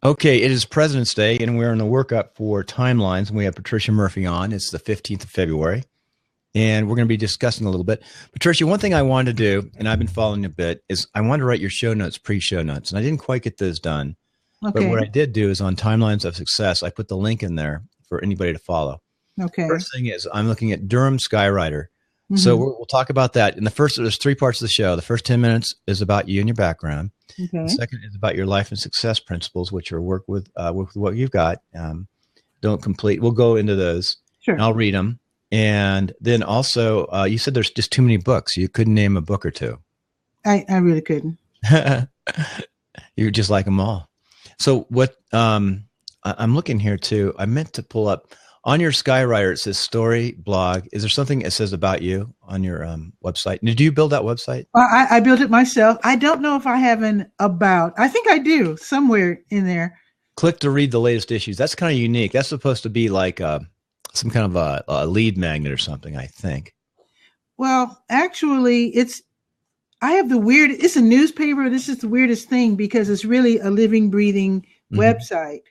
Okay, it is President's Day, and we're in the workup for timelines, and we have Patricia Murphy on. It's the 15th of February, and we're going to be discussing a little bit. Patricia, one thing I wanted to do, and I've been following a bit, is I wanted to write your show notes, pre-show notes, and I didn't quite get those done. But what I did do is on Timelines of Success, I put the link in there for anybody to follow. Okay. First thing is I'm looking at Durham Skywriter. So we'll talk about that. In the first, there's three parts of the show. The first 10 minutes is about you and your background. Okay. The second is about your life and success principles, which are work with what you've got. Don't complete. We'll go into those. Sure. And I'll read them. And then also, you said there's just too many books. You couldn't name a book or two. I really couldn't. You just like them all. So what I'm looking here too. I meant to pull up on your Skywriter. It says story blog. Is there something it says about you on your website? Did you build that website? I built it myself. I don't know if I have an about. I think I do somewhere in there. Click to read the latest issues. That's kind of unique. That's supposed to be like some kind of a lead magnet or something, I think. Well, actually, I have it's a newspaper. This is the weirdest thing because it's really a living, breathing website.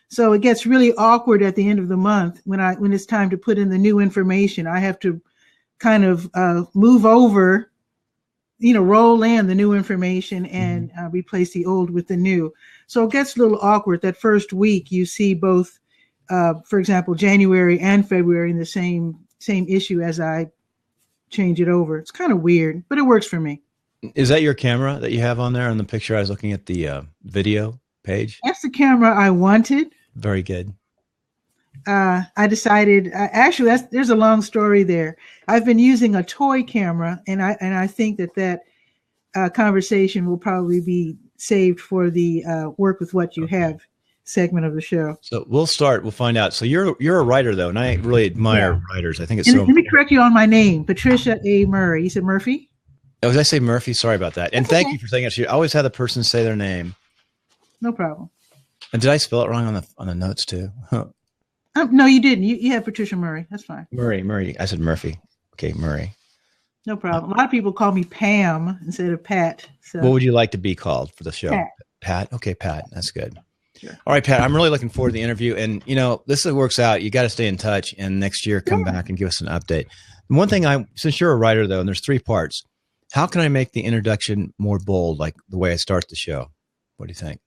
So it gets really awkward at the end of the month when it's time to put in the new information. I have to kind of move over, roll in the new information and replace the old with the new. So it gets a little awkward. That first week, you see both, for example, January and February in the same issue as I change it over. It's kind of weird, but it works for me. Is that your camera that you have on there on the picture? I was looking at the video page. That's the camera I wanted. Very good. I decided, actually, there's a long story there. I've been using a toy camera, and I think that conversation will probably be saved for the work with what you have segment of the show. So we'll find out. So you're a writer though, and I really admire writers. I think it's Let me correct you on my name, Patricia A. Murray. You said Murphy? Oh, did I say Murphy? Sorry about that. And thank you for saying it. I always have the person say their name. No problem. And did I spell it wrong on the notes too? No, you didn't. You have Patricia Murray. That's fine. Murray. I said Murphy. Okay, Murray. No problem. A lot of people call me Pam instead of Pat. So. What would you like to be called for the show? Pat? Okay, Pat. That's good. Sure. All right, Pat, I'm really looking forward to the interview. And, this works out. You got to stay in touch. And next year, come back and give us an update. And one thing since you're a writer, though, and there's three parts, how can I make the introduction more bold, like the way I start the show? What do you think?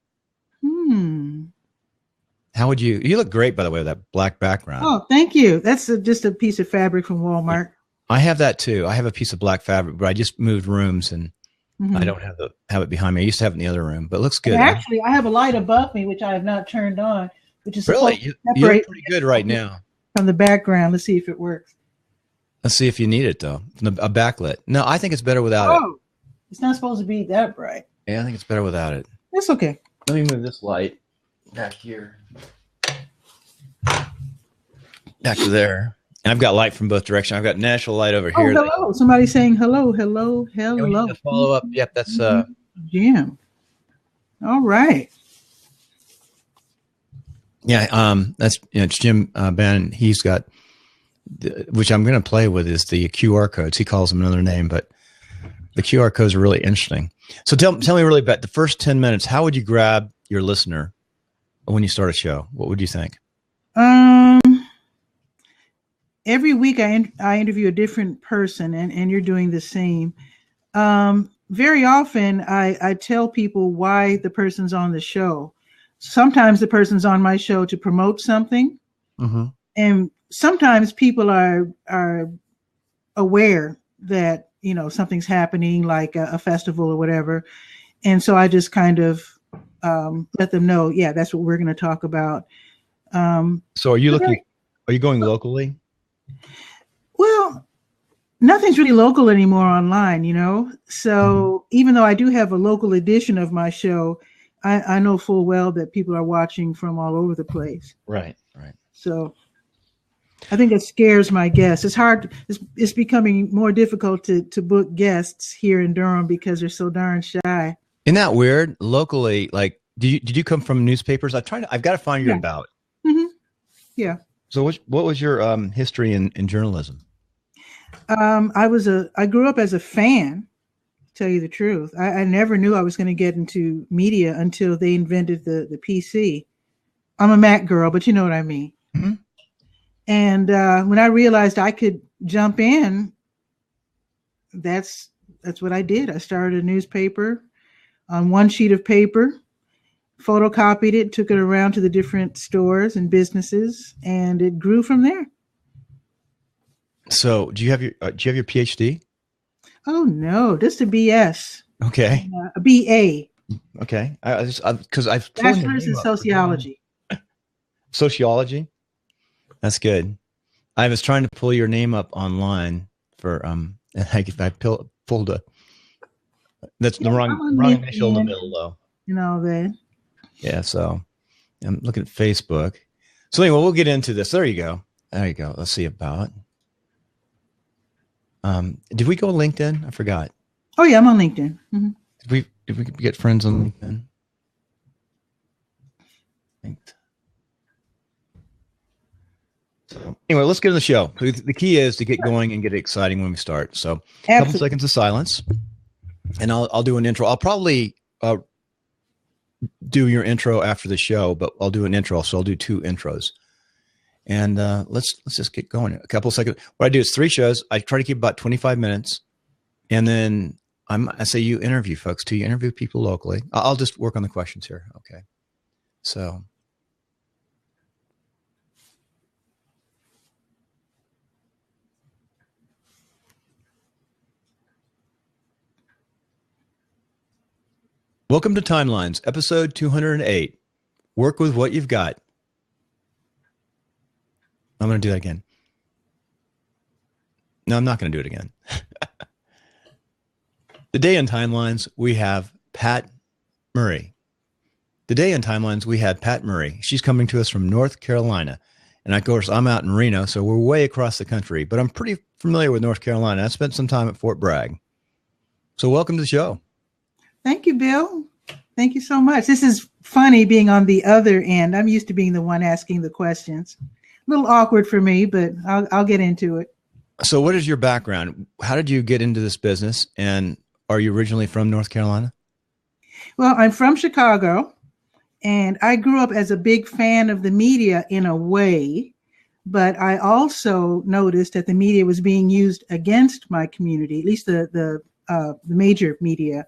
How would you look great, by the way, with that black background. Oh, thank you. That's just a piece of fabric from Walmart. I have that too. I have a piece of black fabric, but I just moved rooms and I don't have it behind me. I used to have it in the other room, but it looks good. And actually, I have a light above me, which I have not turned on, which is really, you look pretty good right now. From the background. Let's see if it works. Let's see if you need it though. A backlit. No, I think it's better without it. It's not supposed to be that bright. Yeah, I think it's better without it. That's okay. Let me move this light back here. Back to there. And I've got light from both directions. I've got natural light over here. Hello. Somebody's saying hello, hello, hello. Yeah, we need to follow up. Yep, that's Jim. All right. Yeah, that's it's Jim Bannon. He's got which I'm going to play with is the QR codes. He calls them another name, but the QR codes are really interesting. So tell me really about the first 10 minutes. How would you grab your listener when you start a show? What would you think? Every week I interview a different person and you're doing the same. Very often I tell people why the person's on the show. Sometimes the person's on my show to promote something. And sometimes people are aware that, something's happening like a festival or whatever. And so I just kind of let them know, that's what we're going to talk about. So are you going locally? Well, nothing's really local anymore online, So even though I do have a local edition of my show, I know full well that people are watching from all over the place. Right. So I think it scares my guests. It's hard. It's becoming more difficult to book guests here in Durham because they're so darn shy. Isn't that weird? Locally, like, did you come from newspapers? I've got to find your about. Yeah. So what was your history in journalism? I grew up as a fan tell you the truth. I never knew I was going to get into media until they invented the PC. I'm a Mac girl, but you know what I mean. Mm-hmm. And when I realized I could jump in, that's what I did. I started a newspaper on one sheet of paper, photocopied it, took it around to the different stores and businesses, and it grew from there. So, do you have your PhD? Oh no, just a BS. Okay. A BA. Okay. Because I've Bachelor's in sociology. Sociology. That's good. I was trying to pull your name up online for I pulled a. That's the wrong initial in the middle though. You know that. Yeah. So I'm looking at Facebook. So anyway, we'll get into this. There you go. There you go. Let's see about. Did we go on LinkedIn? I forgot. Oh yeah, I'm on LinkedIn. Mm-hmm. Did we get friends on LinkedIn? So anyway, let's get to the show. The key is to get going and get exciting when we start. So a couple seconds of silence, and I'll do an intro. I'll probably do your intro after the show, but I'll do an intro. So I'll do 2 intros. And let's just get going. A couple seconds. What I do is 3 shows. I try to keep about 25 minutes, and then I say you interview folks too. You interview people locally. I'll just work on the questions here. Okay. So. Welcome to Timelines, episode 208. Work with what you've got. I'm going to do that again. No, I'm not going to do it again. Today in Timelines, we have Pat Murray. Today in Timelines, we have Pat Murray. She's coming to us from North Carolina. And of course, I'm out in Reno, so we're way across the country. But I'm pretty familiar with North Carolina. I spent some time at Fort Bragg. So welcome to the show. Thank you, Bill. Thank you so much. This is funny being on the other end. I'm used to being the one asking the questions. A little awkward for me, but I'll get into it. So what is your background? How did you get into this business? And are you originally from North Carolina? Well, I'm from Chicago, and I grew up as a big fan of the media in a way, but I also noticed that the media was being used against my community, at least the major media.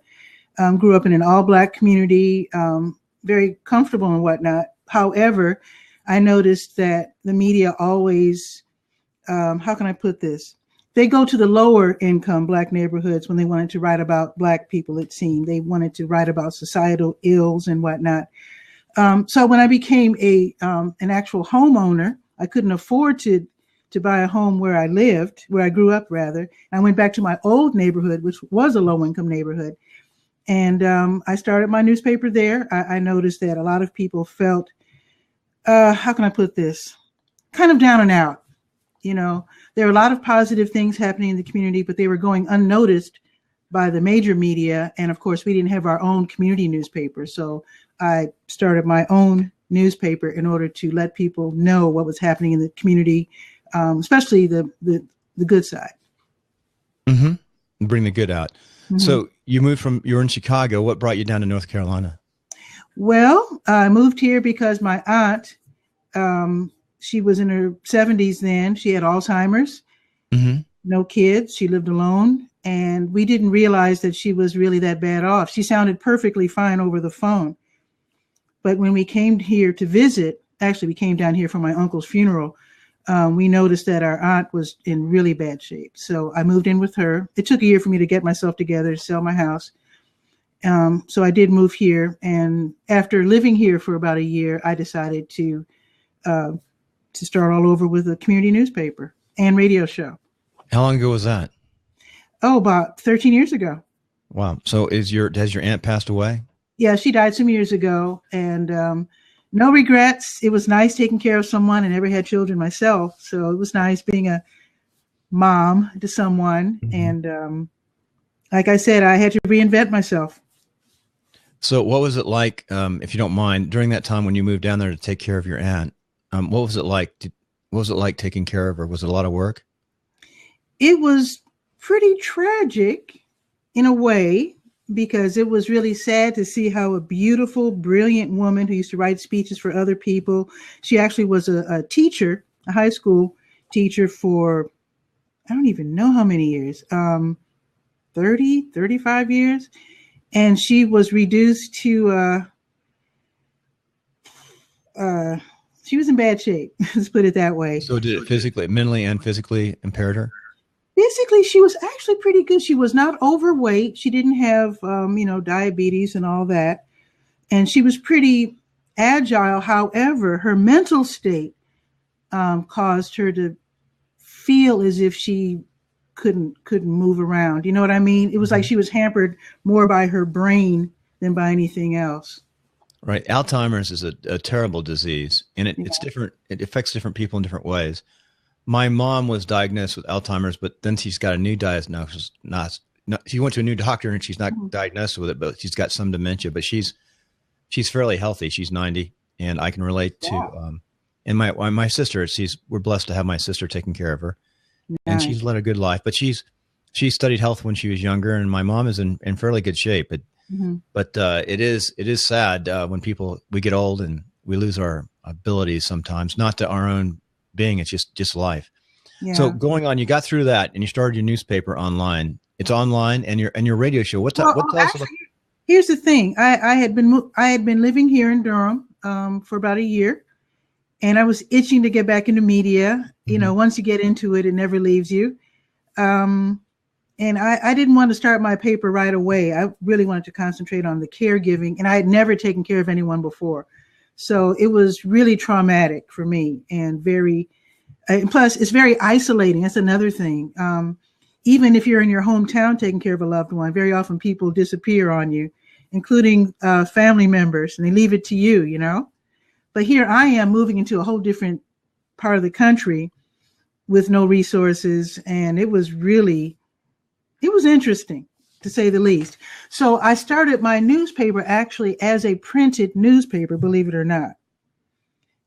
Grew up in an all-Black community, very comfortable and whatnot. However, I noticed that the media always, how can I put this? They go to the lower income Black neighborhoods when they wanted to write about Black people, it seemed. They wanted to write about societal ills and whatnot. So when I became an actual homeowner, I couldn't afford to buy a home where I lived, where I grew up rather. I went back to my old neighborhood, which was a low-income neighborhood. And I started my newspaper there. I noticed that a lot of people felt, how can I put this? Kind of down and out. You know, there are a lot of positive things happening in the community, but they were going unnoticed by the major media. And of course, we didn't have our own community newspaper. So I started my own newspaper in order to let people know what was happening in the community, especially the good side. Mm-hmm. Bring the good out. Mm-hmm. So you're in Chicago. What brought you down to North Carolina? Well, I moved here because my aunt, she was in her 70s then. She had Alzheimer's, no kids. She lived alone. And we didn't realize that she was really that bad off. She sounded perfectly fine over the phone. But when we came here to visit, actually, we came down here for my uncle's funeral. We noticed that our aunt was in really bad shape. So I moved in with her. It took a year for me to get myself together to sell my house. So I did move here. And after living here for about a year, I decided to start all over with a community newspaper and radio show. How long ago was that? Oh, about 13 years ago. Wow. So has your aunt passed away? Yeah, she died some years ago. And no regrets. It was nice taking care of someone. I never had children myself. So it was nice being a mom to someone. Mm-hmm. And like I said, I had to reinvent myself. So what was it like, if you don't mind, during that time when you moved down there to take care of your aunt? What was it like? What was it like taking care of her? Was it a lot of work? It was pretty tragic. in a way, because it was really sad to see how a beautiful, brilliant woman who used to write speeches for other people. She actually was a teacher, a high school teacher for, I don't even know how many years, 30, 35 years. And she was reduced to, she was in bad shape. Let's put it that way. So did it physically, mentally and physically impaired her? Basically, she was actually pretty good. She was not overweight. She didn't have, diabetes and all that. And she was pretty agile. However, her mental state caused her to feel as if she couldn't move around. You know what I mean? It was like she was hampered more by her brain than by anything else. Right. Alzheimer's is a terrible disease, and it's different. It affects different people in different ways. My mom was diagnosed with Alzheimer's, but then she's got a new diagnosis. She went to a new doctor, and she's not diagnosed with it, but she's got some dementia. But she's fairly healthy. She's 90, and I can relate to. And my sister, we're blessed to have my sister taking care of her, and she's led a good life. But she studied health when she was younger, and my mom is in fairly good shape. But it is sad when we get old and we lose our abilities sometimes, not to our own being. It's just life. Yeah. So going on, you got through that and you started your newspaper online. It's online and your radio show. Here's the thing. I had been living here in Durham for about a year, and I was itching to get back into media. You know, once you get into it, it never leaves you. And I didn't want to start my paper right away. I really wanted to concentrate on the caregiving, and I had never taken care of anyone before. So it was really traumatic for me, and plus it's very isolating. That's another thing. Even if you're in your hometown taking care of a loved one, very often people disappear on you, including family members, and they leave it to you, you know. But here I am moving into a whole different part of the country with no resources, and it was interesting, to say the least. So I started my newspaper actually as a printed newspaper, believe it or not.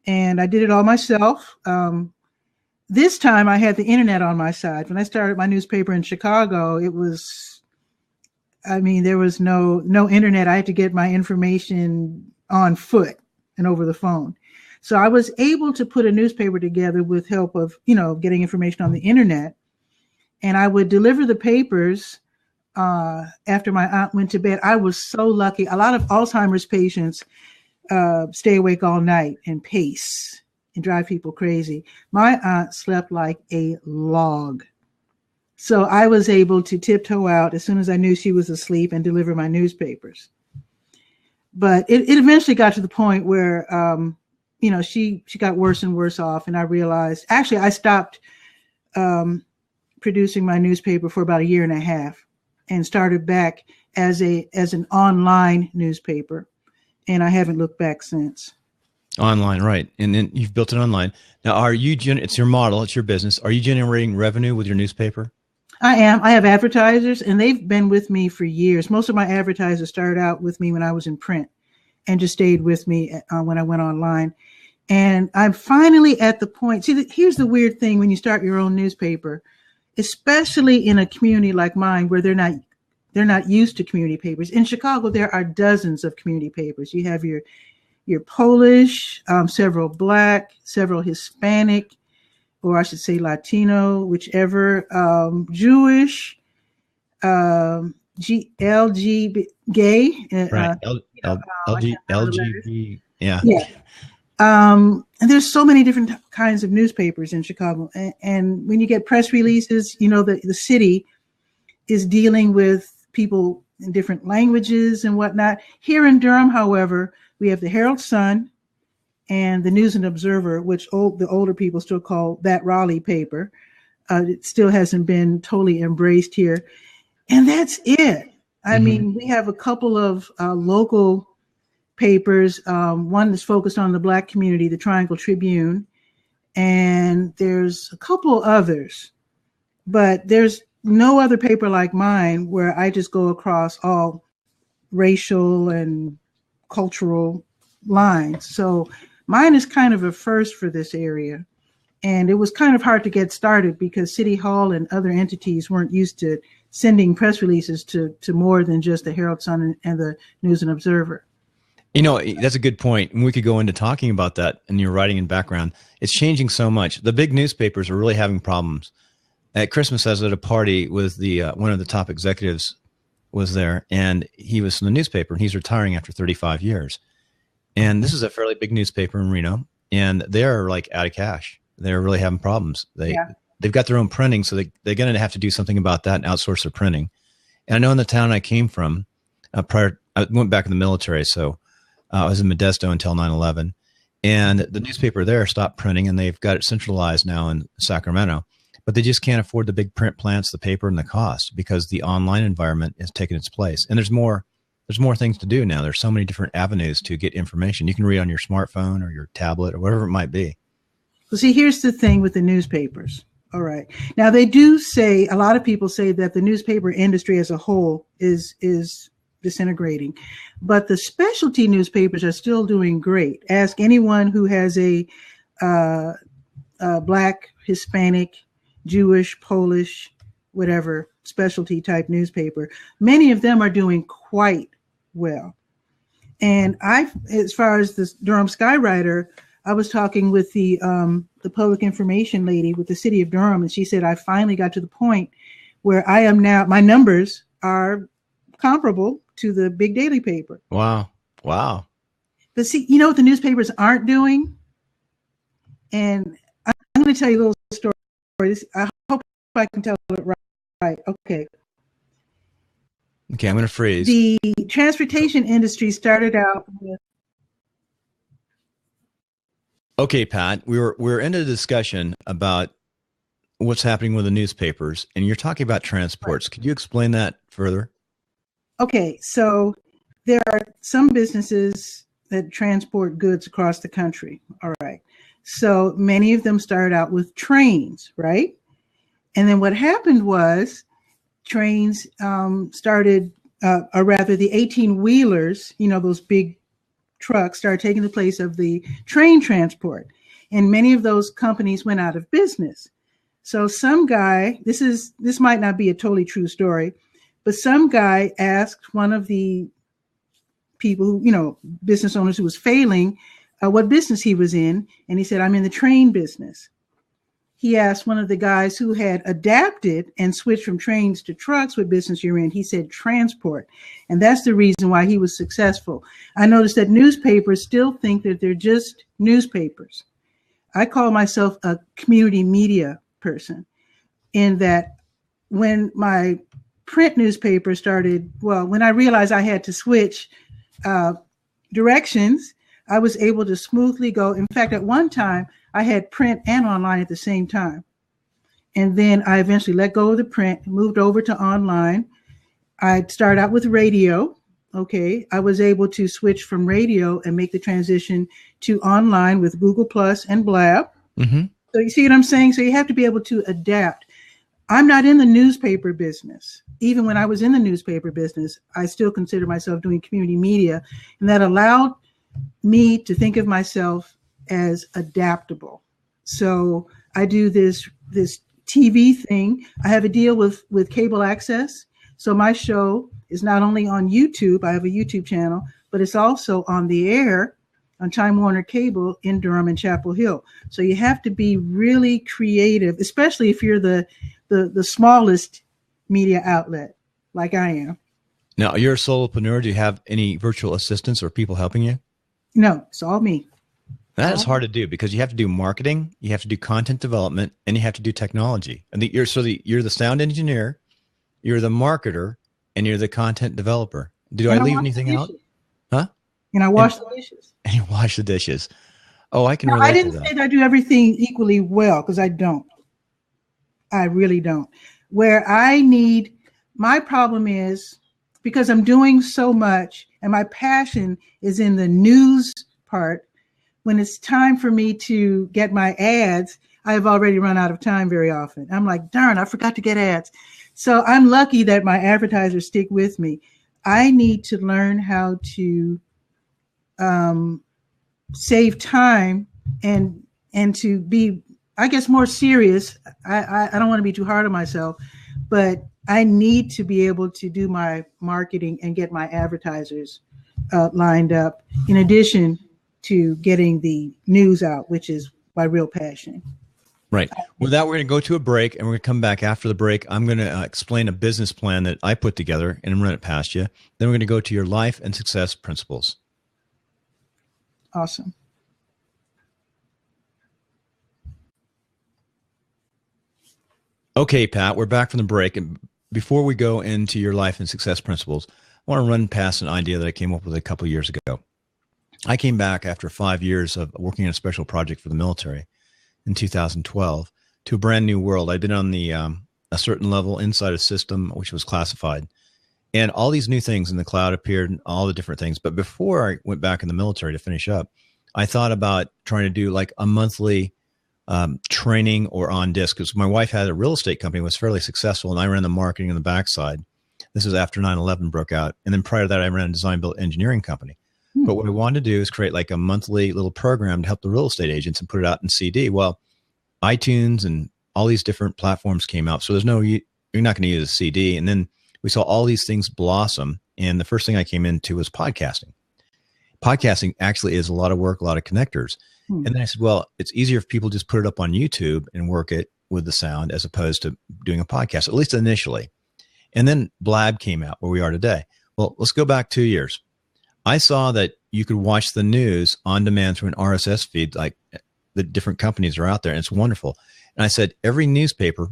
And I did it all myself. This time I had the internet on my side. When I started my newspaper in Chicago, there was no internet. I had to get my information on foot and over the phone. So I was able to put a newspaper together with help of, getting information on the internet. And I would deliver the papers after my aunt went to bed. I was so lucky. A lot of Alzheimer's patients stay awake all night and pace and drive people crazy. My aunt slept like a log. So I was able to tiptoe out as soon as I knew she was asleep and deliver my newspapers. But it eventually got to the point where, she got worse and worse off. And I realized, actually, I stopped producing my newspaper for about a year and a half, and started back as an online newspaper, and I haven't looked back since. Online, right? And then you've built it online. Now, it's your model, it's your business. Are you generating revenue with your newspaper? I am. I have advertisers, and they've been with me for years. Most of my advertisers started out with me when I was in print, and just stayed with me when I went online. And I'm finally at the point. See, here's the weird thing when you start your own newspaper, especially in a community like mine where they're not used to community papers. In Chicago, there are dozens of community papers. You have your Polish, several Black, several Hispanic, or I should say Latino, whichever, Jewish, LGB, gay, right? LGBT, yeah. And there's so many different kinds of newspapers in Chicago. And when you get press releases, the city is dealing with people in different languages and whatnot. Here in Durham, however, we have the Herald Sun and the News and Observer, which the older people still call that Raleigh paper. It still hasn't been totally embraced here. And that's it. I mean, we have a couple of local papers. One is focused on the Black community, the Triangle Tribune, and there's a couple others, but there's no other paper like mine where I just go across all racial and cultural lines. So mine is kind of a first for this area, and it was kind of hard to get started because City Hall and other entities weren't used to sending press releases to more than just the Herald Sun and the News and Observer. You know, that's a good point. And we could go into talking about that in your writing and background. It's changing so much. The big newspapers are really having problems. At Christmas, I was at a party with the one of the top executives was there, and he was from the newspaper, and he's retiring after 35 years. And this is a fairly big newspaper in Reno, and they're like out of cash. They're really having problems. They've got their own printing, so they're going to have to do something about that and outsource their printing. And I know in the town I came from, I went back in the military, so I was in Modesto until 9/11, and the newspaper there stopped printing, and they've got it centralized now in Sacramento. But they just can't afford the big print plants, the paper, and the cost because the online environment has taken its place. And there's more things to do now. There's so many different avenues to get information. You can read on your smartphone or your tablet or whatever it might be. Well, see, here's the thing with the newspapers. All right. Now, they do say, a lot of people say that the newspaper industry as a whole is disintegrating. But the specialty newspapers are still doing great. Ask anyone who has a Black, Hispanic, Jewish, Polish, whatever specialty type newspaper. Many of them are doing quite well. And as far as this Durham Skywriter, I was talking with the public information lady with the city of Durham, and she said, I finally got to the point where I am now, my numbers are comparable to the big daily paper. Wow. But see, you know what the newspapers aren't doing? And I'm going to tell you a little story. I hope I can tell it right. Okay, I'm going to freeze. The transportation industry started out with. Okay, Pat, we're in a discussion about what's happening with the newspapers, and you're talking about transports. Could you explain that further? Okay, so there are some businesses that transport goods across the country. All right. So many of them started out with trains, right? And then what happened was trains started, or rather the 18-wheelers, you know, those big trucks started taking the place of the train transport. And many of those companies went out of business. So some guy, this might not be a totally true story, but some guy asked one of the people who, you know, business owners who was failing, what business he was in. And he said, I'm in the train business. He asked one of the guys who had adapted and switched from trains to trucks, what business you're in. He said transport. And that's the reason why he was successful. I noticed that newspapers still think that they're just newspapers. I call myself a community media person, in that when my print newspaper started, well, when I realized I had to switch directions, I was able to smoothly go. In fact, at one time, I had print and online at the same time. And then I eventually let go of the print, moved over to online. I started out with radio. Okay. I was able to switch from radio and make the transition to online with Google Plus and Blab. Mm-hmm. So you see what I'm saying? So you have to be able to adapt. I'm not in the newspaper business. Even when I was in the newspaper business, I still consider myself doing community media. And that allowed me to think of myself as adaptable. So I do this TV thing. I have a deal with cable access. So my show is not only on YouTube, I have a YouTube channel, but it's also on the air on Time Warner Cable in Durham and Chapel Hill. So you have to be really creative, especially if you're the smallest media outlet like I am. Now, you're a solopreneur. Do you have any virtual assistants or people helping you? No, it's all me. That is hard to do because you have to do marketing, you have to do content development, and you have to do technology. And you're the sound engineer, you're the marketer, and you're the content developer. Did I leave anything out? Huh? And I wash the dishes. And you wash the dishes. Oh, I can No, relate I didn't to that. say that I do everything equally well, because I don't. I really don't. My problem is because I'm doing so much and my passion is in the news part. When it's time for me to get my ads, I've already run out of time very often. I'm like, darn, I forgot to get ads. So I'm lucky that my advertisers stick with me. I need to learn how to save time and to be, I guess, more serious. I don't want to be too hard on myself, but I need to be able to do my marketing and get my advertisers lined up, in addition to getting the news out, which is my real passion. Right. With that, we're going to go to a break, and we're going to come back after the break. I'm going to explain a business plan that I put together and run it past you. Then we're going to go to your life and success principles. Awesome. Okay, Pat, we're back from the break. And before we go into your life and success principles, I want to run past an idea that I came up with a couple of years ago. I came back after 5 years of working on a special project for the military in 2012 to a brand new world. I'd been on the a certain level inside a system which was classified, and all these new things in the cloud appeared, and all the different things. But before I went back in the military to finish up, I thought about trying to do like a monthly training or on disk, because my wife had a real estate company, was fairly successful, and I ran the marketing on the backside. This is after 9/11 broke out, and then prior to that, I ran a design build engineering company. But what I wanted to do is create like a monthly little program to help the real estate agents and put it out in CD. Well, iTunes and all these different platforms came out. So there's no, you're not going to use a CD. And then we saw all these things blossom. And the first thing I came into was podcasting. Podcasting actually is a lot of work, a lot of connectors. And then I said, well, it's easier if people just put it up on YouTube and work it with the sound as opposed to doing a podcast, at least initially. And then Blab came out, where we are today. Well, let's go back 2 years. I saw that you could watch the news on demand through an RSS feed, like the different companies are out there, and it's wonderful. And I said every newspaper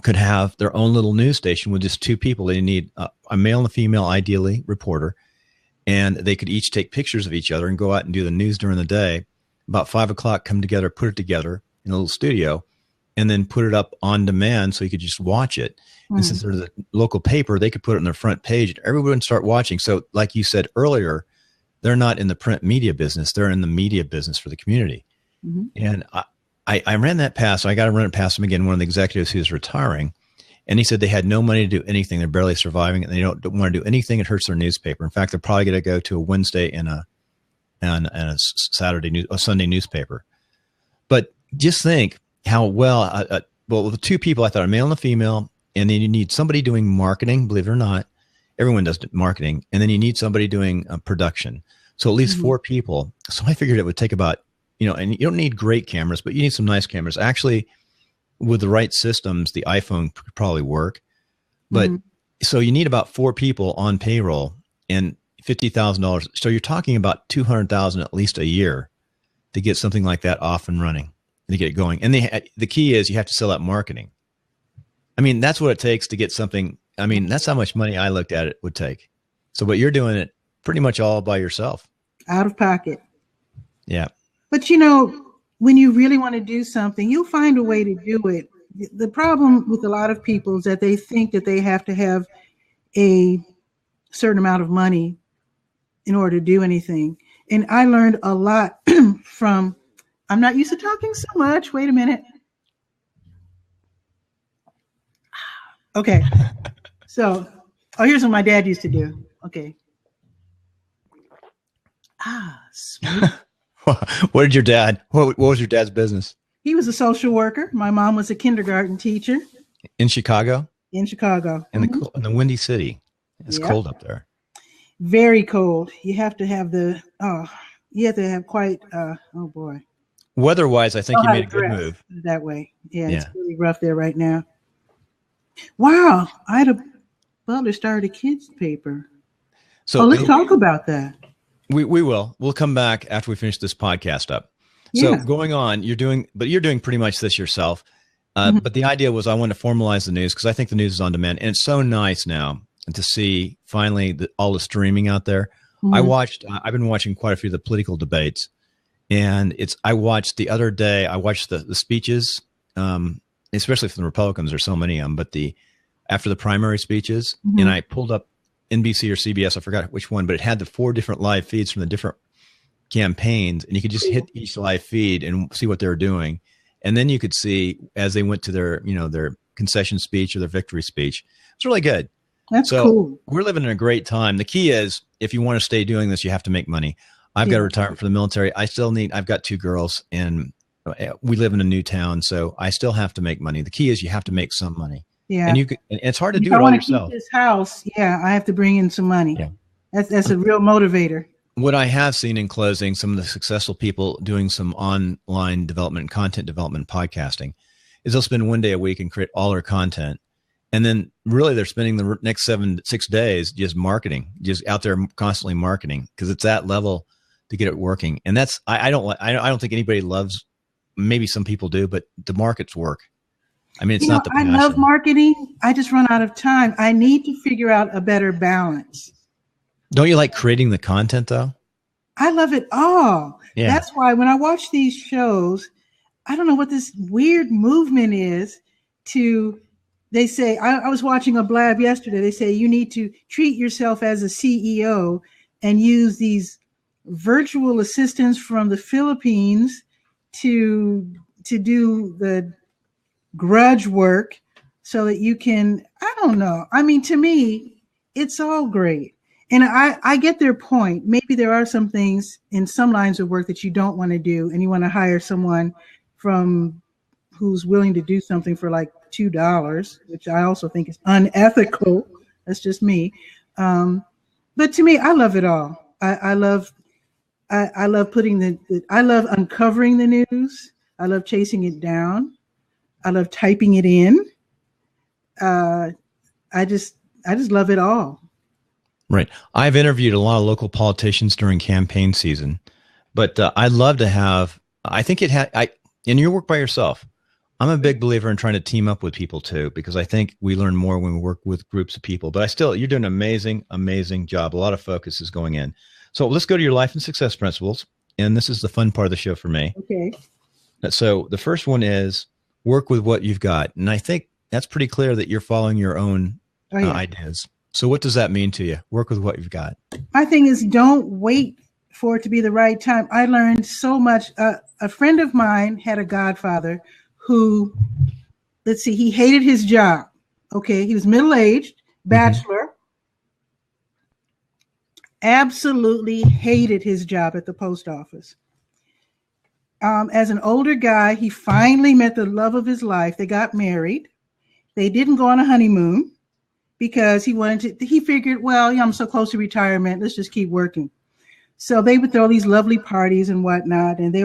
could have their own little news station with just two people. They need a male and a female, ideally, reporter, and they could each take pictures of each other and go out and do the news during the day. About 5 o'clock, come together, put it together in a little studio, and then put it up on demand so you could just watch it. And since there's a local paper, they could put it on their front page and everyone would start watching. So like you said earlier, they're not in the print media business. They're in the media business for the community. And I ran that past. So I got to run it past him again, one of the executives who's retiring. And he said they had no money to do anything. They're barely surviving, and they don't want to do anything. It hurts their newspaper. In fact, they're probably going to go to a Wednesday and a Saturday, a Sunday newspaper. But just think how well, well, the two people, I thought a male and a female, and then you need somebody doing marketing, believe it or not. Everyone does marketing. And then you need somebody doing production. So at least 4 people. So I figured it would take about, and you don't need great cameras, but you need some nice cameras. Actually, with the right systems, the iPhone could probably work. But so you need about 4 people on payroll and $50,000. So you're talking about $200,000 at least a year to get something like that off and running, to get it going. And the key is you have to sell out marketing. I mean, that's what it takes to get something. I mean, that's how much money I looked at it would take. So, but you're doing it pretty much all by yourself. Out of pocket. Yeah. But when you really want to do something, you'll find a way to do it. The problem with a lot of people is that they think that they have to have a certain amount of money in order to do anything. And I learned a lot from, I'm not used to talking so much. Wait a minute. Okay. So, here's what my dad used to do. Okay. Sweet. What was your dad's business? He was a social worker. My mom was a kindergarten teacher. In Chicago? In Chicago. In the Windy City. It's cold up there. Very cold. You have to have quite, oh boy. Weather-wise, I think you made a good move. That way. Yeah, it's really rough there right now. Wow. I'd have to start a kids paper. So let's talk about that. We will. We'll come back after we finish this podcast up. So going on, you're doing pretty much this yourself. But the idea was I want to formalize the news because I think the news is on demand. And it's so nice now to see finally all the streaming out there. I've been watching quite a few of the political debates. And I watched the other day, the speeches, especially from the Republicans. There's so many of them, but after the primary speeches, and I pulled up NBC or CBS, I forgot which one, but it had the 4 different live feeds from the different campaigns, and you could just hit each live feed and see what they were doing. And then you could see as they went to their concession speech or their victory speech. It's really good. That's cool. We're living in a great time. The key is if you want to stay doing this, you have to make money. I've got to retire from the military. I've got 2 girls and we live in a new town, so I still have to make money. The key is you have to make some money. Yeah. And and it's hard to do I it all want to yourself. keep this house. Yeah, I have to bring in some money. Yeah. That's a real motivator. What I have seen in closing, some of the successful people doing some online development, content development, podcasting, is they'll spend one day a week and create all their content. And then really they're spending the next 6 days just marketing, just out there constantly marketing, because it's that level to get it working. And that's, I don't think anybody loves, maybe some people do, but the markets work. I mean, it's not the passion. I love marketing. I just run out of time. I need to figure out a better balance. Don't you like creating the content though? I love it all. Yeah. That's why when I watch these shows, I don't know what this weird movement is they say, I was watching a Blab yesterday. They say you need to treat yourself as a CEO and use these virtual assistants from the Philippines to do the grudge work so that you can, I don't know. I mean, to me, it's all great. And I get their point. Maybe there are some things in some lines of work that you don't want to do, and you want to hire someone who's willing to do something for like $2, which I also think is unethical. That's just me. But to me, I love it all. I love putting I love uncovering the news. I love chasing it down. I love typing it in. I just love it all. Right. I've interviewed a lot of local politicians during campaign season, but I'd love to have, I think in your work by yourself, I'm a big believer in trying to team up with people too, because I think we learn more when we work with groups of people, but you're doing an amazing job. A lot of focus is going in. So let's go to your life and success principles. And this is the fun part of the show for me. Okay. So the first one is work with what you've got. And I think that's pretty clear that you're following your own ideas. So what does that mean to you? Work with what you've got. My thing is, don't wait for it to be the right time. I learned so much. A friend of mine had a godfather who, he hated his job. Okay. He was middle-aged, bachelor, absolutely hated his job at the post office. As an older guy, he finally met the love of his life. They got married. They didn't go on a honeymoon because he figured, well, I'm so close to retirement. Let's just keep working. So they would throw these lovely parties and whatnot. And they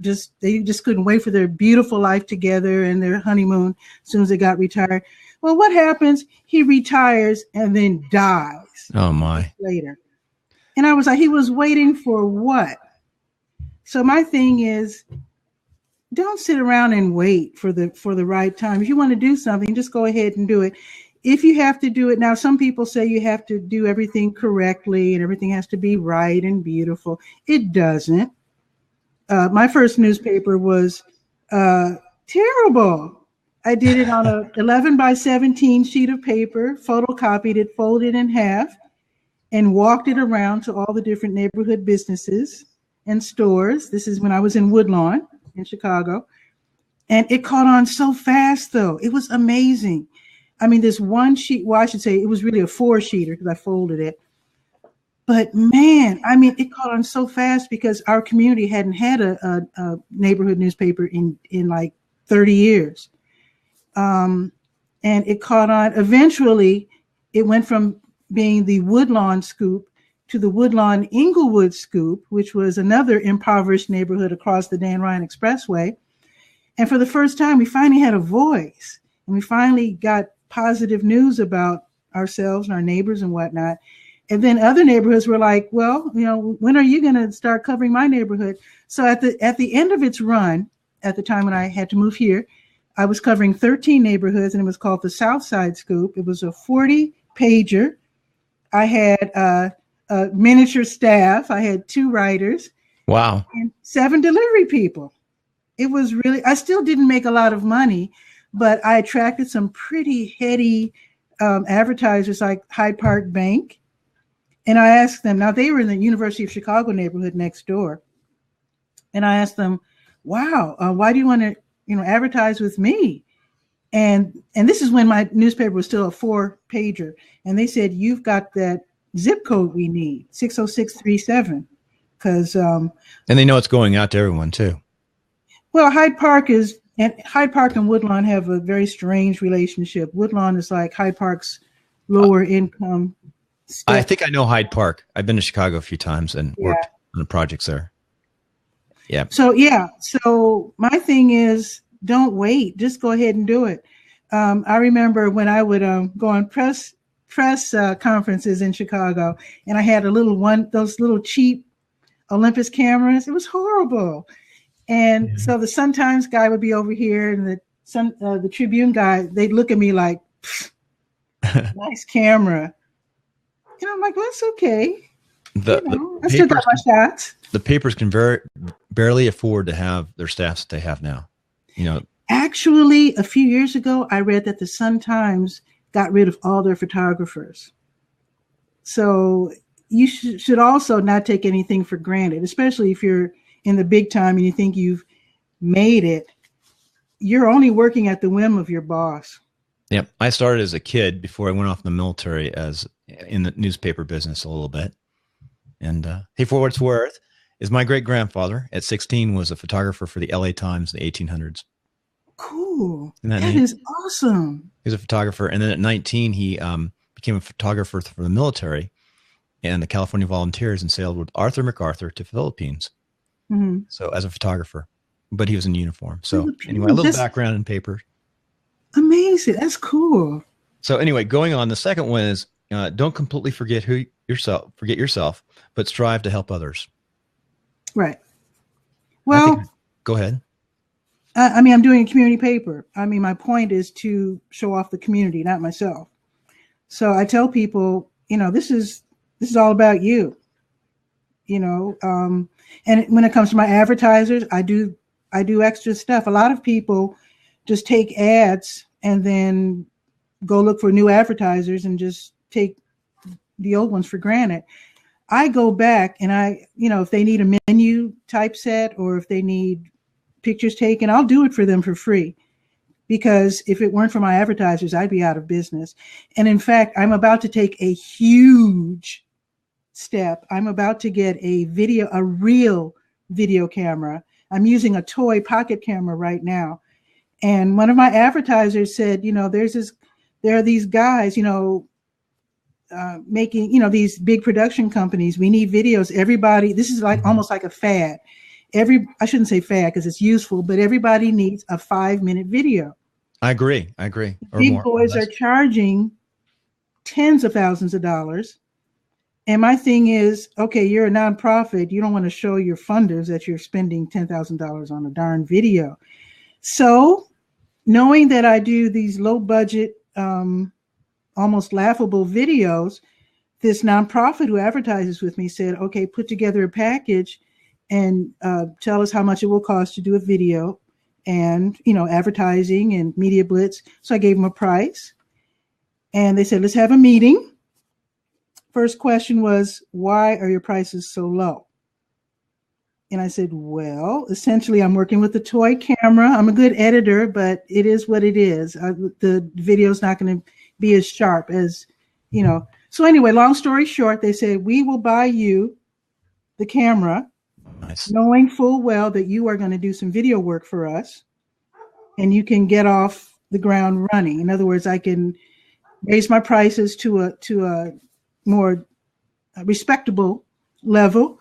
just couldn't wait for their beautiful life together and their honeymoon as soon as they got retired. Well, what happens? He retires and then dies. Oh my. Later. And I was like, he was waiting for what? So my thing is, don't sit around and wait for the right time. If you want to do something, just go ahead and do it. If you have to do it now, some people say you have to do everything correctly and everything has to be right and beautiful. It doesn't. My first newspaper was terrible. I did it on a 11 by 17 sheet of paper, photocopied it, folded in half, and walked it around to all the different neighborhood businesses and stores. This is when I was in Woodlawn in Chicago. And it caught on so fast, though. It was amazing. I mean, this one sheet, well, I should say it was really a 4-sheeter because I folded it. But man, I mean, it caught on so fast because our community hadn't had a neighborhood newspaper in like 30 years. And it caught on. Eventually, it went from being the Woodlawn Scoop to the Woodlawn Inglewood Scoop, which was another impoverished neighborhood across the Dan Ryan Expressway. And for the first time, we finally had a voice. And we finally got positive news about ourselves and our neighbors and whatnot. And then other neighborhoods were like, well, when are you going to start covering my neighborhood? So at the end of its run, at the time when I had to move here, I was covering 13 neighborhoods, and it was called the South Side Scoop. It was a 40-pager. I had a miniature staff. I had 2 writers. Wow. And 7 delivery people. It was really, I still didn't make a lot of money, but I attracted some pretty heady advertisers like Hyde Park Bank. And I asked them, now they were in the University of Chicago neighborhood next door. And I asked them, wow, why do you want to, advertise with me? And this is when my newspaper was still a 4-pager. And they said, you've got that zip code we need, 60637. Because and they know it's going out to everyone too. Well, Hyde Park is And Hyde Park and Woodlawn have a very strange relationship. Woodlawn is like Hyde Park's lower income. I think I know Hyde Park. I've been to Chicago a few times and worked on the projects there. Yeah. So my thing is, don't wait. Just go ahead and do it. I remember when I would go on press conferences in Chicago, and I had those little cheap Olympus cameras. It was horrible. And so the Sun-Times guy would be over here, and the Tribune guy, they'd look at me like, nice camera. And I'm like, well, that's okay. I still got my shots. The papers can barely afford to have their staffs that they have now. Actually, a few years ago, I read that the Sun-Times got rid of all their photographers. So you should also not take anything for granted, especially if you're in the big time and you think you've made it. You're only working at the whim of your boss. Yeah, I started as a kid before I went off in the military as in the newspaper business a little bit. And hey, for what it's worth, is my great grandfather at 16 was a photographer for the LA Times in the 1800s. Cool. That is awesome. He was a photographer. And then at 19, he became a photographer for the military and the California Volunteers and sailed with Arthur MacArthur to Philippines. Mm-hmm. So as a photographer, but he was in uniform. So anyway, a little background in paper. Amazing. That's cool. So anyway, going on, the second one is don't completely forget yourself, but strive to help others. Right. Well, go ahead. I'm doing a community paper. My point is to show off the community, not myself. So I tell people, this is all about you. And when it comes to my advertisers, I do extra stuff. A lot of people just take ads and then go look for new advertisers and just take the old ones for granted. I go back and if they need a menu typeset or if they need pictures taken, I'll do it for them for free. Because if it weren't for my advertisers, I'd be out of business. And in fact, I'm about to take a huge step. I'm about to get a real video camera. I'm using a toy pocket camera right now. And one of my advertisers said, there are these guys, making, these big production companies. We need videos. Everybody, this is like almost like a fad. I shouldn't say fad because it's useful, but everybody needs a 5-minute video. I agree. Big boys are charging tens of thousands of dollars. And my thing is, okay, you're a nonprofit. You don't want to show your funders that you're spending $10,000 on a darn video. So knowing that I do these low budget, almost laughable videos, this nonprofit who advertises with me said, okay, put together a package and tell us how much it will cost to do a video and, advertising and media blitz. So I gave them a price and they said, let's have a meeting. First question was, why are your prices so low? And I said, well, essentially I'm working with a toy camera. I'm a good editor, but it is what it is. The video's not going to be as sharp as, So anyway, long story short, they said, we will buy you the camera, nice, knowing full well that you are going to do some video work for us and you can get off the ground running. In other words, I can raise my prices to a more respectable level.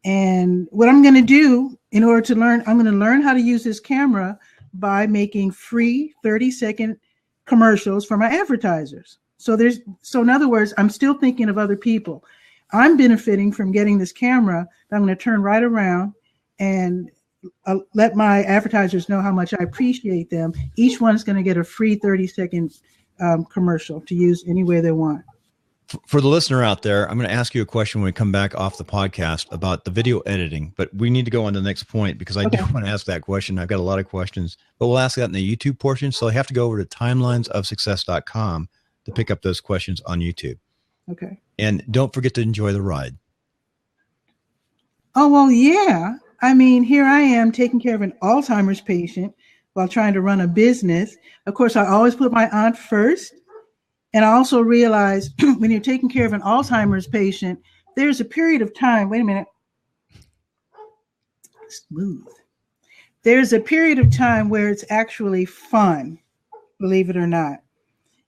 And what I'm going to do in order to learn, I'm going to learn how to use this camera by making free 30-second commercials for my advertisers. So in other words, I'm still thinking of other people. I'm benefiting from getting this camera that I'm going to turn right around and let my advertisers know how much I appreciate them. Each one's going to get a free 30-second commercial to use any way they want. For the listener out there, I'm going to ask you a question when we come back off the podcast about the video editing, but we need to go on to the next point because I do want to ask that question. I've got a lot of questions, but we'll ask that in the YouTube portion. So I have to go over to timelinesofsuccess.com to pick up those questions on YouTube. Okay. And don't forget to enjoy the ride. Oh, well, yeah. Here I am taking care of an Alzheimer's patient while trying to run a business. Of course, I always put my aunt first. And I also realized when you're taking care of an Alzheimer's patient, there's a period of time. Wait a minute. Smooth. there's a period of time where it's actually fun, believe it or not.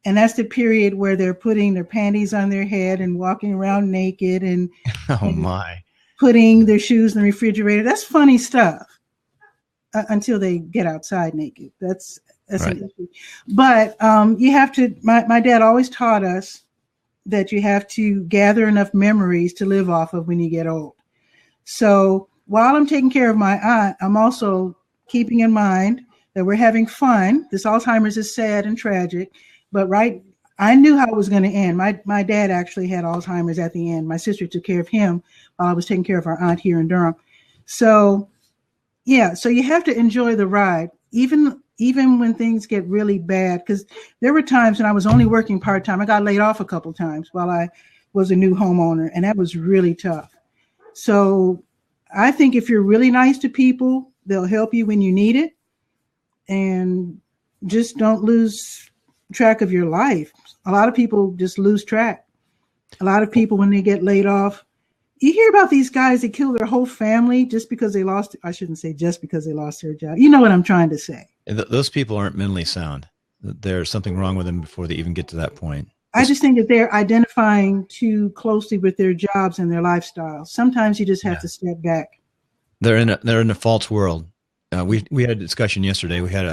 And that's the period where they're putting their panties on their head and walking around naked and, Oh my. putting their shoes in the refrigerator. That's funny stuff until they get outside naked. That's Right. an issue. But you have to, my dad always taught us that you have to gather enough memories to live off of when you get old. So while I'm taking care of my aunt, I'm also keeping in mind that we're having fun. This Alzheimer's is sad and tragic, but I knew how it was going to end. My dad actually had Alzheimer's at the end. My sister took care of him while I was taking care of our aunt here in Durham. So yeah, so you have to enjoy the ride, even when things get really bad, because there were times when I was only working part-time. I got laid off a couple times while I was a new homeowner, and that was really tough. So I think if you're really nice to people, they'll help you when you need it, and just don't lose track of your life. A lot of people just lose track. A lot of people, when they get laid off, you hear about these guys that kill their whole family just because they lost, I shouldn't say just because they lost their job. You know what I'm trying to say. Those people aren't mentally sound. There's something wrong with them before they even get to that point. I just think that they're identifying too closely with their jobs and their lifestyle. Sometimes you just have to step back. They're in a false world. We had a discussion yesterday. We had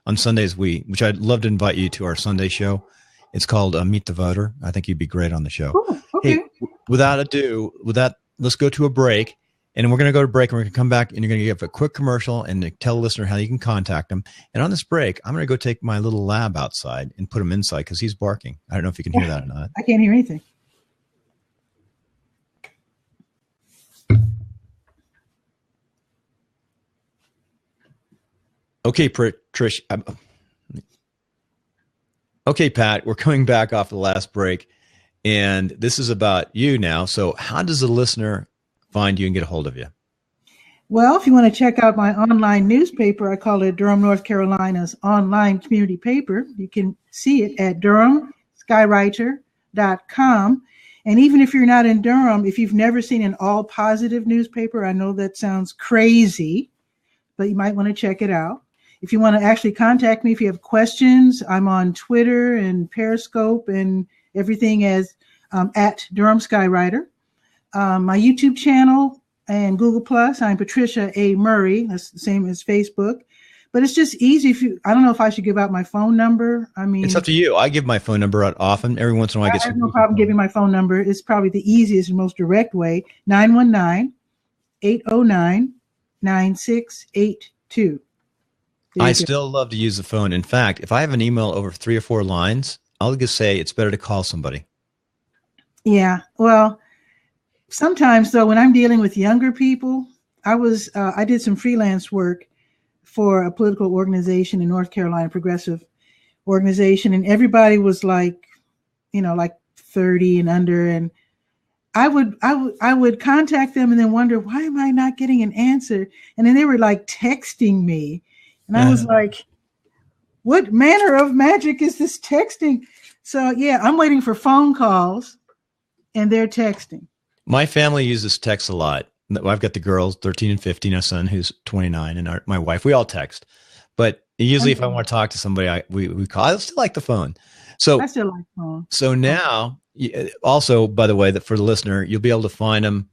on Sundays, which I'd love to invite you to our Sunday show. It's called Meet the Voter. I think you'd be great on the show. Oh, okay. Hey, without ado, let's go to a break, and we're going to go to break, and we're going to come back, and you're going to give a quick commercial and tell the listener how you can contact them. And on this break, I'm going to go take my little lab outside and put him inside because he's barking. I don't know if you can hear that or not. I can't hear anything. Okay, Patricia. Okay, Pat, we're coming back off the last break, and this is about you now. So how does the listener find you and get a hold of you? Well, if you want to check out my online newspaper, I call it Durham, North Carolina's online community paper. You can see it at Durham Skywriter.com. And even if you're not in Durham, if you've never seen an all positive newspaper, I know that sounds crazy, but you might want to check it out. If you want to actually contact me, if you have questions, I'm on Twitter and Periscope and everything as at Durham Skywriter. My YouTube channel and Google Plus, I'm Patricia A. Murray. That's the same as Facebook. But it's just easy. I don't know if I should give out my phone number. I mean, it's up to you. I give my phone number out often. Every once in a while, I get have no problem giving my phone number. It's probably the easiest and most direct way. 919-809-9682. I still love to use the phone. In fact, if I have an email over 3 or 4 lines, I'll just say it's better to call somebody. Yeah. Well, sometimes though, when I'm dealing with younger people, I did some freelance work for a political organization in North Carolina, progressive organization, and everybody was like 30 and under, and I would contact them and then wonder, why am I not getting an answer? And then they were like texting me. And I was like, what manner of magic is this texting? So yeah, I'm waiting for phone calls and they're texting. My family uses text a lot. I've got the girls, 13 and 15, a son who's 29, and my wife. We all text. But usually if I want to talk to somebody, we call. I still like the phone. So I still like phone. So now, also, by the way, that for the listener, you'll be able to find them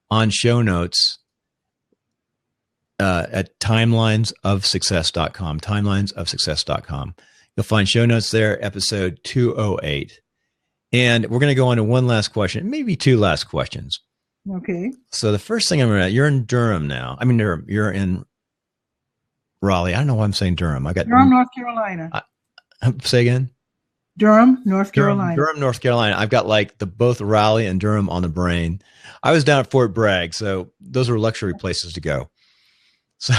on show notes at timelinesofsuccess.com, timelinesofsuccess.com. You'll find show notes there, episode 208. And we're going to go on to one last question, maybe 2 last questions. Okay. So the first thing you're in Durham now. I mean, you're in Raleigh. I don't know why I'm saying Durham. I got Durham, North Carolina. Say again? Durham, North Carolina. Durham, North Carolina. I've got like both Raleigh and Durham on the brain. I was down at Fort Bragg, so those are luxury places to go. So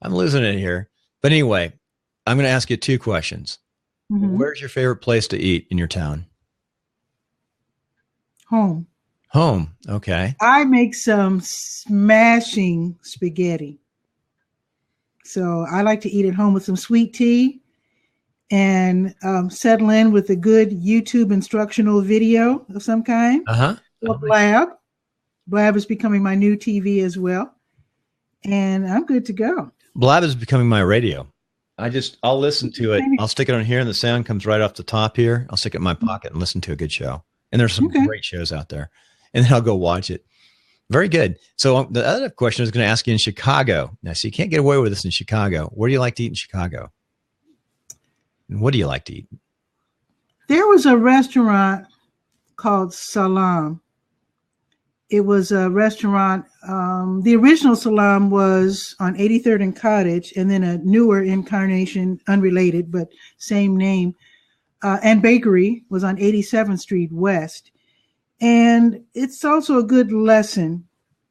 I'm losing it here. But anyway, I'm going to ask you 2 questions. Mm-hmm. Where's your favorite place to eat in your town? Home. Home. Okay. I make some smashing spaghetti. So I like to eat at home with some sweet tea and settle in with a good YouTube instructional video of some kind. Blab is becoming my new TV as well. And I'm good to go. Blab is becoming my radio. I'll listen to it. I'll stick it on here and the sound comes right off the top here. I'll stick it in my pocket and listen to a good show. And there's some great shows out there. And then I'll go watch it. Very good. So the other question I was going to ask you in Chicago. Now, so you can't get away with this in Chicago. Where do you like to eat in Chicago? And what do you like to eat? There was a restaurant called Salam. It was a restaurant. The original Salam was on 83rd and Cottage, and then a newer incarnation, unrelated, but same name, and bakery was on 87th Street West. And it's also a good lesson.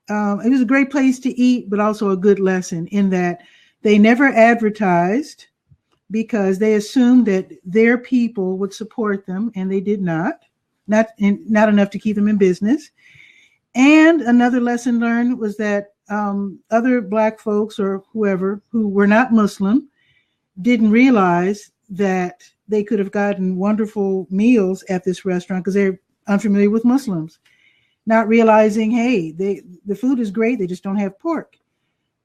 It was a great place to eat, but also a good lesson in that they never advertised because they assumed that their people would support them, and they did not enough to keep them in business. And another lesson learned was that other Black folks or whoever who were not Muslim didn't realize that they could have gotten wonderful meals at this restaurant because they're unfamiliar with Muslims, not realizing, hey, the food is great, they just don't have pork.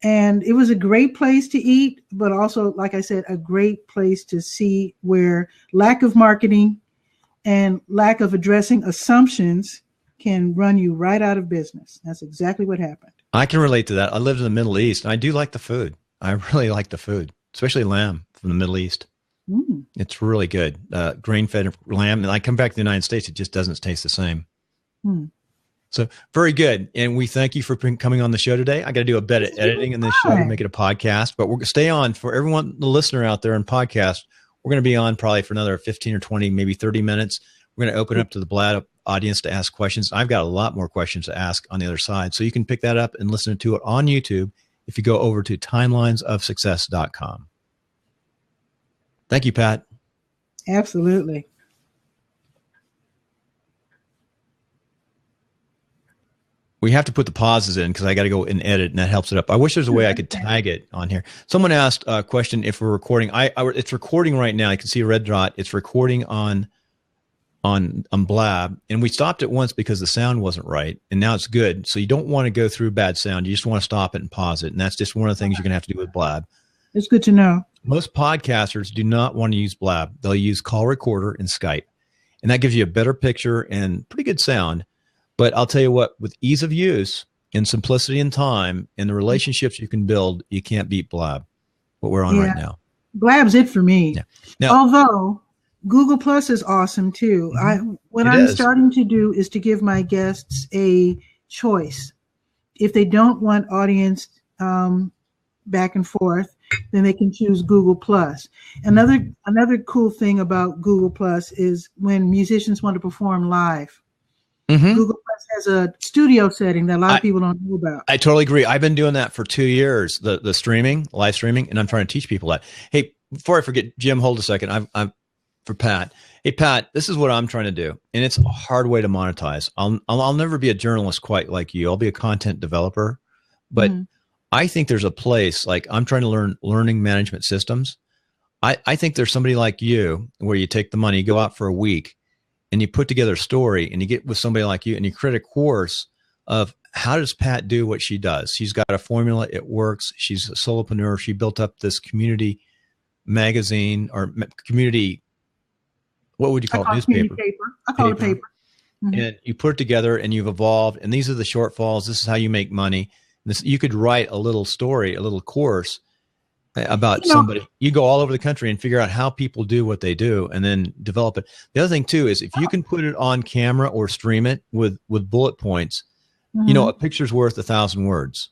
And it was a great place to eat, but also, like I said, a great place to see where lack of marketing and lack of addressing assumptions can run you right out of business. That's exactly what happened. I can relate to that. I lived in the Middle East, and I do like the food. I really like the food, especially lamb from the Middle East. It's really good. Grain-fed lamb. And I come back to the United States, it just doesn't taste the same. So very good. And we thank you for coming on the show today. I got to do a bit of editing in this show to make it a podcast, but we're going to stay on for everyone, the listener out there in podcast. We're going to be on probably for another 15 or 20, maybe 30 minutes. We're going to open up to the Blab audience to ask questions. I've got a lot more questions to ask on the other side. So you can pick that up and listen to it on YouTube if you go over to timelinesofsuccess.com. Thank you, Pat. Absolutely. We have to put the pauses in because I got to go and edit, and that helps it up. I wish there's a way I could tag it on here. Someone asked a question if we're recording. It's recording right now. You can see a red dot. It's recording on Blab, and we stopped it once because the sound wasn't right, and now it's good. So you don't want to go through bad sound. You just want to stop it and pause it, and that's just one of the things you're going to have to do with Blab. It's good to know. Most podcasters do not want to use Blab. They'll use Call Recorder and Skype, and that gives you a better picture and pretty good sound. But I'll tell you what, with ease of use and simplicity and time and the relationships you can build, you can't beat Blab, what we're on right now. Blab's it for me. Yeah. Now, although Google Plus is awesome too. What I'm starting to do is to give my guests a choice. If they don't want audience back and forth, then they can choose Google Plus. Another cool thing about Google Plus is when musicians want to perform live. Google Plus has a studio setting that a lot of people don't know about. I totally agree. I've been doing that for 2 years, the live streaming, and I'm trying to teach people that. Hey, before I forget, Jim, hold a second. I'm for Pat. Hey, Pat, this is what I'm trying to do, and it's a hard way to monetize. I'll never be a journalist quite like you. I'll be a content developer, but I think there's a place, like I'm trying to learn learning management systems. I think there's somebody like you where you take the money, you go out for a week, and you put together a story, and you get with somebody like you, and you create a course of how does Pat do what she does. She's got a formula. It works. She's a solopreneur. She built up this community magazine or community, what would you call it? Newspaper. I call it paper. And you put it together, and you've evolved, and these are the shortfalls. This is how you make money. You could write a little story, a little course about somebody. You go all over the country and figure out how people do what they do and then develop it. The other thing too is if you can put it on camera or stream it with bullet points, a picture's worth 1,000 words.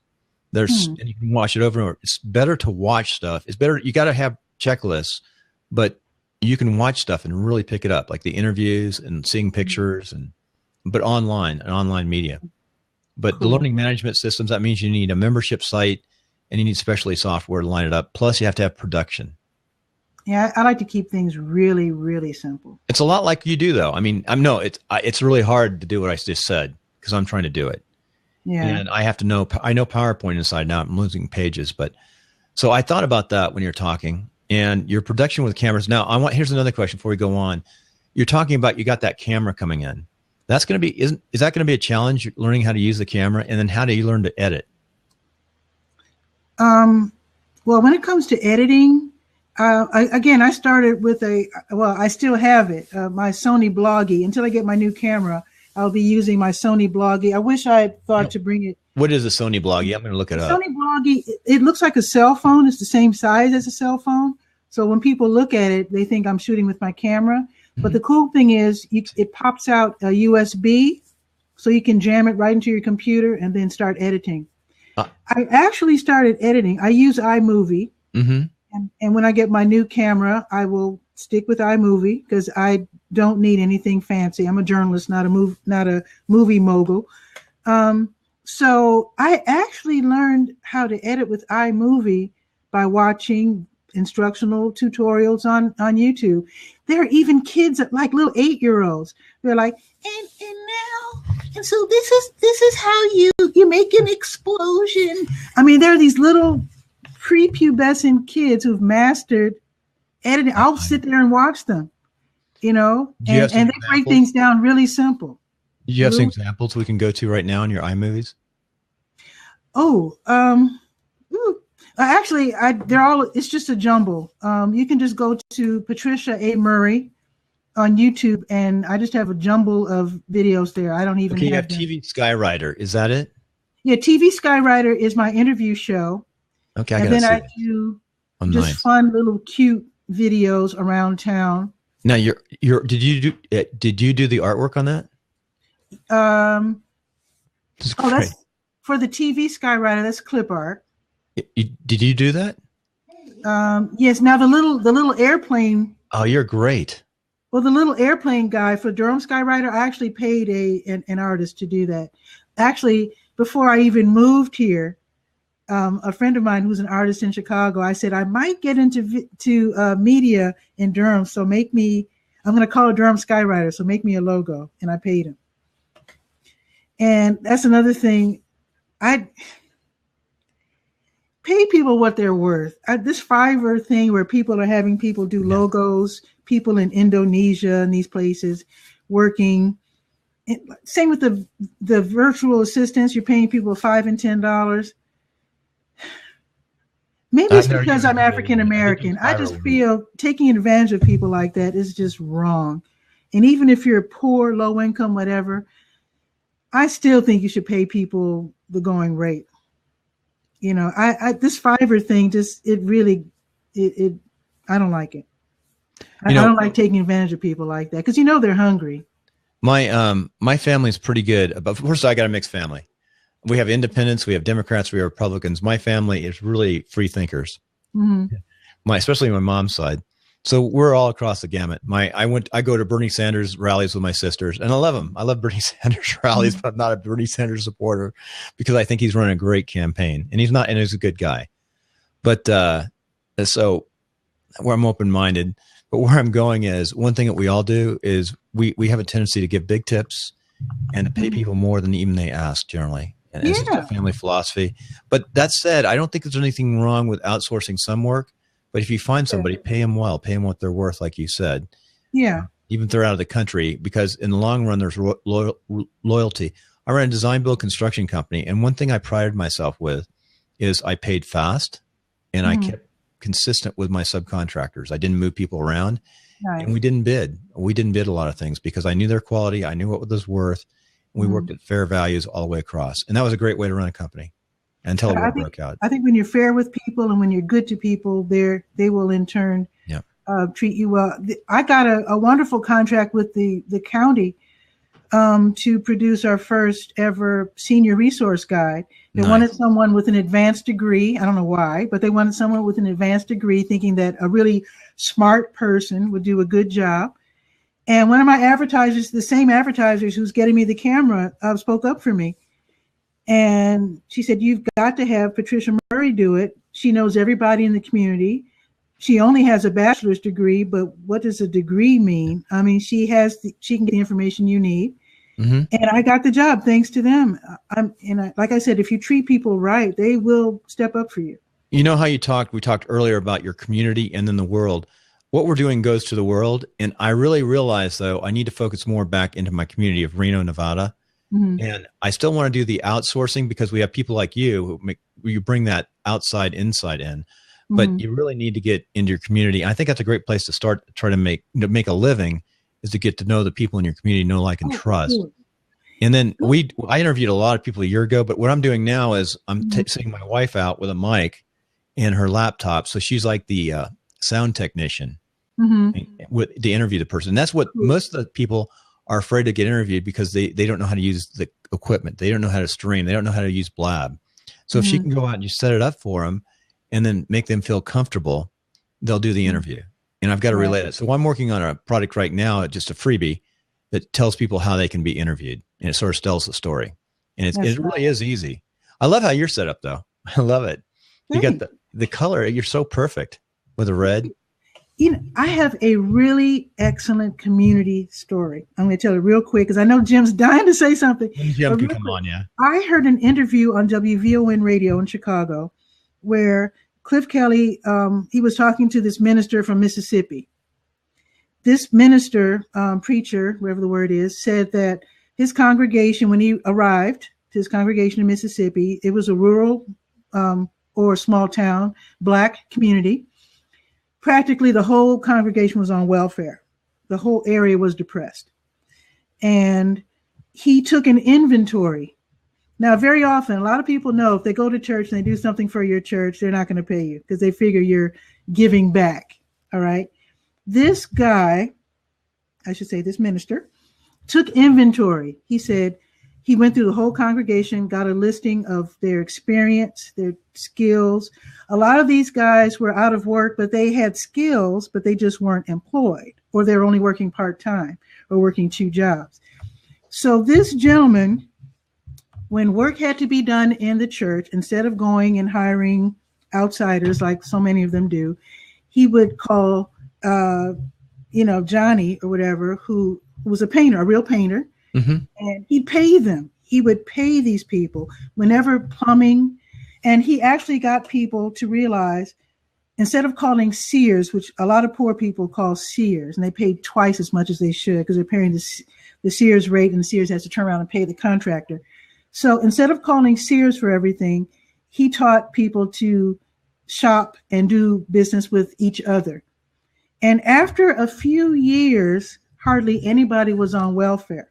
And you can watch it over and over. It's better to watch stuff. It's better. You got to have checklists, but you can watch stuff and really pick it up, like the interviews and seeing pictures but online media. But the learning management systems, that means you need a membership site, and you need specialty software to line it up. Plus, you have to have production. Yeah, I like to keep things really, really simple. It's a lot like you do, though. I mean, it's really hard to do what I just said because I'm trying to do it. Yeah. And I have to know. I know PowerPoint inside now. I'm losing pages, so I thought about that when you're talking and your production with cameras. Now, here's another question before we go on. You're talking about you got that camera coming in. That's going to be is that going to be a challenge? Learning how to use the camera, and then how do you learn to edit? Well, when it comes to editing, I started with I still have it, my Sony Bloggy. Until I get my new camera, I'll be using my Sony Bloggy. I wish I had thought to bring it. What is a Sony Bloggy? I'm going to look it up. Sony Bloggy, it looks like a cell phone. It's the same size as a cell phone. So when people look at it, they think I'm shooting with my camera. Mm-hmm. But the cool thing is it pops out a USB, so you can jam it right into your computer and then start editing. I actually started editing. I use iMovie. Mm-hmm. And when I get my new camera, I will stick with iMovie because I don't need anything fancy. I'm a journalist, not a movie mogul. So I actually learned how to edit with iMovie by watching instructional tutorials on YouTube. There are even kids like little 8-year-olds. They're like, and so this is how you make an explosion. I mean, there are these little prepubescent kids who've mastered editing. I'll sit there and watch them, and they break things down really simple. Do you have some examples we can go to right now in your iMovies? Oh, actually, it's just a jumble. You can just go to Patricia A. Murray on YouTube, and I just have a jumble of videos there. I don't even have TV Skywriter. Is that it? Yeah, TV Skywriter is my interview show. Okay, and then I do just fun little cute videos around town. Now, did you do the artwork on that? That's for the TV Skywriter. That's clip art. Did you do that? Yes. Now the little airplane. Oh, you're great. Well, the little airplane guy for Durham Skywriter, I actually paid an artist to do that. Actually, before I even moved here, a friend of mine who's an artist in Chicago, I said, I might get into media in Durham. So I'm going to call it Durham Skywriter. So make me a logo. And I paid him. And that's another thing. I pay people what they're worth. This Fiverr thing where people are having people do logos, people in Indonesia and these places working. Same with the virtual assistants. You're paying people $5 and $10. Maybe it's because I'm African American. I just feel taking advantage of people like that is just wrong. And even if you're poor, low income, whatever, I still think you should pay people the going rate. This Fiverr thing I don't like it. I don't like taking advantage of people like that because they're hungry. My family's pretty good. But first, I got a mixed family. We have independents, we have Democrats, we have Republicans. My family is really free thinkers. Mm-hmm. Especially my mom's side. So we're all across the gamut. I go to Bernie Sanders rallies with my sisters, and I love them. I love Bernie Sanders rallies, but I'm not a Bernie Sanders supporter because I think he's running a great campaign, and he's a good guy. But so where I'm open-minded, but where I'm going is one thing that we all do is we have a tendency to give big tips and to pay people more than even they ask generally. And it's just a family philosophy. But that said, I don't think there's anything wrong with outsourcing some work. But if you find somebody, pay them well, pay them what they're worth, like you said. Yeah. Even if they're out of the country, because in the long run, there's loyalty. I ran a design build construction company. And one thing I prided myself with is I paid fast and I kept consistent with my subcontractors. I didn't move people around. Right. And we didn't bid. We didn't bid a lot of things because I knew their quality. I knew what it was worth. We worked at fair values all the way across. And that was a great way to run a company until it broke out. I think when you're fair with people and when you're good to people, they will in turn treat you well. I got a wonderful contract with the county to produce our first ever senior resource guide. They wanted someone with an advanced degree. I don't know why, but they wanted someone with an advanced degree thinking that a really smart person would do a good job. And one of my advertisers, the same advertisers who's getting me the camera, spoke up for me. And she said, you've got to have Patricia Murray do it. She knows everybody in the community. She only has a bachelor's degree, but what does a degree mean? I mean, she can get the information you need. Mm-hmm. And I got the job thanks to them. Like I said, if you treat people right, they will step up for you. You know how we talked earlier about your community and then the world. What we're doing goes to the world. And I really realized, though, I need to focus more back into my community of Reno, Nevada. Mm-hmm. And I still want to do the outsourcing because we have people like you who you bring that outside inside in. but you really need to get into your community. I think that's a great place to start, try to make a living, is to get to know the people in your community, know, like, and trust. Sure. And then I interviewed a lot of people a year ago, but what I'm doing now is I'm sending my wife out with a mic and her laptop. So she's like the sound technician to interview the person. And that's what most of the people are afraid to get interviewed, because they don't know how to use the equipment. They don't know how to stream. They don't know how to use Blab. So if she can go out and you set it up for them and then make them feel comfortable, they'll do the interview. And I've got to relate it. So I'm working on a product right now, just a freebie that tells people how they can be interviewed. And it sort of tells the story. And it really is easy. I love how you're set up, though. I love it. You got the color. You're so perfect with the red. You know, I have a really excellent community story. I'm going to tell it real quick because I know Jim's dying to say something. Jim can come on, yeah. I heard an interview on WVON radio in Chicago where Cliff Kelly, he was talking to this minister from Mississippi. This minister, preacher, whatever the word is, said that his congregation, when he arrived to his congregation in Mississippi, it was a rural or small town, Black community. Practically the whole congregation was on welfare. The whole area was depressed. And he took an inventory. Now, very often, a lot of people know if they go to church and they do something for your church, they're not going to pay you because they figure you're giving back. All right. This guy, I should say this minister, took inventory. He said he went through the whole congregation, got a listing of their experience, their skills. A lot of these guys were out of work, but they had skills, but they just weren't employed, or they were only working part-time or working 2 jobs. So this gentleman, when work had to be done in the church, instead of going and hiring outsiders like so many of them do, he would call, Johnny or whatever, who was a painter, a real painter, and he'd pay them. He would pay these people whenever plumbing. And he actually got people to realize, instead of calling Sears, which a lot of poor people call Sears, and they paid twice as much as they should because they're paying the Sears rate, and the Sears has to turn around and pay the contractor. So instead of calling Sears for everything, he taught people to shop and do business with each other. And after a few years, hardly anybody was on welfare,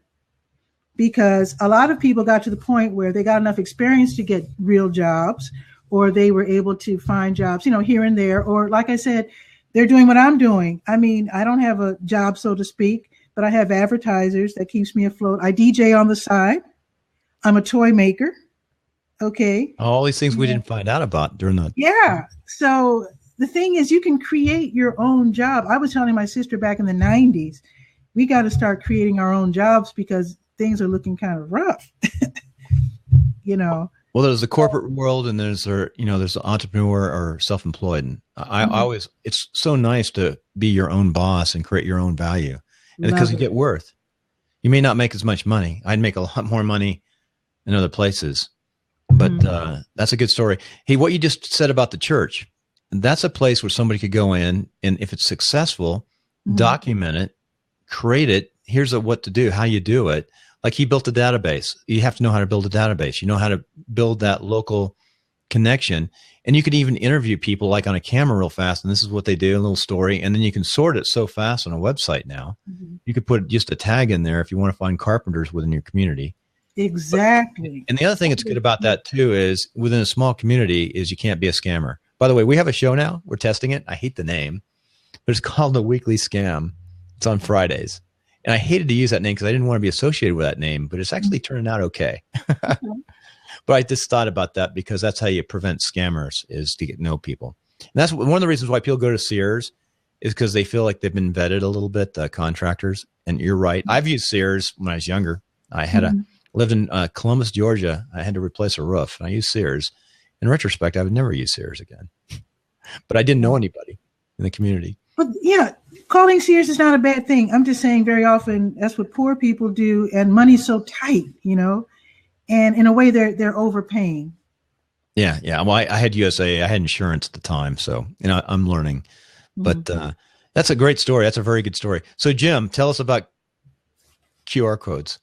because a lot of people got to the point where they got enough experience to get real jobs, or they were able to find jobs, here and there. Or like I said, they're doing what I'm doing. I mean, I don't have a job, so to speak, but I have advertisers that keeps me afloat. I DJ on the side. I'm a toy maker. Okay. All these things we didn't find out about during the. Yeah. So the thing is, you can create your own job. I was telling my sister back in the 90s, we got to start creating our own jobs because things are looking kind of rough. Well, there's the corporate world, and there's the entrepreneur or self-employed. And I always, it's so nice to be your own boss and create your own value, and because you get worth. You may not make as much money. I'd make a lot more money in other places, but that's a good story. Hey, what you just said about the church, that's a place where somebody could go in, and if it's successful, document it, create it. Here's what to do, how you do it. Like he built a database. You have to know how to build a database. You know how to build that local connection. And you can even interview people like on a camera real fast. And this is what they do, a little story. And then you can sort it so fast on a website now. You could put just a tag in there if you want to find carpenters within your community. Exactly. And the other thing that's good about that too is within a small community is you can't be a scammer. By the way, we have a show now. We're testing it. I hate the name, but it's called The Weekly Scam. It's on Fridays. And I hated to use that name because I didn't want to be associated with that name, but it's actually turning out okay. But I just thought about that because that's how you prevent scammers, is to get to know people. And that's one of the reasons why people go to Sears, is because they feel like they've been vetted a little bit, contractors. And you're right. I've used Sears when I was younger. I had lived in Columbus, Georgia. I had to replace a roof, and I used Sears. In retrospect, I would never use Sears again. But I didn't know anybody in the community. But yeah, calling Sears is not a bad thing. I'm just saying very often that's what poor people do, and money's so tight, and in a way they're overpaying. Yeah. Well, I had USA. I had insurance at the time, so I'm learning. But that's a great story. That's a very good story. So Jim, tell us about QR codes.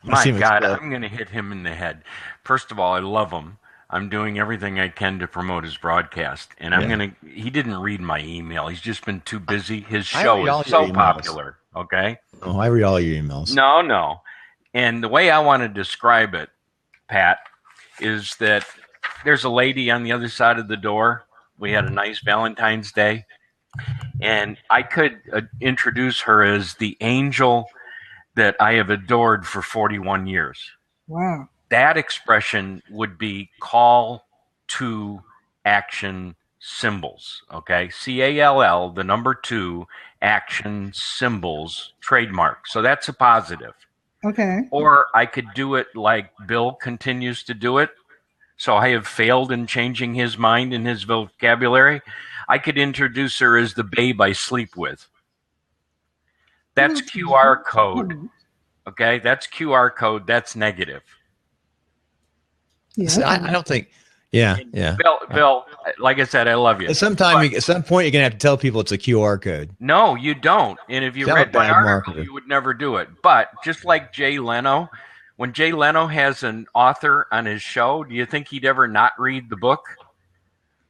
My God, I'm going to hit him in the head. First of all, I love them. I'm doing everything I can to promote his broadcast, and he didn't read my email. He's just been too busy. His show is so popular. Okay. Oh, I read all your emails. No. And the way I want to describe it, Pat, is that there's a lady on the other side of the door. We had a nice Valentine's Day, and I could introduce her as the angel that I have adored for 41 years. Wow. That expression would be call to action symbols. Okay. CALL, the number 2, action symbols, trademark. So that's a positive. Okay. Or I could do it like Bill continues to do it. So I have failed in changing his mind and his vocabulary. I could introduce her as the babe I sleep with. That's QR code. Okay. That's QR code. That's negative. Yeah, So I don't think. Yeah. Bill, like I said, I love you. At some point, you're going to have to tell people it's a QR code. No, you don't. And if you read my article, you would never do it. But just like Jay Leno, when Jay Leno has an author on his show, do you think he'd ever not read the book?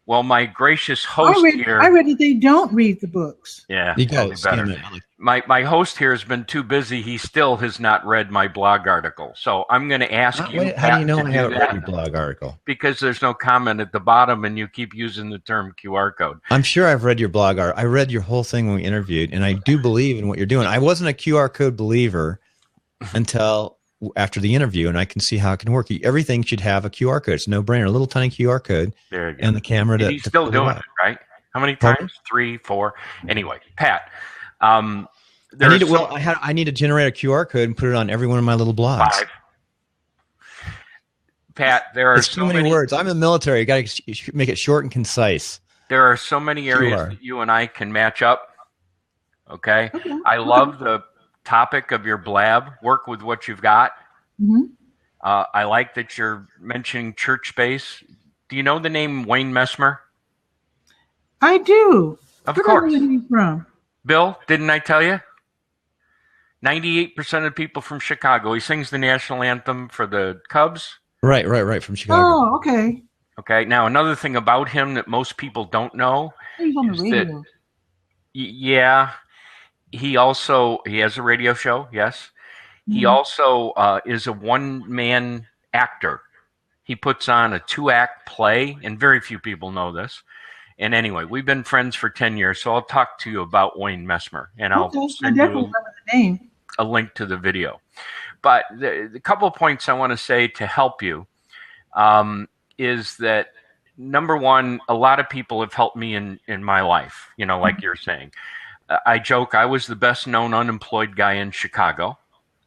Well, my gracious host here. I read that they don't read the books. Yeah, you guys better. My host here has been too busy. He still has not read my blog article. So I'm going to ask you. How do you know I haven't read your blog article? Because there's no comment at the bottom, and you keep using the term QR code. I'm sure I've read your blog article. I read your whole thing when we interviewed, and I do believe in what you're doing. I wasn't a QR code believer until after the interview, and I can see how it can work. Everything should have a QR code. It's a no-brainer. A little tiny QR code and the camera. He's still doing it, right? How many times? 3, 4. Anyway, Pat. I need to generate a QR code and put it on every one of my little blogs. 5. Pat, there are so many words. I'm in the military. You got to make it short and concise. There are so many areas that you and I can match up. Okay. I love the topic of your blab. Work with what you've got. Mm-hmm. I like that you're mentioning church space. Do you know the name Wayne Messmer? I do. Of course. Where are you from? Bill, didn't I tell you? 98% of people from Chicago. He sings the national anthem for the Cubs. Right, from Chicago. Oh, okay. Okay. Now, another thing about him that most people don't know He's on the radio. He has a radio show. Yes. Mm-hmm. He also is a one-man actor. He puts on a 2-act play, and very few people know this. And anyway, we've been friends for 10 years, so I'll talk to you about Wayne Messmer, and I'll send you a link to the video. But the couple of points I want to say to help you is that, number one, a lot of people have helped me in my life, like you're saying. I joke I was the best known unemployed guy in Chicago.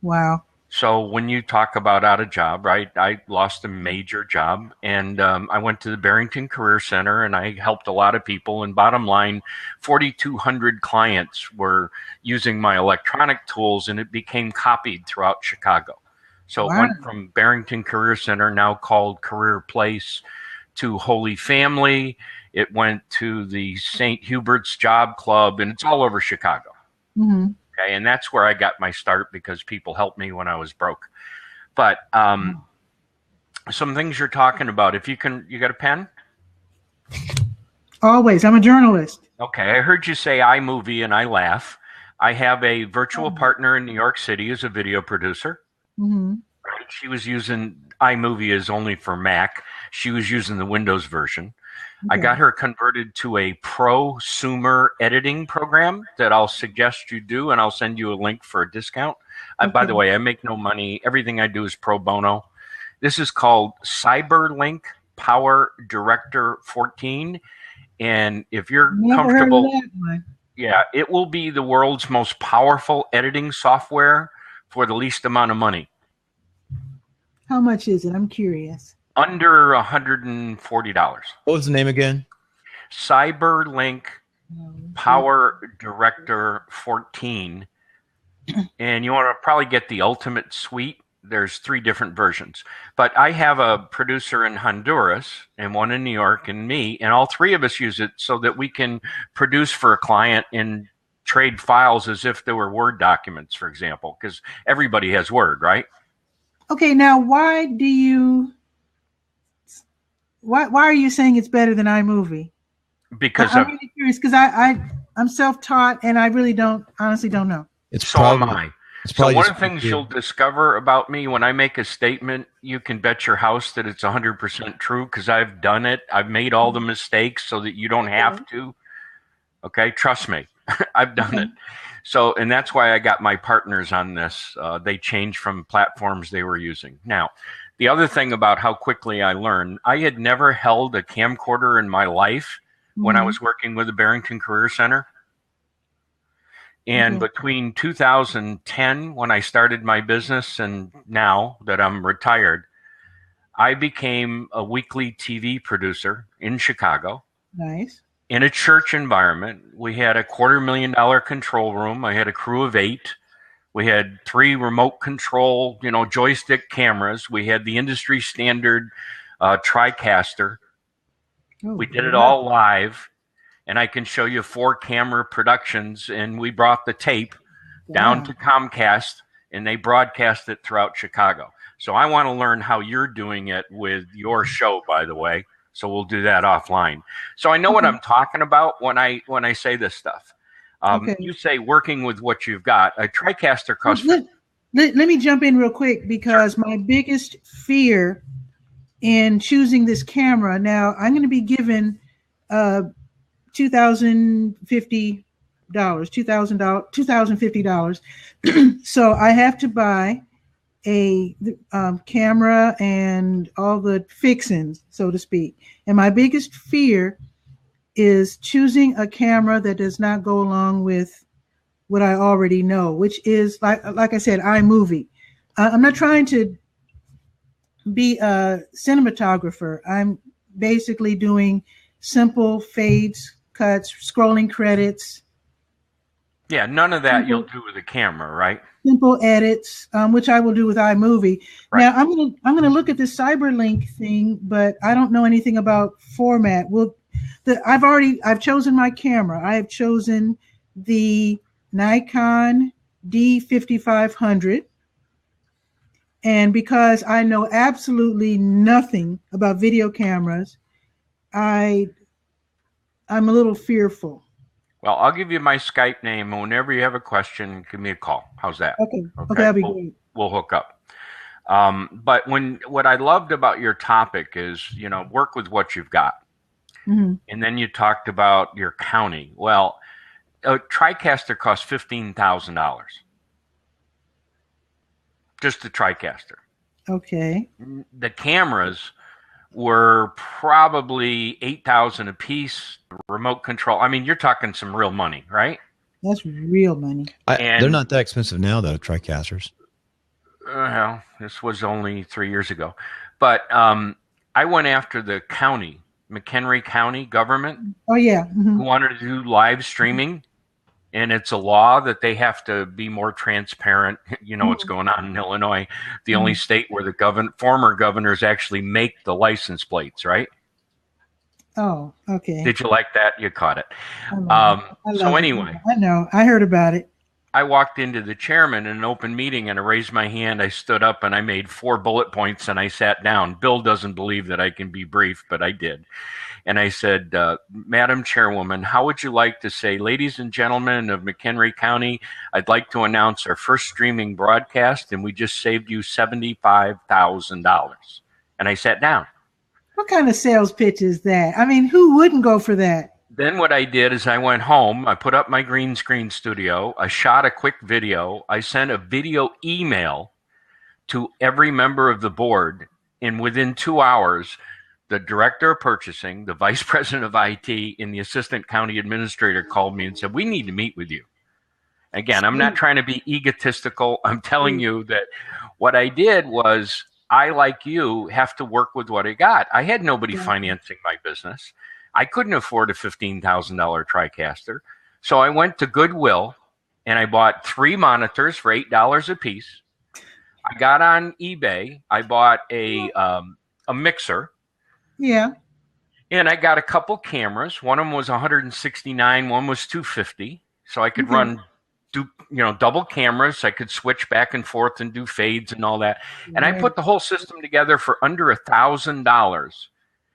Wow. So when you talk about out of job, right, I lost a major job, and I went to the Barrington Career Center, and I helped a lot of people. And bottom line, 4,200 clients were using my electronic tools, and it became copied throughout Chicago. So It went from Barrington Career Center, now called Career Place, to Holy Family. It went to the St. Hubert's Job Club, and it's all over Chicago. Mm-hmm. Okay, and that's where I got my start because people helped me when I was broke. But some things you're talking about, you got a pen? Always. I'm a journalist. Okay, I heard you say iMovie, and I laugh. I have a virtual partner in New York City as a video producer. Mm-hmm. She was using iMovie is only for Mac. She was using the Windows version. Okay. I got her converted to a prosumer editing program that I'll suggest you do, and I'll send you a link for a discount. Okay. By the way, I make no money. Everything I do is pro bono. This is called CyberLink Power Director 14. And if you're comfortable, it will be the world's most powerful editing software for the least amount of money. How much is it? I'm curious. Under $140. What was the name again? CyberLink Power Director 14. And you want to probably get the Ultimate Suite. There's 3 different versions. But I have a producer in Honduras and one in New York and me, and all 3 of us use it so that we can produce for a client and trade files as if they were Word documents, for example, because everybody has Word, right? Okay, now why do you why are you saying it's better than iMovie? Because I'm really curious because I'm self-taught and I really honestly don't know. So am I. So one of the things you. you'll discover about me when I make a statement, you can bet your house that it's 100% true because I've done it. I've made all the mistakes so that you don't have to. Okay, trust me, I've done it. So, and that's why I got my partners on this. They changed from platforms they were using. Now, the other thing about how quickly I learned, I had never held a camcorder in my life when I was working with the Barrington Career Center. And between 2010, when I started my business, and now that I'm retired, I became a weekly TV producer in Chicago. Nice. In a church environment. We had a $250,000 control room. I had a crew of 8. We had 3 remote control, joystick cameras. We had the industry standard TriCaster. We did it all live. And I can show you 4 camera productions, and we brought the tape down to Comcast, and they broadcast it throughout Chicago. So I want to learn how you're doing it with your show, by the way. So we'll do that offline. So I know what I'm talking about when I say this stuff. You say working with what you've got. A TriCaster costs. Let me jump in real quick because my biggest fear in choosing this camera. Now I'm going to be given $2,050. So I have to buy a camera and all the fixings, so to speak. And my biggest fear is choosing a camera that does not go along with what I already know, which is like I said, iMovie. I'm not trying to be a cinematographer. I'm basically doing simple fades, cuts, scrolling credits. Yeah, none of that you'll do with a camera, right? Simple edits, which I will do with iMovie. Right. Now I'm gonna look at this CyberLink thing, but I don't know anything about format. I've chosen my camera. I have chosen the Nikon D5500, and because I know absolutely nothing about video cameras, I'm a little fearful. Well, I'll give you my Skype name, and whenever you have a question, give me a call. How's that? Okay, that'll be great. We'll hook up. But what I loved about your topic is, work with what you've got. And then you talked about your county. Well, a TriCaster costs $15,000. Just the TriCaster. Okay. The cameras were probably $8,000 a piece. Remote control. I mean, you're talking some real money, right? That's real money. They're not that expensive now, though, TriCasters. Well, this was only 3 years ago. But I went after the county, McHenry County government. Oh, yeah. Who wanted to do live streaming. And it's a law that they have to be more transparent. You know what's going on in Illinois, the only state where the former governors actually make the license plates, right? Oh, okay. Did you like that? You caught it. So anyway. I know. I heard about it. I walked into the chairman in an open meeting and I raised my hand. I stood up and I made 4 bullet points and I sat down. Bill doesn't believe that I can be brief, but I did. And I said, Madam Chairwoman, how would you like to say, ladies and gentlemen of McHenry County, I'd like to announce our first streaming broadcast, and we just saved you $75,000. And I sat down. What kind of sales pitch is that? I mean, who wouldn't go for that? Then what I did is I went home, I put up my green screen studio, I shot a quick video, I sent a video email to every member of the board, and within 2 hours, the director of purchasing, the vice president of IT, and the assistant county administrator called me and said, we need to meet with you. Again, I'm not trying to be egotistical. I'm telling you that what I did was I, like you, have to work with what I got. I had nobody financing my business. I couldn't afford a $15,000 TriCaster. So I went to Goodwill and I bought 3 monitors for $8 a piece. I got on eBay. I bought a mixer. Yeah. And I got a couple cameras. One of them was 169, one was 250. So I could do double cameras. I could switch back and forth and do fades and all that. And I put the whole system together for under $1,000.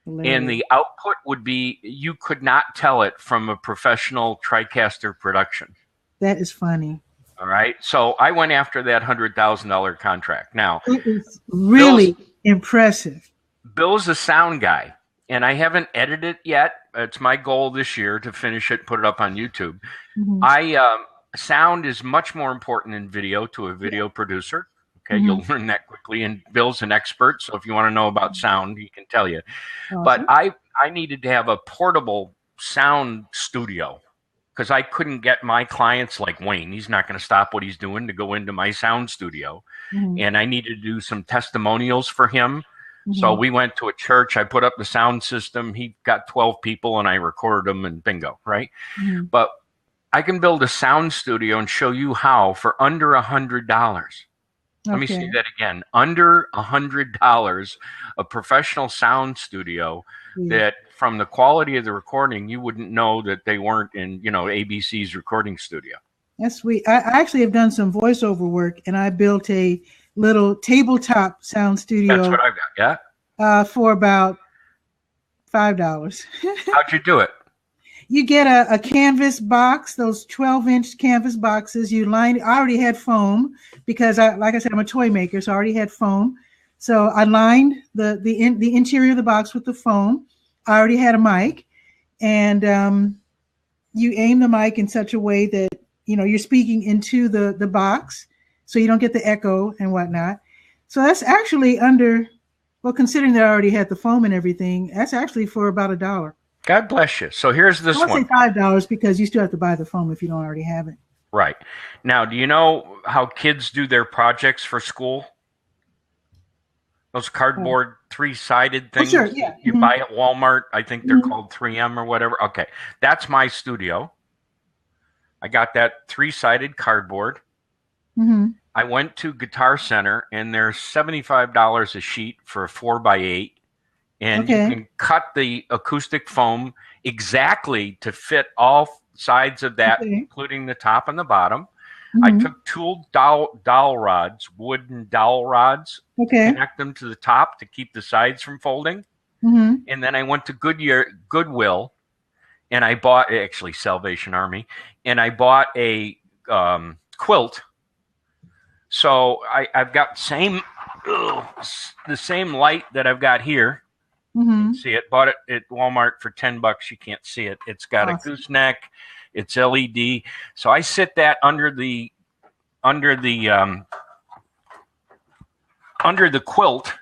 And the output would be, you could not tell it from a professional TriCaster production. That is funny. All right. So I went after that $100,000 contract. Now, it is really impressive. Bill's a sound guy, and I haven't edited it yet. It's my goal this year to finish it, put it up on YouTube. Sound is much more important in video to a video producer. Okay, you'll learn that quickly. And Bill's an expert, so if you want to know about sound, he can tell you. Awesome. But I needed to have a portable sound studio because I couldn't get my clients like Wayne. He's not going to stop what he's doing to go into my sound studio. And I needed to do some testimonials for him. So we went to a church. I put up the sound system. He got 12 people, and I recorded them, and bingo, right? But I can build a sound studio and show you how for under $100. Let me see that again. Under $100, a professional sound studio that from the quality of the recording, you wouldn't know that they weren't in, ABC's recording studio. That's sweet. I actually have done some voiceover work, and I built a little tabletop sound studio. That's what I've got, yeah. For about $5. How'd you do it? You get a canvas box, those 12-inch canvas boxes. You line. I already had foam because, like I said, I'm a toy maker, so I already had foam. So I lined the interior of the box with the foam. I already had a mic, and you aim the mic in such a way that you're speaking into the box, so you don't get the echo and whatnot. So that's actually considering that I already had the foam and everything, that's actually for about $1. God bless you. So here's this one. I'll say $5 because you still have to buy the foam if you don't already have it. Right. Now, do you know how kids do their projects for school? Those cardboard three-sided things you buy at Walmart. I think they're called 3M or whatever. Okay. That's my studio. I got that three-sided cardboard. I went to Guitar Center, and they're $75 a sheet for a 4x8. And you can cut the acoustic foam exactly to fit all sides of that, including the top and the bottom. I took tooled dowel rods, wooden dowel rods, connect them to the top to keep the sides from folding. And then I went to Goodwill, and I bought, actually Salvation Army, and I bought a quilt. So I've got the same light that I've got here. You can see it. Bought it at Walmart for $10. You can't see it. It's got a gooseneck. It's LED. So I sit that under the quilt.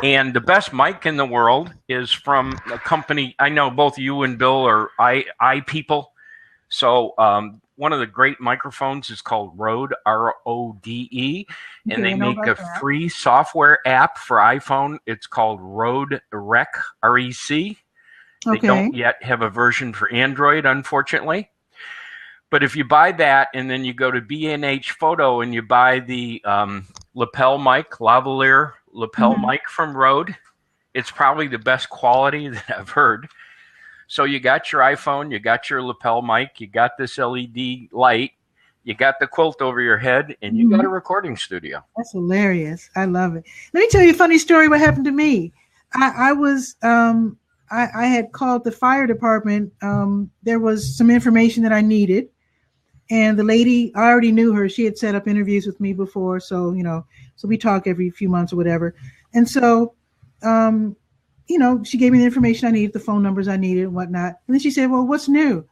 And the best mic in the world is from a company. I know both you and Bill are eye people. So one of the great microphones is called Rode, Rode, and they make a free software app for iPhone. It's called Rode Rec, REC. They don't yet have a version for Android, unfortunately. But if you buy that and then you go to B&H Photo and you buy the lapel mic, lavalier lapel mic from Rode, it's probably the best quality that I've heard. So you got your iPhone, you got your lapel mic, you got this LED light, you got the quilt over your head, and you got a recording studio. That's hilarious. I love it. Let me tell you a funny story what happened to me. I had called the fire department. There was some information that I needed. And the lady, I already knew her. She had set up interviews with me before. So, so we talk every few months or whatever. And so, she gave me the information I needed, the phone numbers I needed and whatnot. And then she said, well, what's new?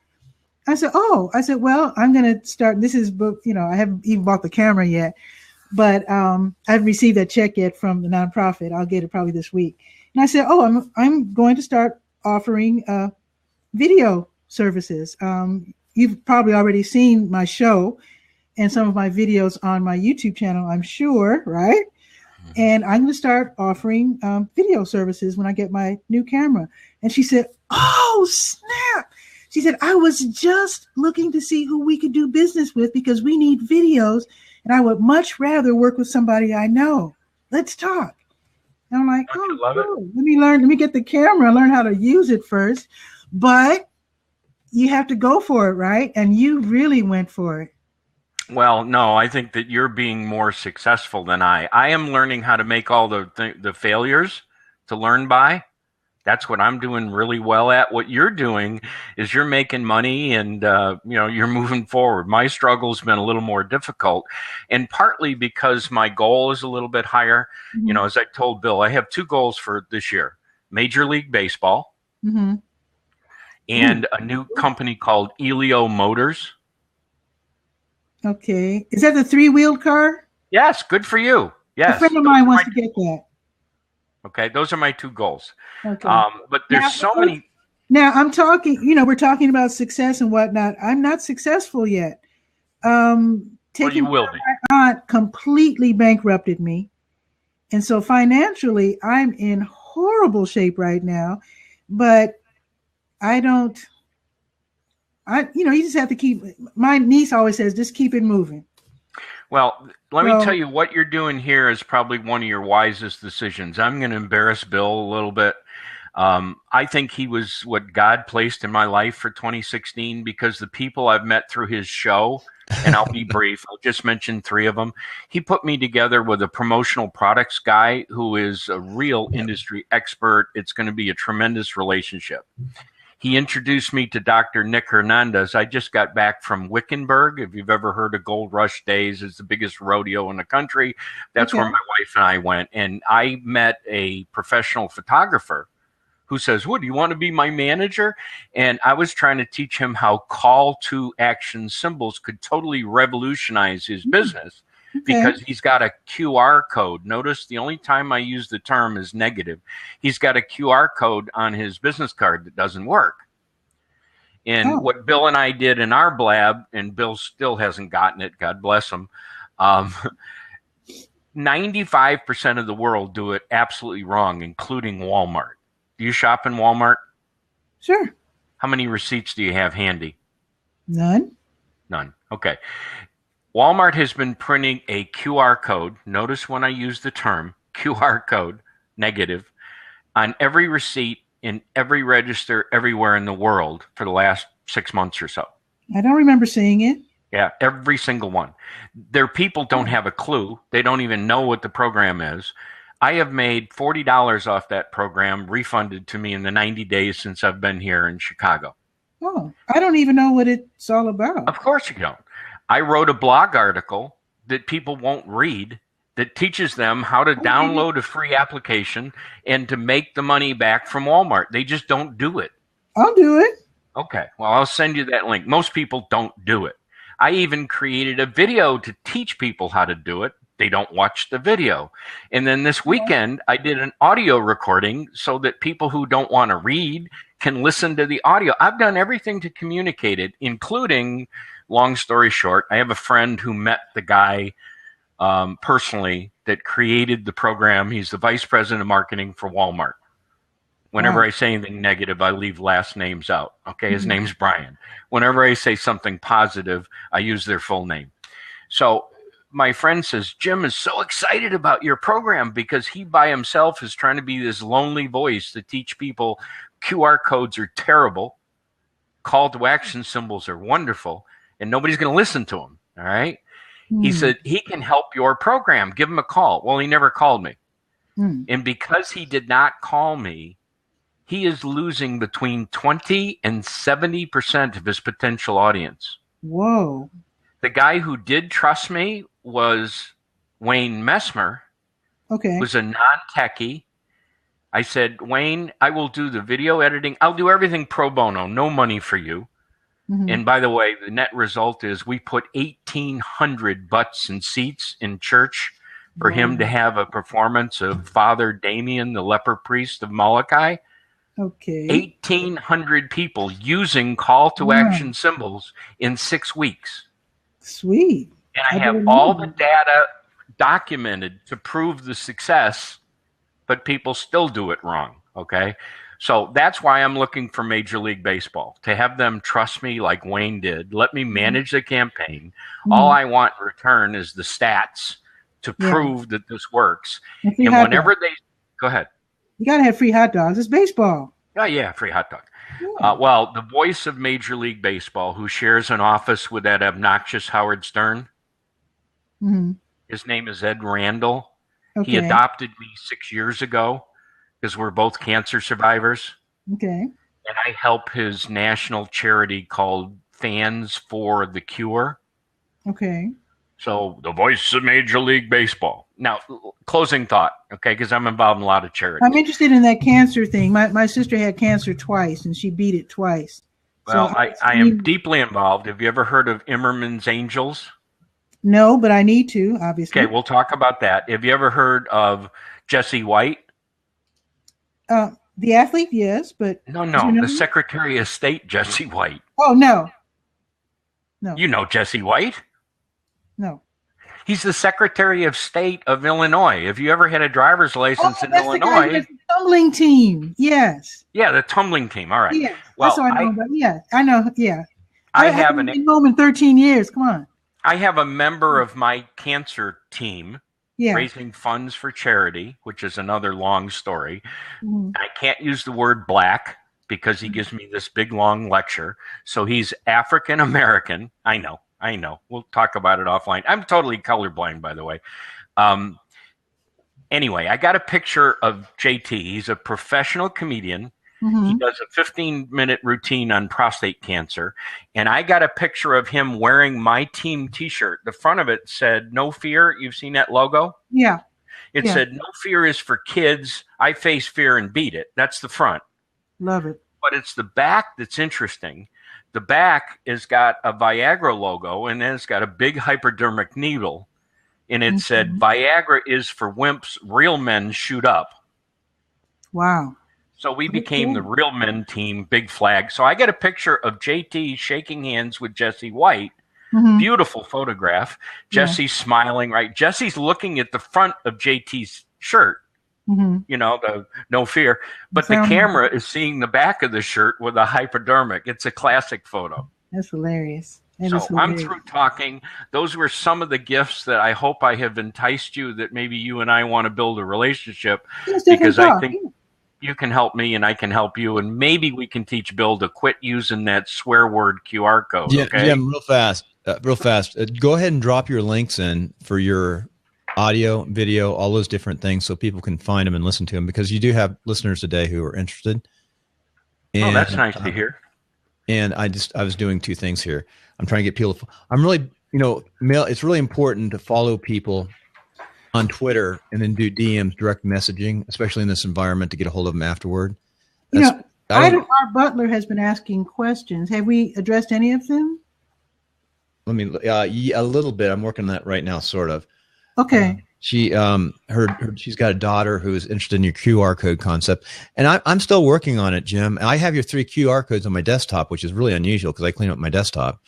I said, well, I'm going to start. This is book. I haven't even bought the camera yet, but I haven't received that check yet from the nonprofit. I'll get it probably this week. And I said, I'm going to start offering video services. You've probably already seen my show and some of my videos on my YouTube channel, I'm sure, right? And I'm going to start offering video services when I get my new camera. And she said, oh, snap. She said, I was just looking to see who we could do business with because we need videos. And I would much rather work with somebody I know. Let's talk. And I'm like, cool. Let me get the camera, learn how to use it first. But you have to go for it, right? And you really went for it. Well, no, I think that you're being more successful than I. I am learning how to make all the failures to learn by. That's what I'm doing really well at. What you're doing is you're making money and, you're moving forward. My struggle's been a little more difficult, and partly because my goal is a little bit higher. Mm-hmm. As I told Bill, I have 2 goals for this year: Major League Baseball Mm-hmm. and a new company called Elio Motors. Okay. Is that the 3-wheeled car? Yes, good for you. Yes. A friend of mine wants to get that. Okay, those are my 2 goals. Okay. But there's so many. Now I'm talking, we're talking about success and whatnot. I'm not successful yet. Taking You will be. my aunt completely bankrupted me. And so financially, I'm in horrible shape right now, but you just have to keep, my niece always says, just keep it moving. Well, let me tell you, what you're doing here is probably one of your wisest decisions. I'm going to embarrass Bill a little bit. I think he was what God placed in my life for 2016, because the people I've met through his show, and I'll be brief, I'll just mention 3 of them. He put me together with a promotional products guy who is a real industry expert. It's going to be a tremendous relationship. He introduced me to Dr. Nick Hernandez. I just got back from Wickenburg. If you've ever heard of Gold Rush Days, it's the biggest rodeo in the country. That's where my wife and I went. And I met a professional photographer who says, "What, do you want to be my manager?" And I was trying to teach him how call to action symbols could totally revolutionize his business. Because he's got a QR code. Notice the only time I use the term is negative. He's got a QR code on his business card that doesn't work. And what Bill and I did in our Blab, and Bill still hasn't gotten it, God bless him, 95% of the world do it absolutely wrong, including Walmart. Do you shop in Walmart? Sure. How many receipts do you have handy? None. Okay. Walmart has been printing a QR code. Notice when I use the term QR code, negative, on every receipt in every register everywhere in the world for the last 6 months or so. I don't remember seeing it. Yeah, every single one. Their people don't have a clue. They don't even know what the program is. I have made $40 off that program, refunded to me in the 90 days since I've been here in Chicago. Oh, I don't even know what it's all about. Of course you don't. I wrote a blog article that people won't read that teaches them how to download a free application and to make the money back from Walmart. They just don't do it. I'll do it. Okay. Well, I'll send you that link. Most people don't do it. I even created a video to teach people how to do it. They don't watch the video. And then this weekend, I did an audio recording so that people who don't want to read can listen to the audio. I've done everything to communicate it, including, long story short, I have a friend who met the guy personally that created the program. He's the vice president of marketing for Walmart. Whenever I say anything negative, I leave last names out. Okay, his name's Brian. Whenever I say something positive, I use their full name. So my friend says, Jim is so excited about your program because he by himself is trying to be this lonely voice to teach people QR codes are terrible, call to action symbols are wonderful, and nobody's going to listen to him. All right. He said he can help your program. Give him a call. Well, he never called me. And because he did not call me, he is losing between 20 and 70% of his potential audience. Whoa. The guy who did trust me was Wayne Messmer, was a non-techie. I said, Wayne, I will do the video editing. I'll do everything pro bono, no money for you. And by the way, the net result is we put 1,800 butts and seats in church for him to have a performance of Father Damien, the leper priest of Molokai. 1,800 people using call to action symbols in 6 weeks. Sweet. And I have all the data documented to prove the success, but people still do it wrong. Okay. So that's why I'm looking for Major League Baseball, to have them trust me like Wayne did. Let me manage the campaign. All I want in return is the stats to prove that this works. And whenever they go ahead. You got to have free hot dogs. It's baseball. Oh, yeah, free hot dog. Well, the voice of Major League Baseball, who shares an office with that obnoxious Howard Stern, his name is Ed Randall. He adopted me 6 years ago because we're both cancer survivors. Okay. And I help his national charity called Fans for the Cure. Okay. So the voice of Major League Baseball. Now, closing thought, okay, because I'm involved in a lot of charities. I'm interested in that cancer thing. My sister had cancer twice, and she beat it twice. Well, So I am deeply involved. Have you ever heard of Immerman's Angels? No, but I need to, obviously. Okay, we'll talk about that. Have you ever heard of Jesse White? The athlete, yes, but No, the Secretary of State, Jesse White. Oh, no. You know Jesse White? No. He's the Secretary of State of Illinois. Have you ever had a driver's license in Illinois? The tumbling team. Yes. Yeah, the tumbling team. All right. Yeah. Well, that's what I know about. Yeah, I know. Yeah. I haven't been home in 13 years. Come on. I have a member of my cancer team raising funds for charity, which is another long story. Mm-hmm. I can't use the word black because he gives me this big, long lecture. So he's African American. I know. We'll talk about it offline. I'm totally colorblind, by the way. Anyway, I got a picture of JT. He's a professional comedian. Mm-hmm. He does a 15-minute routine on prostate cancer. And I got a picture of him wearing my team T-shirt. The front of it said, "No fear." You've seen that logo? Yeah. It said, "No fear is for kids. I face fear and beat it." That's the front. Love it. But it's the back that's interesting. The back has got a Viagra logo, and then it's got a big hypodermic needle. And it said, "Viagra is for wimps. Real men shoot up." Wow. So we became the Real Men team, big flag. So I got a picture of JT shaking hands with Jesse White. Mm-hmm. Beautiful photograph. Jesse's smiling, right? Jesse's looking at the front of JT's shirt. Mm-hmm. You know, the no fear. But the camera is seeing the back of the shirt with a hypodermic. It's a classic photo. That's hilarious. I'm through talking. Those were some of the gifts that I hope I have enticed you, that maybe you and I want to build a relationship, because I think you can help me and I can help you, and maybe we can teach Bill to quit using that swear word QR code. Yeah, okay? Jim, real fast. Go ahead and drop your links in for your audio, video, all those different things, so people can find them and listen to them, because you do have listeners today who are interested. And, that's nice to hear. And I was doing two things here. I'm trying to get people. I'm really, it's really important to follow people on Twitter and then do DMs, direct messaging, especially in this environment, to get a hold of them afterward. Our Butler has been asking questions. Have we addressed any of them? A little bit. I'm working on that right now, sort of. Okay. She's got a daughter who is interested in your QR code concept, and I'm still working on it, Jim. I have your 3 QR codes on my desktop, which is really unusual because I clean up my desktop.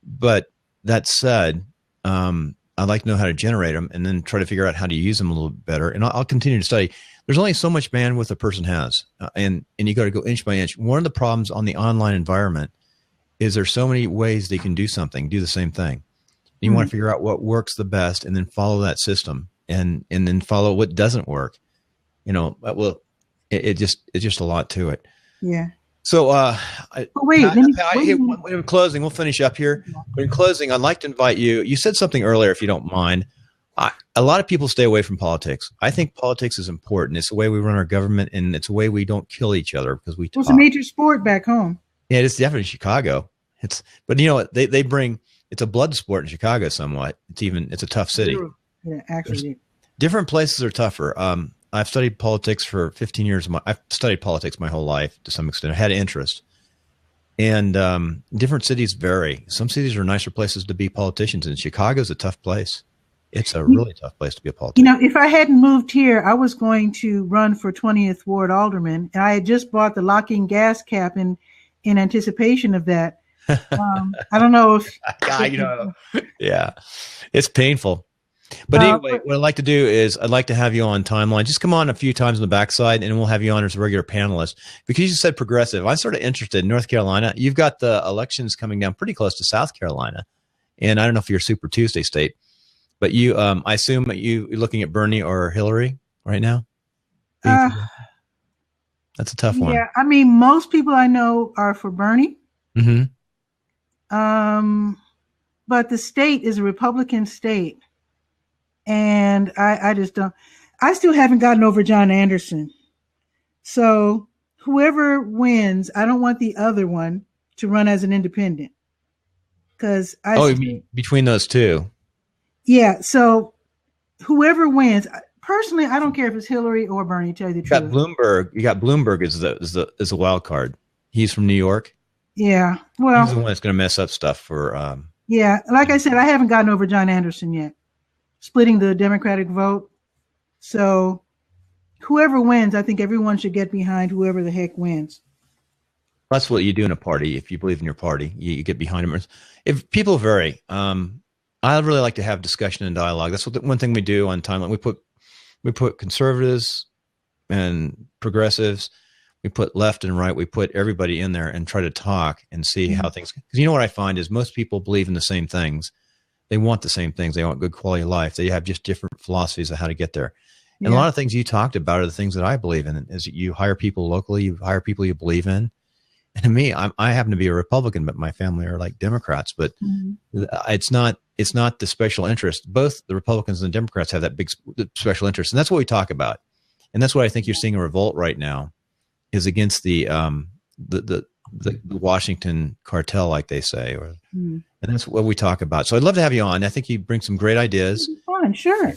But that said, I'd like to know how to generate them and then try to figure out how to use them a little better. And I'll continue to study. There's only so much bandwidth a person has, and you got to go inch by inch. One of the problems on the online environment is there's so many ways they can do the same thing. You want to figure out what works the best, and then follow that system, and then follow what doesn't work. It's just a lot to it. Yeah. So, in closing, we'll finish up here. But in closing, I'd like to invite you. You said something earlier, if you don't mind. A lot of people stay away from politics. I think politics is important. It's the way we run our government, and it's the way we don't kill each other, because we talk. It's a major sport back home. Yeah, it's definitely Chicago. But you know what? They bring. It's a blood sport in Chicago somewhat. It's a tough city. Yeah, actually. Different places are tougher. I've studied politics for 15 years. I've studied politics my whole life to some extent. I had interest. And different cities vary. Some cities are nicer places to be politicians, and Chicago's a tough place. It's a really tough place to be a politician. If I hadn't moved here, I was going to run for 20th Ward Alderman, and I had just bought the locking gas cap in anticipation of that. I don't know if yeah, it's painful. But anyway, what I'd like to do is I'd like to have you on Timeline. Just come on a few times on the backside, and we'll have you on as a regular panelist. Because you said progressive, I'm sort of interested in North Carolina. You've got the elections coming down pretty close to South Carolina, and I don't know if you're Super Tuesday state, but you, I assume that you're looking at Bernie or Hillary right now. That's a tough one. Yeah, I mean, most people I know are for Bernie. Mm-hmm. But the state is a Republican state, and I just don't. I still haven't gotten over John Anderson. So whoever wins, I don't want the other one to run as an independent. Because between those two. Yeah. So whoever wins, personally, I don't care if it's Hillary or Bernie. To tell you the truth, You got Bloomberg is the wild card. He's from New York. Yeah. Well, he's the one that's going to mess up stuff for. Yeah, like I said, I haven't gotten over John Anderson yet, splitting the Democratic vote. So whoever wins, I think everyone should get behind whoever the heck wins. That's what you do in a party. If you believe in your party, you get behind them. If people vary, I really like to have discussion and dialogue. That's what one thing we do on Timeline. We put conservatives and progressives. We put left and right. We put everybody in there and try to talk and see how things. Because you know what I find is most people believe in the same things. They want the same things. They want good quality of life. They have just different philosophies of how to get there. And a lot of things you talked about are the things that I believe in. Is you hire people locally, you hire people you believe in. And to me, I happen to be a Republican, but my family are like Democrats. But it's not the special interest. Both the Republicans and the Democrats have that big special interest, and that's what we talk about. And that's what I think you're seeing a revolt right now, is against the Washington cartel, like they say, and that's what we talk about. So I'd love to have you on. I think you bring some great ideas. Fun, sure.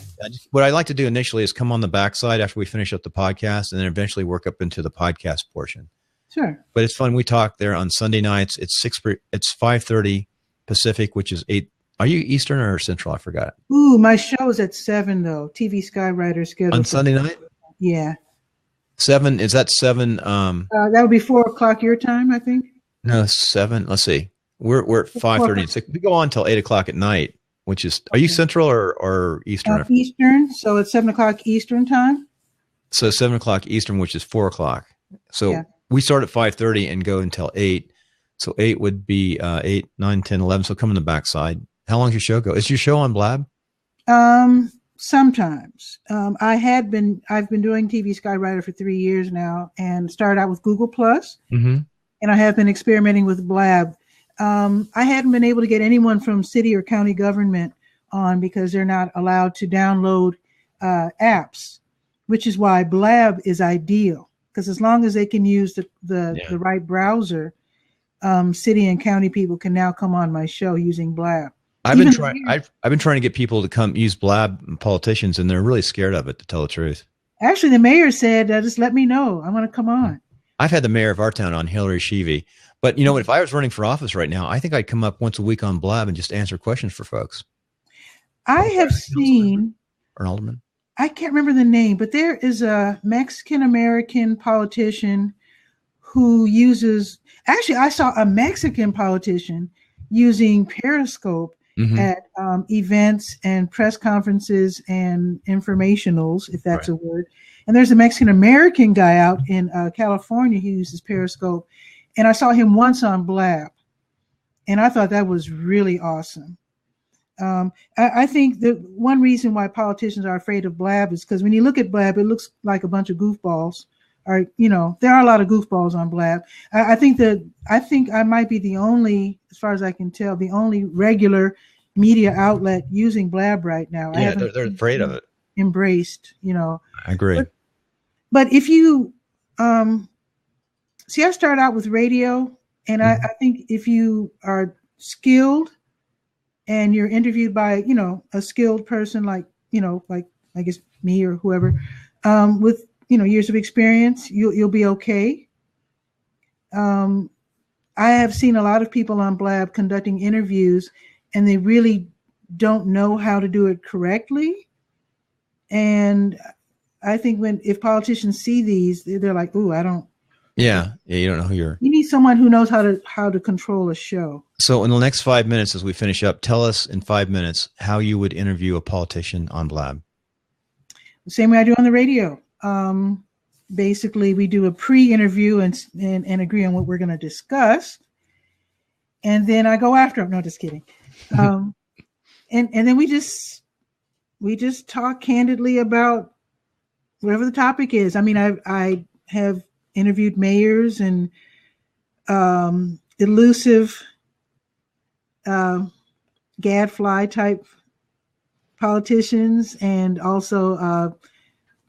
What I'd like to do initially is come on the backside after we finish up the podcast, and then eventually work up into the podcast portion. Sure. But it's fun. We talk there on Sunday nights. It's 5:30 Pacific, which is 8. Are you Eastern or Central? I forgot. Ooh, my show is at 7 though. TV Skywriter scheduled on Sunday night. Yeah. 7, is that 7? That would be 4:00 your time, I think. No, 7. Let's see. We're at 5:30. We go on until 8:00 at night, which is. Are you Central or Eastern? Eastern. So it's 7:00 Eastern time. So 7:00 Eastern, which is 4:00. So we start at 5:30 and go until 8. So 8 would be 8, 9, 10, 11. So come on the backside. How long does your show go? Is your show on Blab? Sometimes. I've been doing TV Skywriter for 3 years now, and started out with Google Plus, and I have been experimenting with Blab. I hadn't been able to get anyone from city or county government on because they're not allowed to download apps, which is why Blab is ideal. Because as long as they can use the right browser, city and county people can now come on my show using Blab. I've been trying to get people to come use Blab, politicians, and they're really scared of it, to tell the truth. Actually, the mayor said, just let me know. I want to come on. I've had the mayor of our town on, Hillary Sheevy. But you know what? If I was running for office right now, I think I'd come up once a week on Blab and just answer questions for folks. I have seen an alderman. I can't remember the name, but there is a Mexican-American politician who uses, actually, I saw a Mexican politician using Periscope at events and press conferences and informationals, if that's a word. And there's a Mexican-American guy out in California who uses Periscope. And I saw him once on Blab. And I thought that was really awesome. I think that one reason why politicians are afraid of Blab is because when you look at Blab, it looks like a bunch of goofballs. Or, there are a lot of goofballs on Blab. I think I might be the only, as far as I can tell, the only regular media outlet using Blab right now. Yeah, they're afraid of it. Embraced, I agree. But if you see, I started out with radio, and I think if you are skilled and you're interviewed by, a skilled person like I guess me or whoever, with, years of experience, you'll be okay. I have seen a lot of people on Blab conducting interviews, and they really don't know how to do it correctly. And I think if politicians see these, they're like, "Ooh, I don't." Yeah, you don't know who you're. You need someone who knows how to control a show. So in the next 5 minutes, as we finish up, tell us in 5 minutes how you would interview a politician on Blab. The same way I do on the radio. Basically, we do a pre-interview and agree on what we're going to discuss, and then I go after them. No, just kidding. And then we just talk candidly about whatever the topic is. I mean, I have interviewed mayors and elusive gadfly type politicians, and also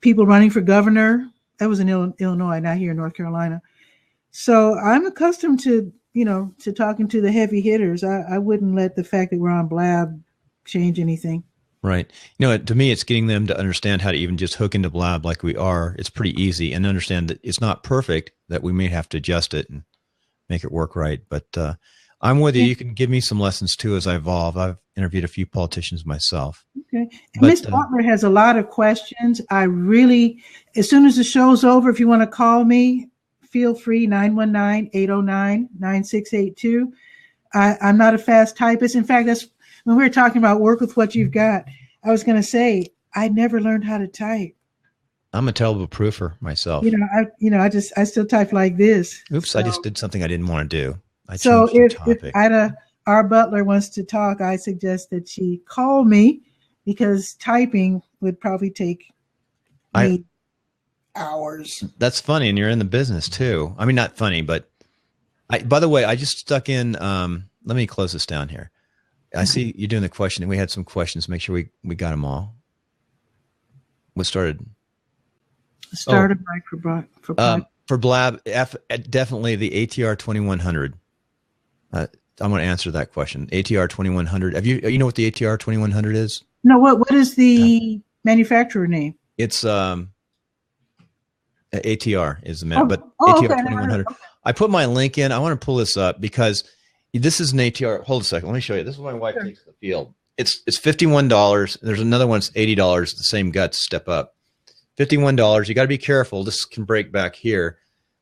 people running for governor. that was in Illinois, not here in North Carolina. So I'm accustomed to, to talking to the heavy hitters. I wouldn't let the fact that we're on Blab change anything. Right. To me, it's getting them to understand how to even just hook into Blab like we are. It's pretty easy, and understand that it's not perfect, that we may have to adjust it and make it work right. But I'm with you. You can give me some lessons too as I evolve. I've interviewed a few politicians myself. Okay. Miss Butler has a lot of questions. As soon as the show's over, if you want to call me, feel free, 919-809-9682. I'm not a fast typist. In fact, that's when we were talking about work with what you've got. I was going to say, I never learned how to type. I'm a terrible proofer myself. I still type like this. Oops, so, I just did something I didn't want to do. So if Ida R. Butler wants to talk, I suggest that she call me, because typing would probably take me hours. That's funny, and you're in the business too. I mean, not funny, but by the way, I just stuck in. Let me close this down here. I see you're doing the question, and we had some questions. Make sure we got them all. What started? Started for Blab, definitely the ATR 2100. I'm going to answer that question. ATR 2100. Have you know what the ATR 2100 is? No. What is the manufacturer name? It's ATR is the man, but ATR 2100. Okay. I put my link in. I want to pull this up because this is an ATR. Hold a second. Let me show you. This is what my wife takes to the field. It's $51. There's another one. It's $80. The same guts. Step up. $51. You got to be careful. This can break back here,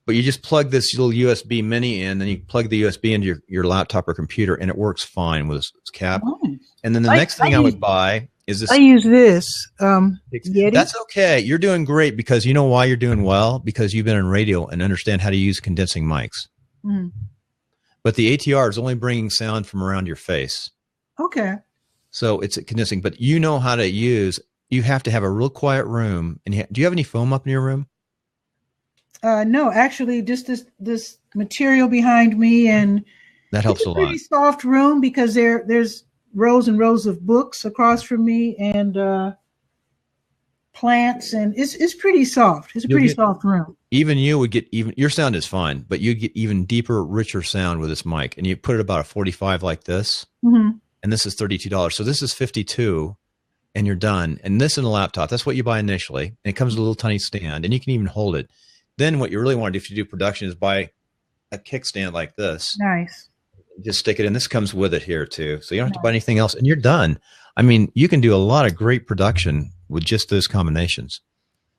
but you just plug this little USB mini in, and you plug the USB into your laptop or computer, and it works fine with its cap. Nice. And then the next thing I would buy is this. I use this. Yeti. That's okay. You're doing great, because you know why you're doing well? Because you've been in radio and understand how to use condensing mics. Mm. But the ATR is only bringing sound from around your face. Okay. So it's condensing, but you know how to use. You have to have a real quiet room. And do you have any foam up in your room? No, actually, just this material behind me, and that helps a lot. Pretty soft room, because there's rows and rows of books across from me, and plants, and it's pretty soft. It's a pretty soft room. Even you would get your sound is fine, but you get even deeper, richer sound with this mic, and you put it about a 45 like this, and this is $32. So this is $52. And you're done. And this in a laptop, that's what you buy initially. And it comes with a little tiny stand, and you can even hold it. Then what you really want to do if you do production is buy a kickstand like this. Nice. Just stick it in. This comes with it here too. So you don't have to buy anything else, and you're done. I mean, you can do a lot of great production with just those combinations.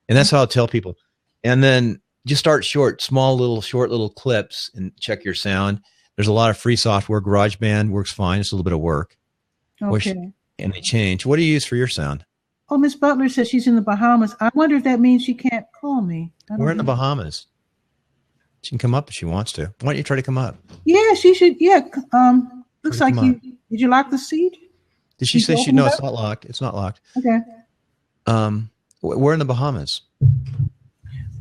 And that's how I'll tell people. And then just start short little clips, and check your sound. There's a lot of free software. GarageBand works fine. It's a little bit of work. Okay. And they change. What do you use for your sound? Oh, Miss Butler says she's in the Bahamas. I wonder if that means she can't call me. We're in the Bahamas. She can come up if she wants to. Why don't you try to come up? Yeah, she should. Yeah. Looks like you. Did you lock the seat? Did she say she? No, it's not locked. It's not locked. Okay. We're in the Bahamas.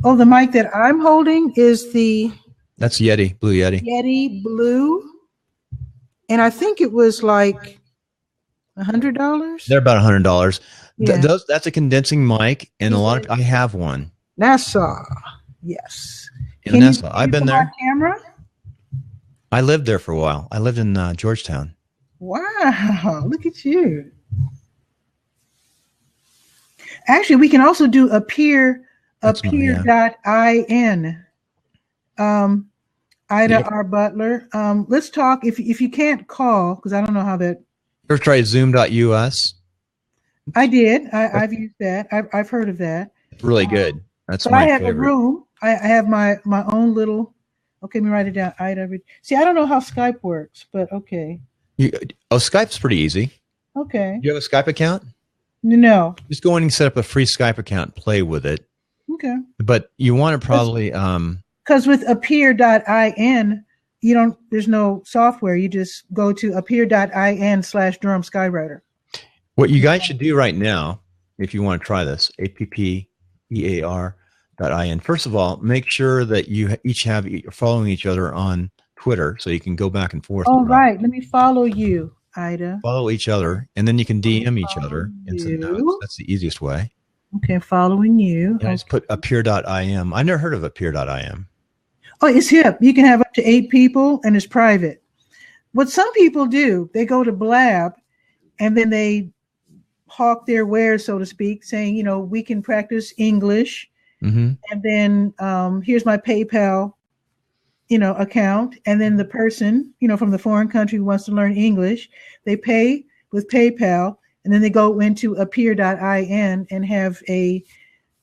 Oh, the mic that I'm holding is That's Yeti, Blue Yeti. Yeti Blue, and I think it was like $100. They're about $100. Yeah. That's a condensing mic, and I have one. Nassau, yes. In Nassau, I've been there. Camera? I lived there for a while. I lived in Georgetown. Wow, look at you. Actually, we can also do appear.in. Ida R. Butler. Let's talk. If you can't call, because I don't know how that. Ever try zoom.us? I did. I've used that. I've heard of that. Really good. That's my favorite. I have a room. I have my own little. Okay, let me write it down. Ida. See, I don't know how Skype works, but okay. Skype's pretty easy. Okay. Do you have a Skype account? No. Just go in and set up a free Skype account. Play with it. Okay. But you want to probably because with appear.in, there's no software. You just go to appear.in/Durham Skywriter. What you guys should do right now, if you want to try this, appear.in. First of all, make sure that you each have following each other on Twitter, so you can go back and forth. Oh, right. Let me follow you, Ida. Follow each other, and then you can DM each other and send notes. That's the easiest way. Okay, following you. And I just put appear.im. I never heard of appear.im. Oh, it's hip. You can have up to 8 people, and it's private. What some people do, they go to Blab, and then they hawk their wares, so to speak, saying, we can practice English, and then here's my PayPal, account, and then the person, from the foreign country who wants to learn English, they pay with PayPal, and then they go into appear.in and have a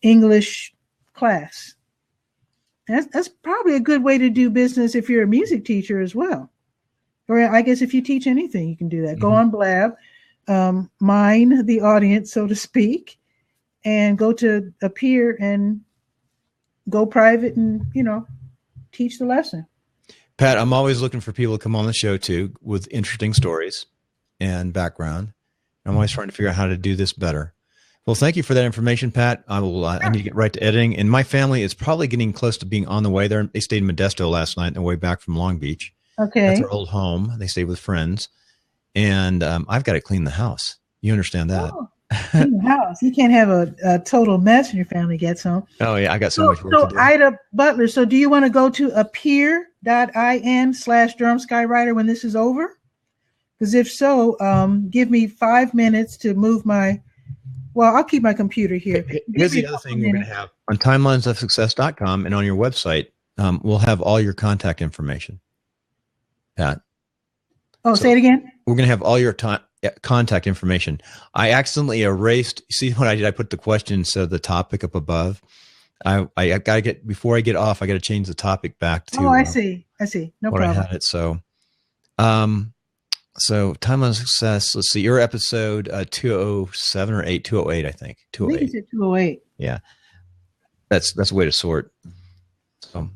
English class. That's probably a good way to do business if you're a music teacher as well. Or I guess if you teach anything, you can do that. Go on Blab, mine the audience, so to speak, and go to Appear and go private and, teach the lesson. Pat, I'm always looking for people to come on the show too with interesting stories and background. I'm always trying to figure out how to do this better. Well, thank you for that information, Pat. I need to get right to editing. And my family is probably getting close to being on the way there. They stayed in Modesto last night on their way back from Long Beach. Okay. That's their old home. They stayed with friends. And I've got to clean the house. You understand that? Oh, clean the house. You can't have a total mess when your family gets home. Oh, yeah. I got so much work to do. So, Ida Butler, so do you want to go to appear.in/Durham Skywriter when this is over? Because if so, give me 5 minutes to move I'll keep my computer here. Here's the other thing we're going to have on timelinesofsuccess.com and on your website. We'll have all your contact information, Pat. Oh, say it again. We're going to have all your contact information. I accidentally erased. See what I did? I put the question instead of the topic up above. I got to before I get off, I got to change the topic back to. Oh, I see. No problem. I had it. So Timeline of Success. Let's see. Your episode 207 or 8, 208, I think. 208. I think it's 208. Yeah, that's a way to sort. So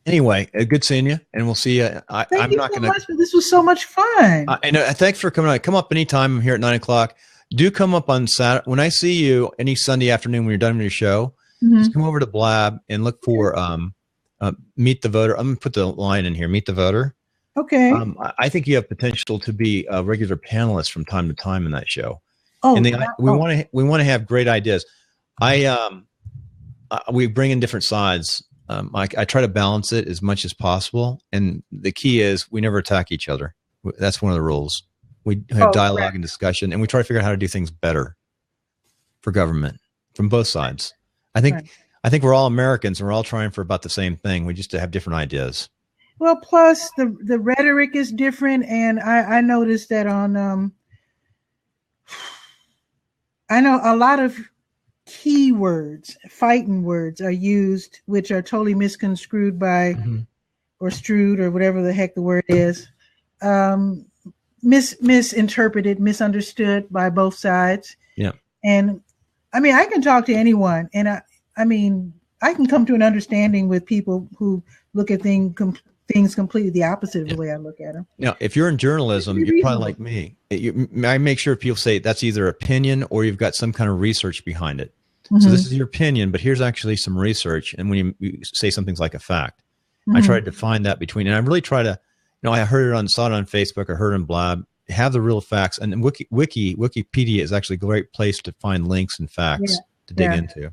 anyway, good seeing you, and we'll see you. Thank you so much. This was so much fun. I know. Thanks for coming on. Come up anytime. I'm here at 9:00. Do come up on Saturday when I see you any Sunday afternoon when you're done with your show. Just come over to Blab and look for Meet the Voter. I'm going to put the line in here. Meet the Voter. Okay. I think you have potential to be a regular panelist from time to time in that show. Oh, and we want to have great ideas. We bring in different sides. I try to balance it as much as possible, and the key is we never attack each other. That's one of the rules. We have dialogue and discussion, and we try to figure out how to do things better for government from both sides. I think we're all Americans, and we're all trying for about the same thing. We just have different ideas. Well, plus the rhetoric is different, and I noticed that on I know a lot of keywords, fighting words are used, which are totally misconstrued by or strewed or whatever the heck the word is, misinterpreted, misunderstood by both sides. Yeah. And I mean, I can talk to anyone, and I mean, I can come to an understanding with people who look at things completely the opposite of the way I look at them. Now, if you're in journalism, you're probably like me. I make sure people say that's either opinion or you've got some kind of research behind it. So this is your opinion, but here's actually some research. And when you say something's like a fact, I try to define that between, and I really try to, I saw it on Facebook, I heard it on Blab, have the real facts. And Wikipedia is actually a great place to find links and facts to dig into.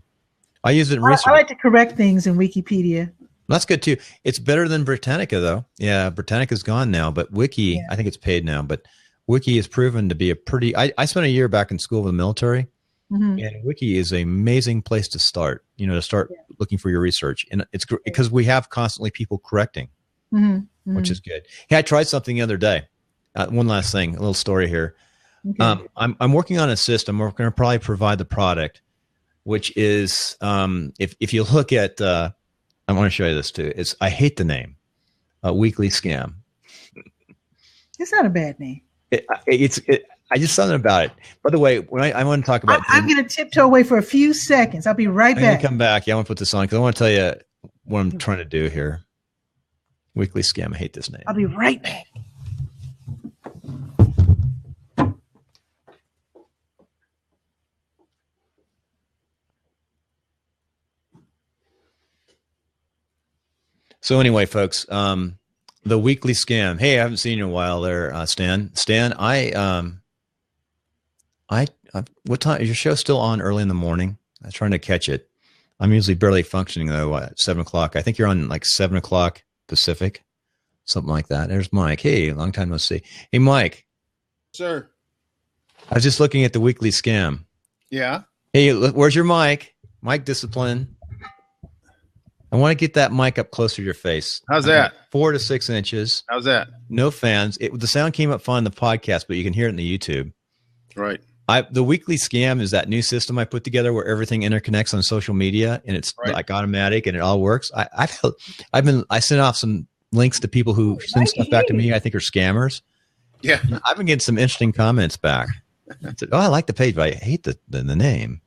I use it in research. I like to correct things in Wikipedia. That's good too. It's better than Britannica though. Yeah, Britannica's gone now, but Wiki, I think it's paid now, but Wiki has proven to be a pretty, I spent a year back in school with the military, and Wiki is an amazing place to start, to start looking for your research. And it's because we have constantly people correcting, which is good. Hey, I tried something the other day. One last thing, a little story here. Okay. I'm working on a system. We're going to probably provide the product, which is, if you look at, I want to show you this too. I hate the name, Weekly Scam. It's not a bad name. I just something about it. By the way, when I want to talk about, I'm going to tiptoe away for a few seconds. I'll be right back. I'm going to come back. Yeah, I want to put this on because I want to tell you what I'm trying to do here. Weekly Scam. I hate this name. I'll be right back. So anyway, folks, the Weekly Scam. Hey, I haven't seen you in a while there, Stan. Stan, what time is your show still on early in the morning? I was trying to catch it. I'm usually barely functioning though at 7 o'clock. I think you're on like 7 o'clock Pacific, something like that. There's Mike. Hey, long time no see. Hey, Mike. Sir. I was just looking at the weekly scam. Yeah. Hey, where's your mic? Mic discipline. I want to get that mic up closer to your face. How's that? 4 to 6 inches. How's that? No fans. The sound came up fine in the podcast, but you can hear it in the YouTube. Right. The weekly scam is that new system I put together where everything interconnects on social media and it's like automatic and it all works. I sent off some links to people who send stuff back to me I think are scammers. Yeah. I've been getting some interesting comments back. I said, I like the page, but I hate the name.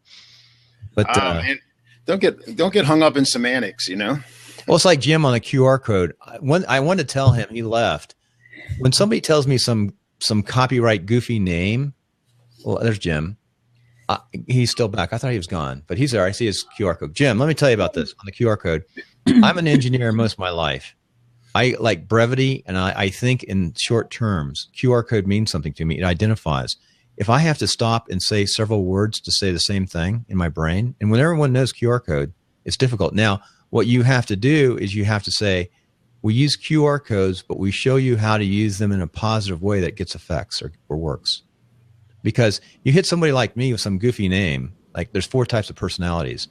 But man, don't get hung up in semantics, you know. Well, it's like Jim on the QR code. I wanted to tell him, he left. When somebody tells me some copyright goofy name, well, there's Jim. He's still back. I thought he was gone, but he's there. I see his QR code. Jim, let me tell you about this on the QR code. I'm an engineer most of my life. I like brevity, and I think in short terms. QR code means something to me. It identifies. If I have to stop and say several words to say the same thing in my brain, and when everyone knows QR code, it's difficult. Now, what you have to do is you have to say, we use QR codes, but we show you how to use them in a positive way that gets effects or works. Because you hit somebody like me with some goofy name, like there's 4 types of personalities,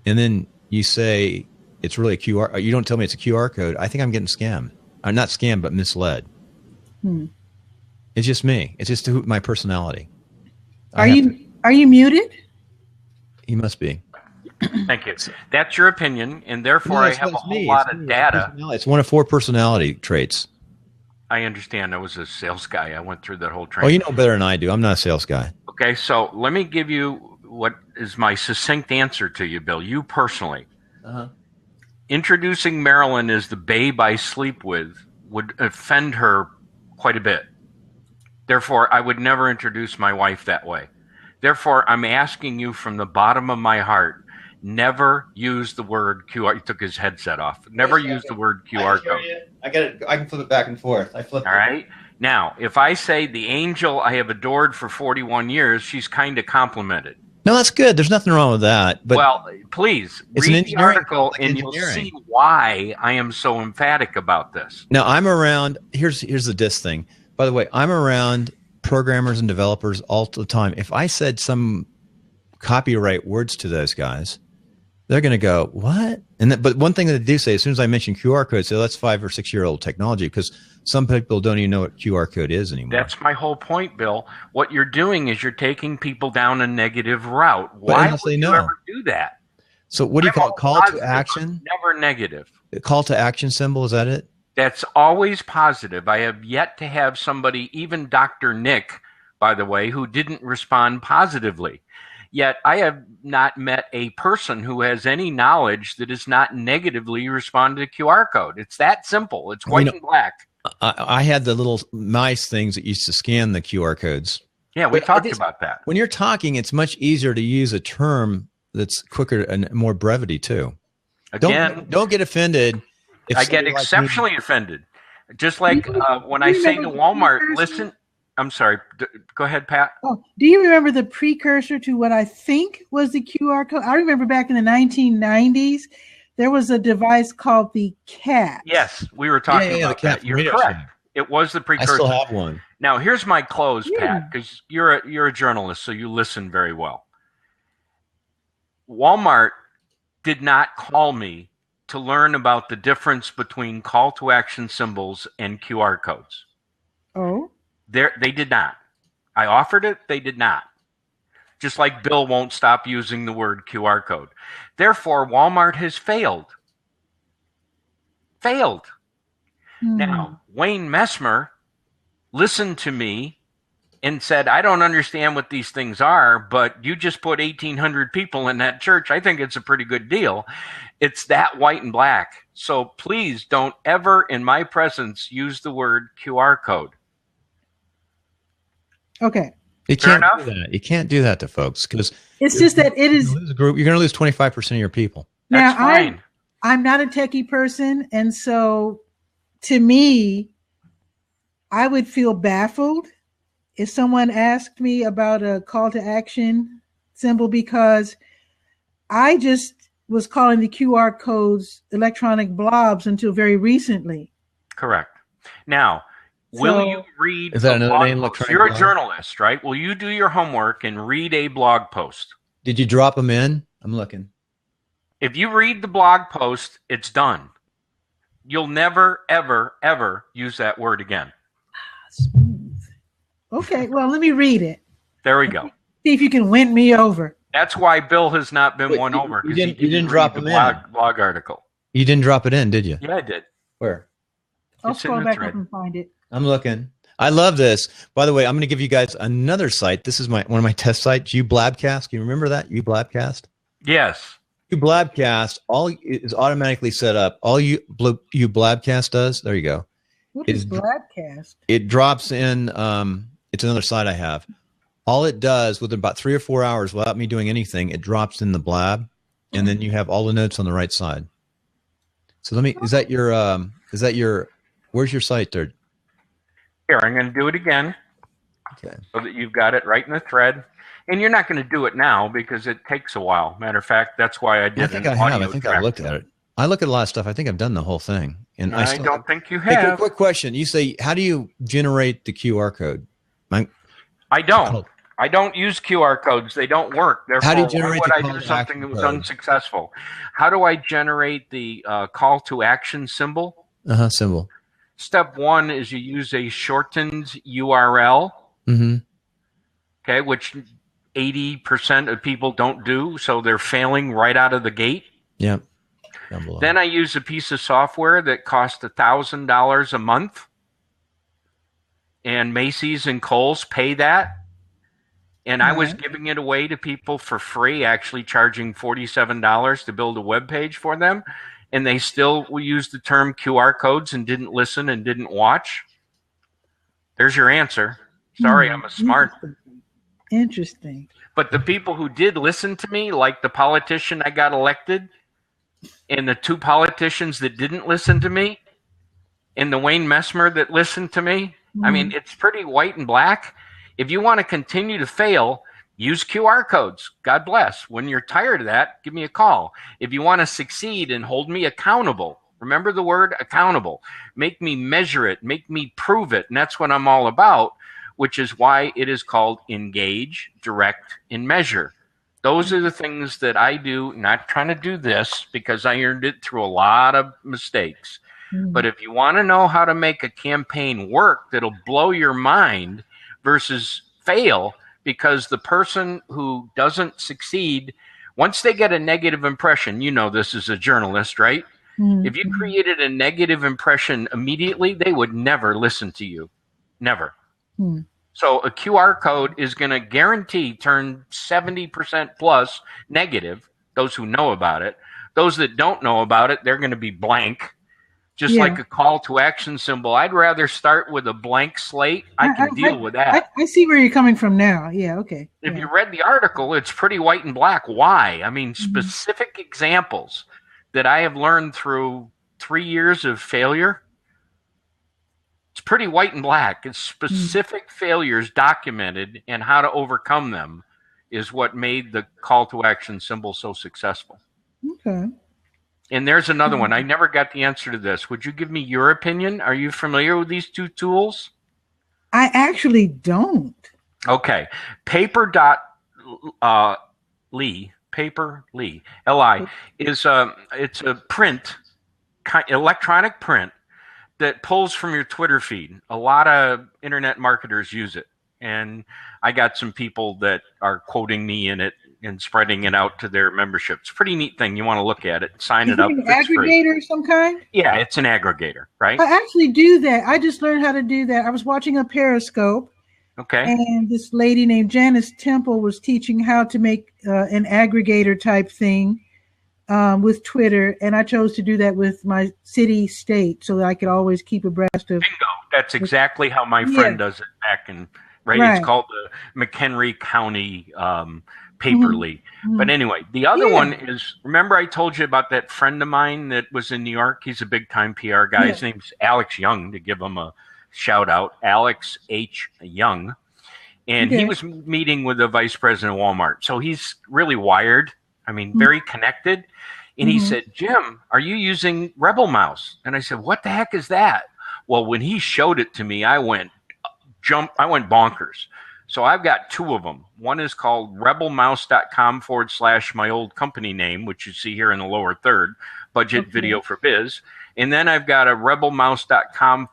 and then you say it's really a QR, you don't tell me it's a QR code, I think I'm getting scammed. I'm not scammed, but misled. It's just me. It's just my personality. Are you muted? He must be. Thank you. That's your opinion, and therefore I have a whole lot of data. It's one of 4 personality traits. I understand. I was a sales guy. I went through that whole training. Oh, you know better than I do. I'm not a sales guy. Okay, so let me give you what is my succinct answer to you, Bill. You personally. Introducing Marilyn as the babe I sleep with would offend her quite a bit. Therefore, I would never introduce my wife that way. Therefore, I'm asking you from the bottom of my heart, never use the word QR. He took his headset off. Never use the word QR code. I get it. I can flip it back and forth. I flip it. All right. Now, if I say the angel I have adored for 41 years, she's kind of complimented. No, that's good. There's nothing wrong with that. But well, please read the article and you'll see why I am so emphatic about this. Now, I'm around. Here's the diss thing. By the way, I'm around programmers and developers all the time. If I said some copyright words to those guys, they're going to go, what? But one thing that they do say, as soon as I mention QR code, so that's 5 or 6 year old technology, because some people don't even know what QR code is anymore. That's my whole point, Bill. What you're doing is you're taking people down a negative route. Why would you ever do that? So what do you call it? Call to action? Never negative. The call to action symbol, is that it? That's always positive. I have yet to have somebody, even Dr. Nick, by the way, who didn't respond positively. Yet I have not met a person who has any knowledge that is not negatively responded to QR code. It's that simple. It's white and black. I had the little mice things that used to scan the QR codes. Yeah, we talked about that. When you're talking, it's much easier to use a term that's quicker and more brevity too. Again, don't get offended. I get exceptionally offended. Just like when I say to Walmart, listen, I'm sorry. Go ahead, Pat. Oh, do you remember the precursor to what I think was the QR code? I remember back in the 1990s, there was a device called the CAT. Yes, we were talking about that. You're correct. It was the precursor. I still have one. Now, here's my close, Pat, because you're a journalist, so you listen very well. Walmart did not call me to learn about the difference between call to action symbols and QR codes. Oh? They did not. I offered it. They did not. Just like Bill won't stop using the word QR code. Therefore, Walmart has failed. Failed. Now, Wayne Messmer listened to me and said, I don't understand what these things are, but you just put 1,800 people in that church. I think it's a pretty good deal. It's that white and black. So please don't ever in my presence use the word QR code. Okay. You can't do that. You can't do that to folks because it's just that it is. You're going to lose 25% of your people. That's fine. I'm not a techie person, and so to me, I would feel baffled if someone asked me about a call to action symbol because I just was calling the QR codes electronic blobs until very recently. Correct. Now, will you read Is that another blog name, post? electronic You're a blog? journalist, right? Will you do your homework and read a blog post? Did you drop them in? I'm looking. If you read the blog post, it's done. You'll never, ever, ever use that word again. Smooth. Okay, well, let me read it. There we go. See if you can win me over. That's why Bill has not been won over. You 'cause he didn't read drop the him in. blog article. You didn't drop it in, did you? Yeah, I did. Where? I'll It's in scroll the back thread. up and find it. I'm looking. I love this. By the way, I'm going to give you guys another site. This is one of my test sites, uBlabcast. Can you remember that? uBlabcast? Yes. uBlabcast, all is automatically set up. All uBlabcast does, there you go. What is Blabcast? It drops in, it's another site I have. All it does within about 3 or 4 hours without me doing anything, it drops in the Blab, and then you have all the notes on the right side. So is that your, where's your site there? Here, I'm going to do it again. Okay. So that you've got it right in the thread. And you're not going to do it now because it takes a while. Matter of fact, that's why I did. I think I have. I think I looked at it. I look at a lot of stuff. I think I've done the whole thing. And I don't think you Hey, have. quick question. You say, how do you generate the QR code? I don't. I don't use QR codes. They don't work. Therefore, How do you generate why the would call I do to something action that was code? unsuccessful? How do I generate the call to action symbol? Symbol. Step one is you use a shortened URL, Mm-hmm. okay, which 80% of people don't do, so they're failing right out of the gate. Yeah. Down below. Then I use a piece of software that costs $1,000 a month, and Macy's and Kohl's pay that. And I was giving it away to people for free, actually charging $47 to build a web page for them. And they still used the term QR codes and didn't listen and didn't watch. There's your answer. Sorry, I'm a smart. Interesting. But the people who did listen to me, like the politician I got elected, and the 2 politicians that didn't listen to me, and the Wayne Messmer that listened to me, I mean, it's pretty white and black. If you want to continue to fail, use QR codes. God bless. When you're tired of that, give me a call. If you want to succeed and hold me accountable, remember the word accountable. Make me measure it. Make me prove it. And that's what I'm all about, which is why it is called engage, direct, and measure. Those are the things that I do, not trying to do this because I earned it through a lot of mistakes. But if you want to know how to make a campaign work that'll blow your mind versus fail, because the person who doesn't succeed, once they get a negative impression, you know this as a journalist, right? If you created a negative impression immediately, they would never listen to you. Never. So a QR code is going to guarantee turn 70% plus negative, those who know about it. Those that don't know about it, they're going to be blank. Just like a call to action symbol. I'd rather start with a blank slate. I can deal with that. I see where you're coming from now. Yeah, okay. If you read the article, it's pretty white and black. Why? I mean, specific examples that I have learned through 3 years of failure. It's pretty white and black. It's specific failures documented, and how to overcome them is what made the call to action symbol so successful. Okay. And there's another one. I never got the answer to this. Would you give me your opinion? Are you familiar with these 2 tools? I actually don't. Okay. Paper.li, L-I, is it's a print, electronic print that pulls from your Twitter feed. A lot of internet marketers use it. And I got some people that are quoting me in it and spreading it out to their membership. It's a pretty neat thing. You want to look at it, sign it up. An aggregator of some kind? Yeah, it's an aggregator, right? I actually do that. I just learned how to do that. I was watching a Periscope. Okay. And this lady named Janice Temple was teaching how to make an aggregator type thing with Twitter. And I chose to do that with my city state so that I could always keep abreast of. Bingo. That's exactly how my friend does it back in, right? It's called the McHenry County Paperly. But anyway, the other one is, remember I told you about that friend of mine that was in New York? He's a big time PR guy. His name's Alex Young, to give him a shout out. Alex H. Young. And he was meeting with the vice president of Walmart. So he's really wired. I mean, very connected. And he said, Jim, are you using Rebel Mouse? And I said, what the heck is that? Well, when he showed it to me, I went bonkers. So I've got two of them. One is called rebelmouse.com / my old company name, which you see here in the lower third, Budget Video for Biz. And then I've got a rebelmouse.com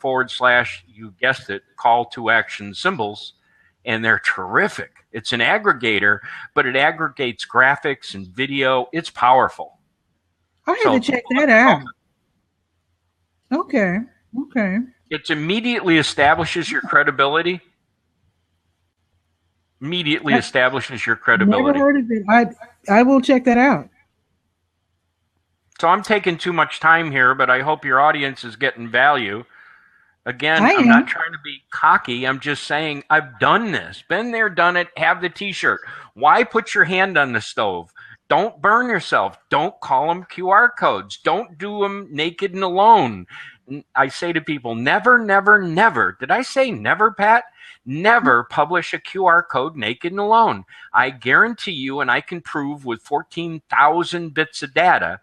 / you guessed it, call to action symbols. And they're terrific. It's an aggregator, but it aggregates graphics and video. It's powerful. I have to check that out. Okay. It immediately establishes your credibility. Establishes your credibility. Never heard of it. I will check that out. So I'm taking too much time here, but I hope your audience is getting value. Again, I'm not trying to be cocky. I'm just saying I've done this. Been there, done it, have the T-shirt. Why put your hand on the stove? Don't burn yourself. Don't call them QR codes. Don't do them naked and alone. I say to people, never, never, never. Did I say never, Pat? Never publish a QR code naked and alone. I guarantee you, and I can prove with 14,000 bits of data,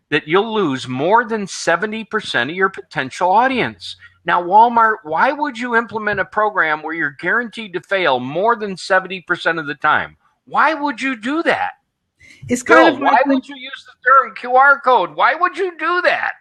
that you'll lose more than 70% of your potential audience. Now, Walmart, why would you implement a program where you're guaranteed to fail more than 70% of the time? Why would you do that? It's kind of why would you use the term QR code? Why would you do that?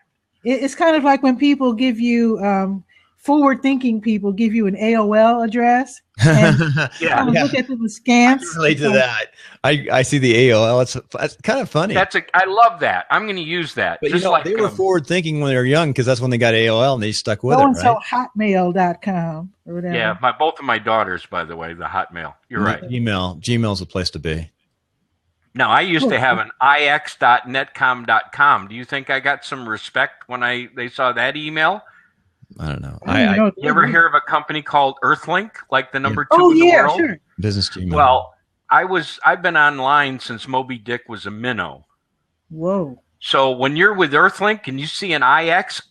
It's kind of like when people give you forward-thinking people give you an AOL address and look at them askance. I relate to that. I see the AOL. It's kind of funny. I love that. I'm going to use that. But just they were forward-thinking when they were young because that's when they got AOL and they stuck with it, right? So hotmail.com or whatever. Yeah, both of my daughters, by the way, the Hotmail. You're right. Gmail's the place to be. Now, I used to have an ix.netcom.com. Do you think I got some respect when they saw that email? I don't know. You ever hear of a company called Earthlink, like the number 2 in the world? Sure. Business Gmail. Well, I've been online since Moby Dick was a minnow. Whoa. So when you're with Earthlink and you see an IX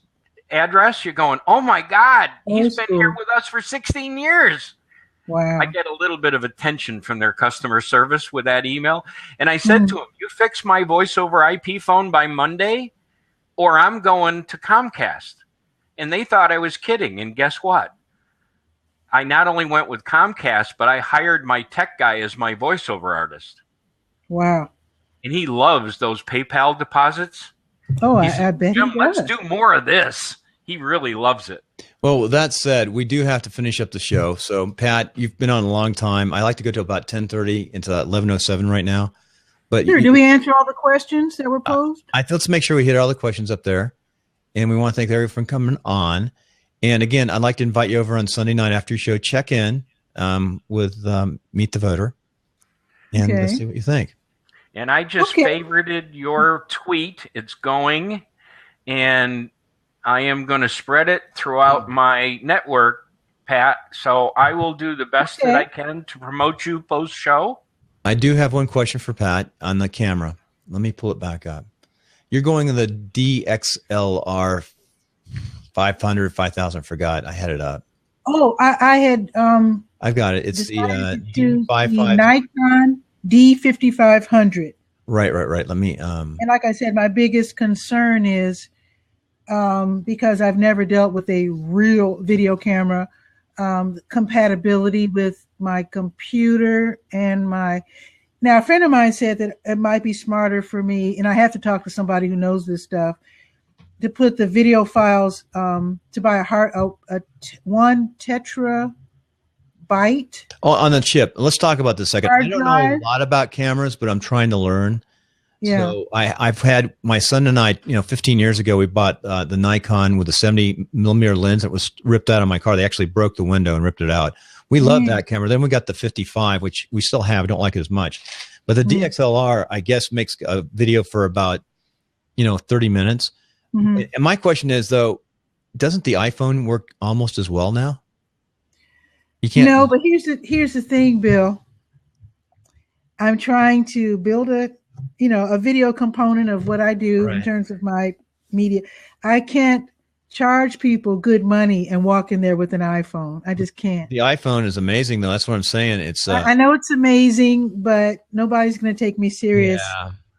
address, you're going, oh my God, he's been here with us for 16 years. Wow. I get a little bit of attention from their customer service with that email. And I said to him, you fix my voice over IP phone by Monday or I'm going to Comcast. And they thought I was kidding. And guess what? I not only went with Comcast, but I hired my tech guy as my voiceover artist. Wow. And he loves those PayPal deposits. Oh, I bet Jim, he does. let's do more of this. He really loves it. Well, with that said, we do have to finish up the show. So, Pat, you've been on a long time. I like to go to about 10:30 into 11:07 right now. But sure. Do we answer all the questions that were posed? Let's make sure we hit all the questions up there. And we want to thank everyone for coming on. And again, I'd like to invite you over on Sunday night after your show. Check in with Meet the Voter. And let's see what you think. And I just favorited your tweet. It's going. And I am going to spread it throughout my network, Pat. So I will do the best that I can to promote you post-show. I do have one question for Pat on the camera. Let me pull it back up. You're going in the DXLR 500, 5000. Forgot. I had it up. Oh, I had. I've got it. It's the Nikon D5500. Right. Let me. And like I said, my biggest concern is because I've never dealt with a real video camera, compatibility with my computer and my. Now, a friend of mine said that it might be smarter for me, and I have to talk to somebody who knows this stuff, to put the video files, to buy one terabyte. Oh, on the chip. Let's talk about this a second. I don't know a lot about cameras, but I'm trying to learn. Yeah. So I've had my son and I, 15 years ago, we bought the Nikon with a 70 millimeter lens that was ripped out of my car. They actually broke the window and ripped it out. We love that camera. Then we got the 55, which we still have. Don't like it as much. But the DXLR, I guess, makes a video for about, 30 minutes. And my question is, though, doesn't the iPhone work almost as well now? You can't. No, but here's the thing, Bill. I'm trying to build a video component of what I do in terms of my media. I can't charge people good money and walk in there with an iPhone. I just can't. The iPhone is amazing, though. That's what I'm saying. It's. I know it's amazing, but nobody's going to take me serious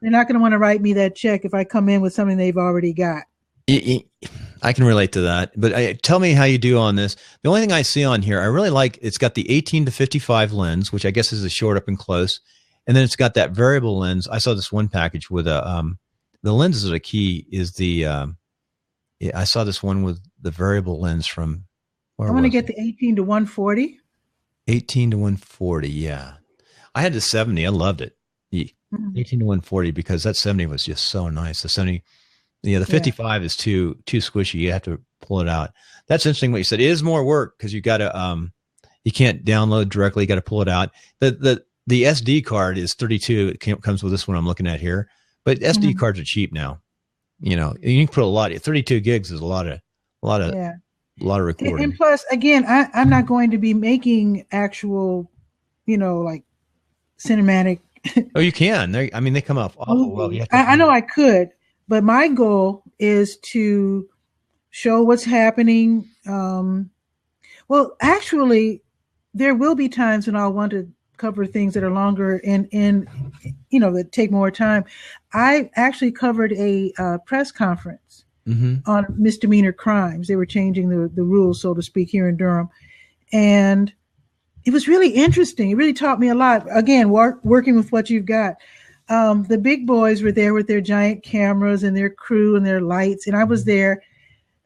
They're not going to want to write me that check if I come in with something they've already got. I can relate to that, but tell me how you do on this. The only thing I see on here, I really like, it's got the 18 to 55 lens, which I guess is a short up and close. And then it's got that variable lens. I saw this one package with the lenses are the key is I saw this one with the variable lens from, I want to get the 18 to 140. 18 to 140. Yeah. I had the 70. I loved it. 18 to 140 because that 70 was just so nice. The 70, the 55 is too squishy. You have to pull it out. That's interesting what you said. It is more work because you got to you can't download directly. You got to pull it out. The SD card is 32. It comes with this one I'm looking at here, but SD cards are cheap now. You know, you can put a lot. 32 gigs is a lot of recording. And plus, again, I'm not going to be making actual, like cinematic. Oh, you can. They come off awful well. I know I could, but my goal is to show what's happening. Well, actually, there will be times when I'll want to cover things that are longer and that take more time. I actually covered a press conference on misdemeanor crimes. They were changing the rules, so to speak, here in Durham, and it was really interesting. It really taught me a lot. Again, working with what you've got. The big boys were there with their giant cameras and their crew and their lights. And I was there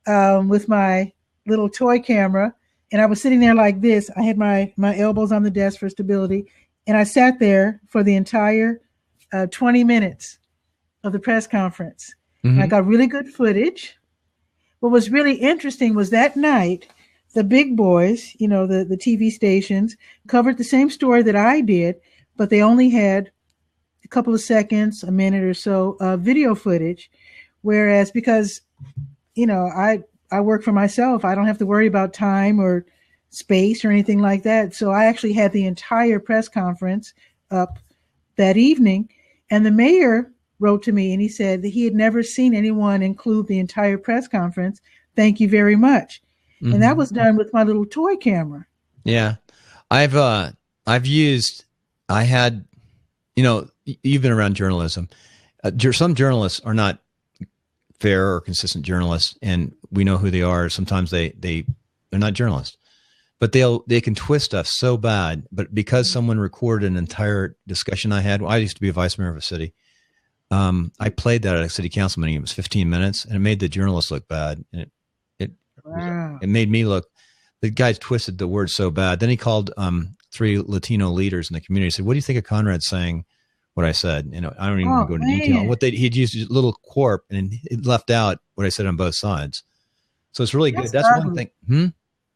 with my little toy camera. And I was sitting there like this. I had my elbows on the desk for stability. And I sat there for the entire 20 minutes of the press conference. And I got really good footage. What was really interesting was that night, the big boys, the TV stations, covered the same story that I did, but they only had a couple of seconds, a minute or so of video footage. Whereas because, I work for myself, I don't have to worry about time or space or anything like that. So I actually had the entire press conference up that evening. And the mayor wrote to me and he said that he had never seen anyone include the entire press conference. Thank you very much. And that was done with my little toy camera. Yeah. I had, you've been around journalism. Some journalists are not fair or consistent journalists, and we know who they are. Sometimes they're not journalists, but they can twist stuff so bad. But because someone recorded an entire discussion I had, I used to be a vice mayor of a city. I played that at a city council meeting. It was 15 minutes, and it made the journalists look bad. And it made me look. The guys twisted the word so bad. Then he called 3 Latino leaders in the community. He said, "What do you think of Conrad saying what I said?" I don't even want to go into detail. He'd used a little quirk and it left out what I said on both sides. So it's really good. That's one thing.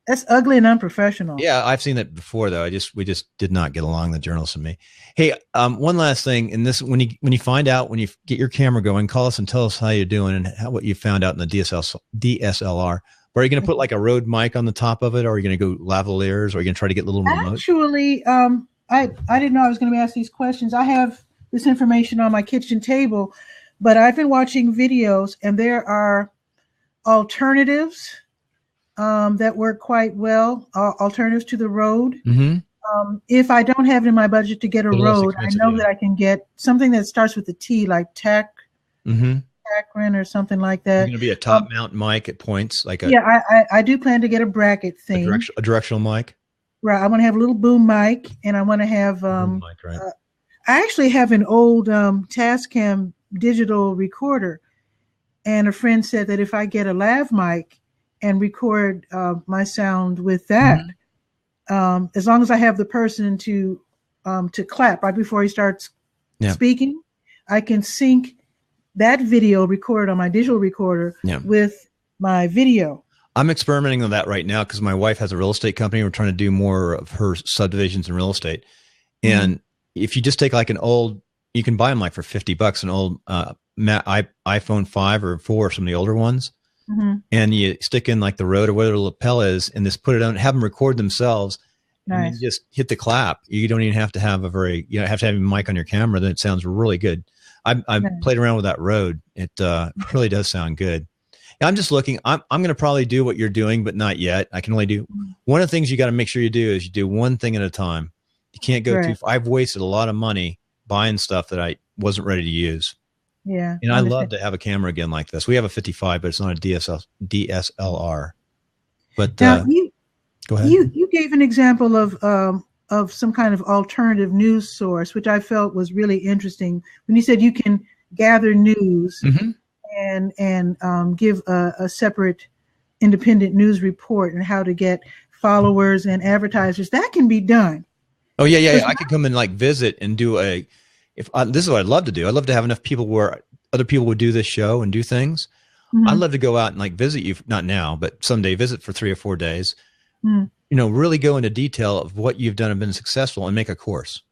That's ugly and unprofessional. Yeah, I've seen that before though. We just did not get along, the journalists and me. Hey, one last thing. And this, when you find out, when you get your camera going, call us and tell us how you're doing and what you found out in the DSLR. Or are you going to put like a Rode mic on the top of it? Or are you going to go lavaliers? Or are you going to try to get little remote? Actually, I didn't know I was going to be asked these questions. I have this information on my kitchen table, but I've been watching videos and there are alternatives that work quite well, alternatives to the Rode. If I don't have it in my budget to get a Rode, I know that I can get something that starts with a T, like Akron or something like that. It's going to be a top mount mic at points, like I do plan to get a bracket thing, a directional mic. Right, I want to have a little boom mic, and I want to have. Mic, right. I actually have an old Tascam digital recorder, and a friend said that if I get a lav mic and record my sound with that, as long as I have the person to clap right before he starts speaking, I can sync that video recorded on my digital recorder with my video. I'm experimenting on that right now because my wife has a real estate company. We're trying to do more of her subdivisions in real estate. And if you just take like an old, you can buy them like for $50, an old iPhone 5 or 4 or some of the older ones. And you stick in like the Rode or whatever the lapel is and just put it on, have them record themselves. Nice. And you just hit the clap. You don't even have to have have to have a mic on your camera. Then it sounds really good. I've played around with that Rode. It really does sound good. I'm just looking. I'm going to probably do what you're doing, but not yet. I can only do one of the things you got to make sure you do is you do one thing at a time. You can't go too far. I've wasted a lot of money buying stuff that I wasn't ready to use. Yeah. And I love to have a camera again like this. We have a 55, but it's not a DSLR. But Now, go ahead. You gave an example of some kind of alternative news source, which I felt was really interesting when you said you can gather news and give a separate independent news report and how to get followers and advertisers. That can be done. Oh yeah. I could come and like visit and do this is what I'd love to do. I'd love to have enough people where other people would do this show and do things. I'd love to go out and like visit you, not now, but someday visit for 3 or 4 days. Really go into detail of what you've done and been successful and make a course.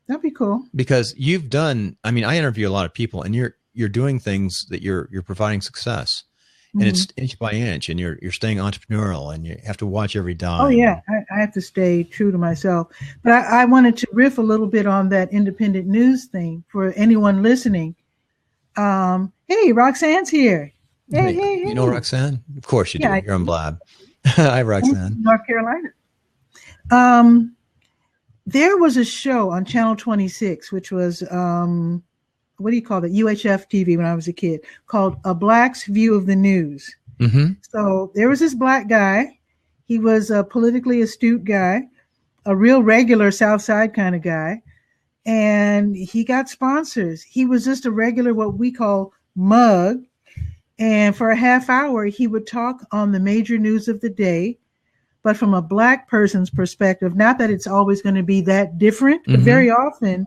That'd be cool. Because you've done, I interview a lot of people and you're doing things that you're providing success. And it's inch by inch, and you're staying entrepreneurial, and you have to watch every dime. Oh yeah, I have to stay true to myself. But I wanted to riff a little bit on that independent news thing for anyone listening. Hey, Roxanne's here. Hey. You know Roxanne? Of course you do. You're on Blab. Hi, Roxanne. North Carolina. There was a show on Channel 26, which was what do you call it? UHF TV when I was a kid, called A Black's View of the News. So there was this black guy. He was a politically astute guy, a real regular South Side kind of guy. And he got sponsors. He was just a regular, what we call mug. And for a half hour, he would talk on the major news of the day, but from a black person's perspective. Not that it's always going to be that different, but very often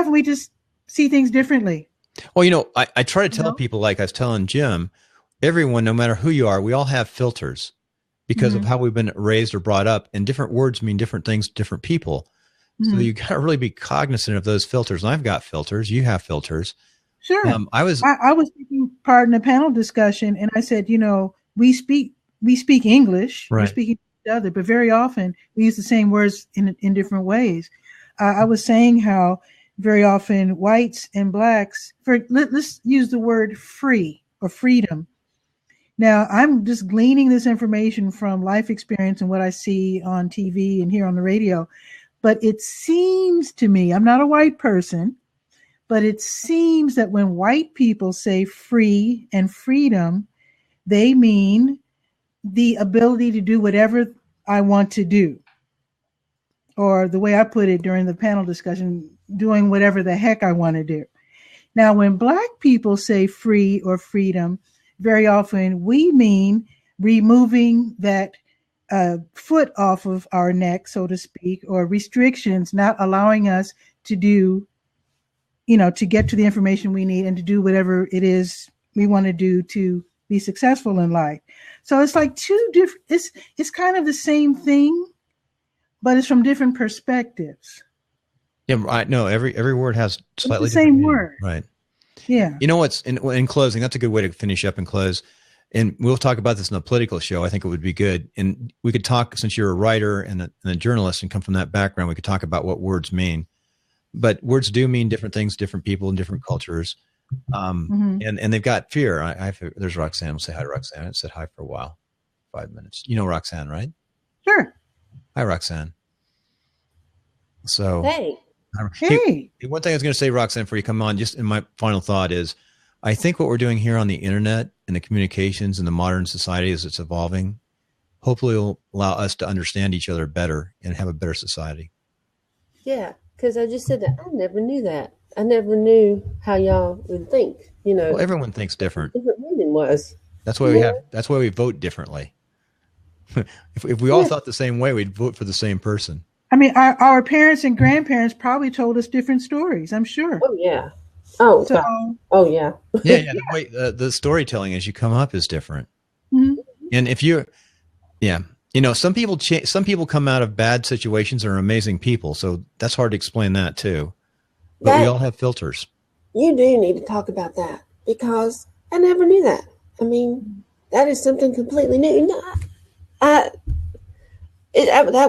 we just see things differently. Well, I try to tell people, like I was telling Jim, everyone, no matter who you are, we all have filters because of how we've been raised or brought up, and different words mean different things to different people. So you got to really be cognizant of those filters. And I've got filters. You have filters. Sure. I was taking part in a panel discussion, and I said, we speak English. Right. We're speaking to each other, but very often we use the same words in different ways. I was saying how very often whites and blacks, let's use the word free or freedom. Now, I'm just gleaning this information from life experience and what I see on TV and hear on the radio. But it seems to me, I'm not a white person, but it seems that when white people say free and freedom, they mean the ability to do whatever I want to do. Or the way I put it during the panel discussion, doing whatever the heck I want to do. Now, when black people say free or freedom, very often we mean removing that foot off of our neck, so to speak, or restrictions, not allowing us to do, to get to the information we need and to do whatever it is we want to do to be successful in life. So it's like two different, it's kind of the same thing, but it's from different perspectives. Yeah, I know every word has slightly it's the same different word. Meaning. Right. Yeah. You know what's in closing, that's a good way to finish up and close. And we'll talk about this in a political show. I think it would be good. And we could talk, since you're a writer and a journalist and come from that background, we could talk about what words mean. But words do mean different things, different people in different cultures. And they've got fear. There's Roxanne. We'll say hi to Roxanne. I haven't said hi for a while. 5 minutes. You know Roxanne, right? Sure. Hi, Roxanne. So hey, one thing I was going to say, Roxanne, before you come on, just in my final thought is, I think what we're doing here on the internet and the communications in the modern society as it's evolving, hopefully will allow us to understand each other better and have a better society. Yeah, because I just said that I never knew that. I never knew how y'all would think. Well, everyone thinks different. Different meaning was. That's why that's why we vote differently. if we all thought the same way, we'd vote for the same person. I mean, our parents and grandparents probably told us different stories, I'm sure. Oh, yeah. Oh, so, oh yeah. Yeah. The way the storytelling as you come up is different. And if some people come out of bad situations and are amazing people. So that's hard to explain that too. But we all have filters. You do need to talk about that because I never knew that. I mean, that is something completely new. No, that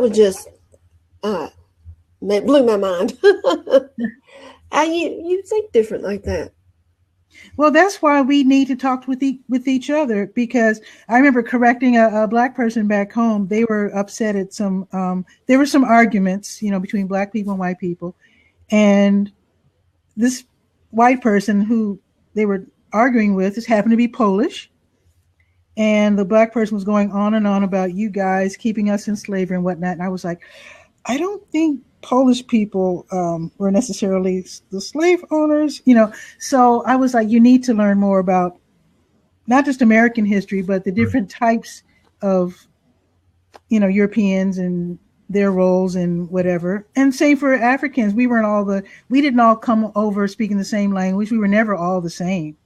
was just blew my mind. You think different like that. Well, that's why we need to talk with each other, because I remember correcting a black person back home. They were upset at there were some arguments, between black people and white people. And this white person who they were arguing with just happened to be Polish. And the black person was going on and on about you guys keeping us in slavery and whatnot. And I was like, I don't think Polish people were necessarily the slave owners, So I was like, you need to learn more about not just American history, but the different types of, Europeans and their roles and whatever. And same for Africans. We didn't all come over speaking the same language. We were never all the same.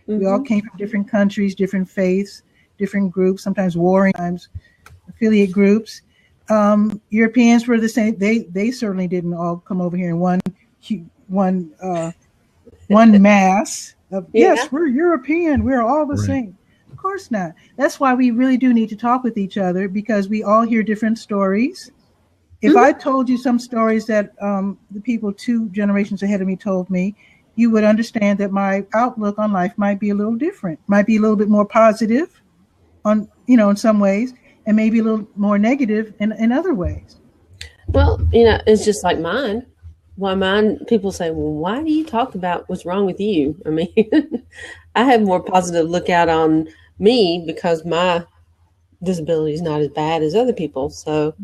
Mm-hmm. We all came from different countries, different faiths, different groups, sometimes warring, sometimes affiliate groups. Europeans were the same. They certainly didn't all come over here in one mass. Yes, we're European. We're all the same. Of course not. That's why we really do need to talk with each other, because we all hear different stories. If I told you some stories that the people 2 generations ahead of me told me, you would understand that my outlook on life might be a little different, might be a little bit more positive on, in some ways, and maybe a little more negative in other ways. Well, it's just like mine. Why mine, people say, well, why do you talk about what's wrong with you? I mean, I have more positive lookout on me because my disability is not as bad as other people. So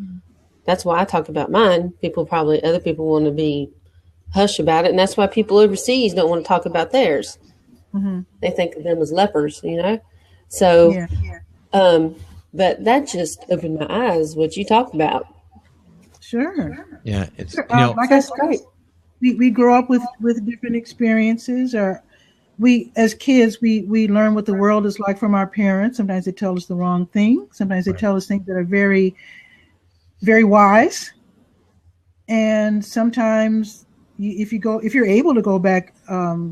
that's why I talk about mine. Other people want to be hush about it. And that's why people overseas don't want to talk about theirs. Mm-hmm. They think of them as lepers, So, but that just opened my eyes, what you talked about. Sure. Yeah. It's, like I said, we grow up with different experiences, or we, as kids, we learn what the world is like from our parents. Sometimes they tell us the wrong thing. Sometimes they tell us things that are very, very wise. And sometimes if you're able to go back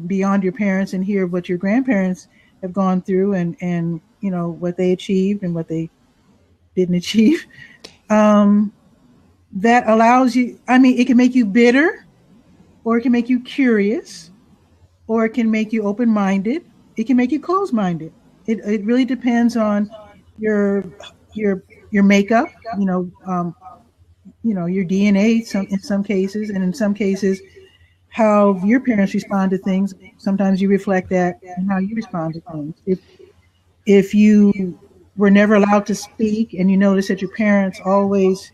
beyond your parents and hear what your grandparents have gone through and what they achieved and what they didn't achieve, that allows you, it can make you bitter, or it can make you curious, or it can make you open-minded. It can make you closed-minded. It really depends on your makeup, your DNA in some cases, and in some cases, how your parents respond to things. Sometimes you reflect that and how you respond to things. If you were never allowed to speak and you notice that your parents always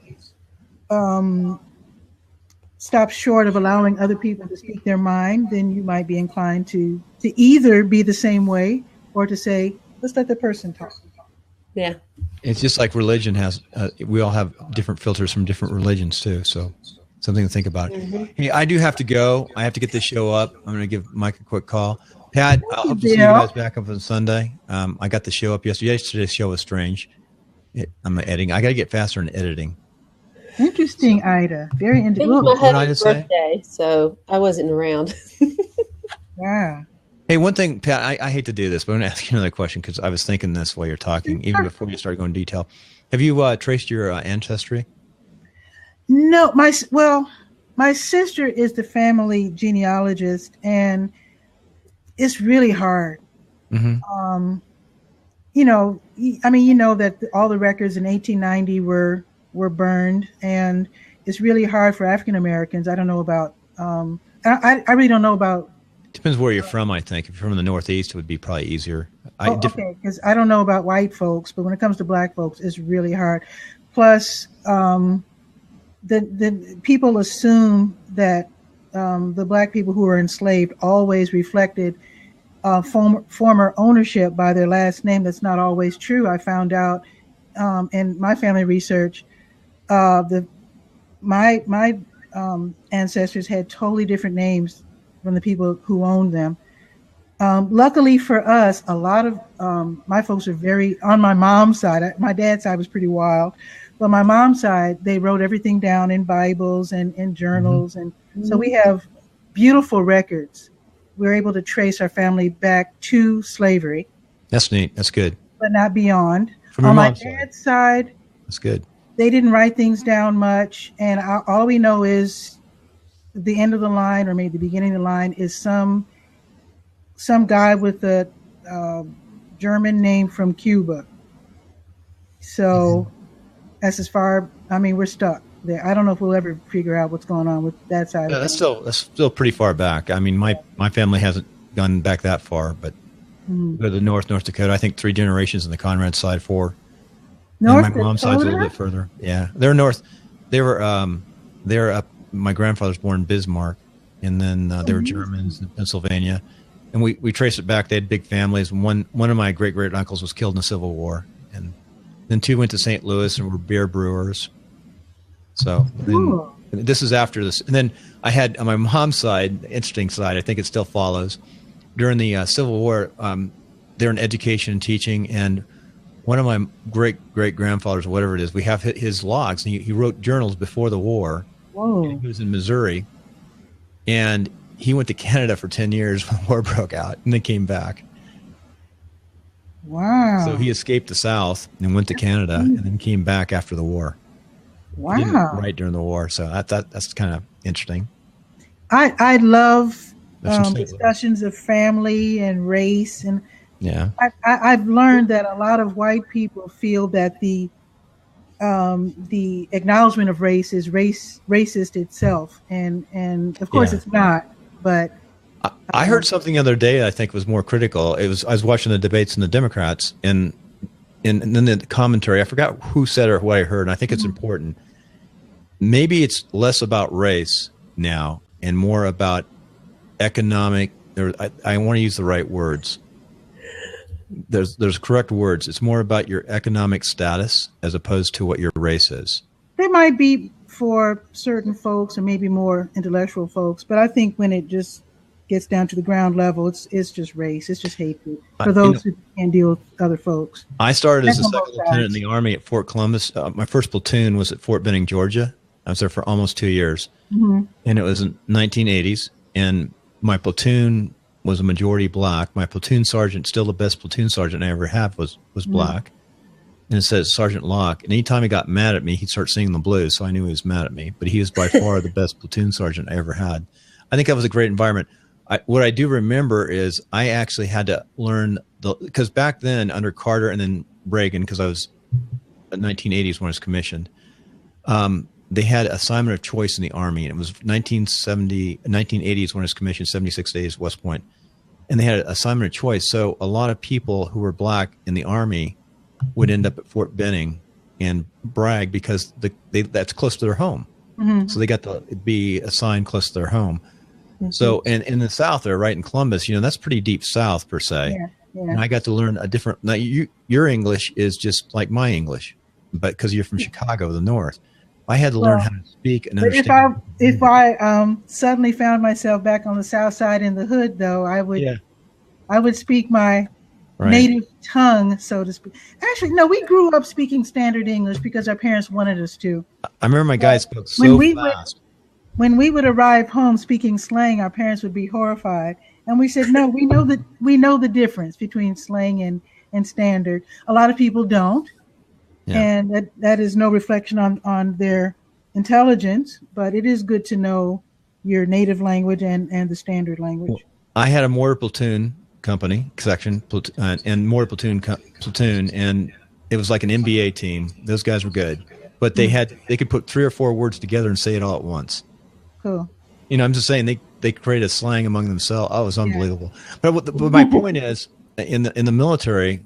stop short of allowing other people to speak their mind, then you might be inclined to either be the same way or to say, let's let the person talk. Yeah. It's just like religion has, we all have different filters from different religions too. So something to think about. Mm-hmm. Hey, I do have to go. I have to get this show up. I'm going to give Mike a quick call. Pat, I hope to see you guys back up on Sunday. I got the show up yesterday. Yesterday's show was strange. I'm editing. I got to get faster in editing. Interesting, Ida. Very interesting. It was my husband's birthday, so I wasn't around. Yeah. Hey, one thing, Pat, I hate to do this, but I'm going to ask you another question because I was thinking this while you're talking, even before you started going in detail. Have you traced your ancestry? No, my sister is the family genealogist, and it's really hard. Mm-hmm. That all the records in 1890 were burned, and it's really hard for African Americans. I don't know about. I really don't know about. Depends where you're from, I think. If you're from the Northeast, it would be probably easier. Okay, because I don't know about white folks, but when it comes to black folks, it's really hard. Plus, the people assume that the black people who were enslaved always reflected former ownership by their last name. That's not always true. I found out in my family research, my ancestors had totally different names from the people who owned them. Luckily for us, a lot of my folks are very, on my mom's side, my dad's side was pretty wild, but my mom's side, they wrote everything down in Bibles and in journals. Mm-hmm. And so we have beautiful records. We're able to trace our family back to slavery. That's neat. That's good. But not beyond. From your on my mom's dad's side, that's good. They didn't write things down much. And all we know is the end of the line, or maybe the beginning of the line, is some some guy with a German name from Cuba. So that's as far. I mean, we're stuck there. I don't know if we'll ever figure out what's going on with that side. Yeah, that's still pretty far back. I mean, my family hasn't gone back that far, but go to the North Dakota. I think 3 generations on the Conrad side, 4. North and my mom's side's a little bit further. Yeah, they're north. They were up. My grandfather's born in Bismarck, and then they were Germans in Pennsylvania, and we traced it back. They had big families. One of my great uncles was killed in the Civil War, and then 2 went to St. Louis and were beer brewers. So this is after this, and then I had on my mom's side, interesting side. I think it still follows. During the Civil War, they're in education and teaching, and one of my great grandfathers, whatever it is, we have his logs, and he wrote journals before the war. Whoa! He was in Missouri, and he went to Canada for 10 years when the war broke out, and then came back. Wow! So he escaped the South and went to Canada, and then came back after the war. Wow! Right during the war, so that's kind of interesting. I love discussions of family and race, and yeah, I've learned that a lot of white people feel that the acknowledgement of race is racist itself, and of course it's not. But I heard something the other day I think was more critical. I was watching the debates in the Democrats, and then the commentary. I forgot who said it or what I heard, and I think it's important. Maybe it's less about race now and more about economic. I want to use the right words. There's correct words. It's more about your economic status as opposed to what your race is. They might be for certain folks or maybe more intellectual folks, but I think when it just gets down to the ground level, it's just race. It's just hatred for those who can't deal with other folks. I started as a second lieutenant in the Army at Fort Columbus. My first platoon was at Fort Benning, Georgia. I was there for almost 2 years, and it was in 1980s. And my platoon was a majority black. My platoon sergeant, still the best platoon sergeant I ever had, was black. And it says Sergeant Locke. And anytime he got mad at me, he'd start singing the blues, so I knew he was mad at me. But he was by far the best platoon sergeant I ever had. I think that was a great environment. What I do remember is I actually had to learn because back then under Carter and then Reagan, because I was in the 1980s when I was commissioned, they had assignment of choice in the Army, and it was 1980s when I was commissioned, 76 days, West Point, and they had assignment of choice. So a lot of people who were black in the Army would end up at Fort Benning and brag because that's close to their home. So they got to be assigned close to their home. So, and in the South, they're right in Columbus, that's pretty deep South per se. And I got to learn a different, now your English is just like my English, but because you're from Chicago, the North. I had to learn how to speak and understand. If I suddenly found myself back on the South Side in the hood, though, I would speak my native tongue, so to speak. Actually, no, we grew up speaking standard English because our parents wanted us to. I remember my guys spoke so fast. When we would arrive home speaking slang, our parents would be horrified, and we said, "No, we know the difference between slang and standard. A lot of people don't." And that is no reflection on their intelligence, but it is good to know your native language and the standard language. Well, I had a mortar platoon company section and mortar platoon, and it was like an NBA team. Those guys were good, but they could put 3 or 4 words together and say it all at once. Cool. I'm just saying they created a slang among themselves. Oh, it was unbelievable. But my point is, in the military,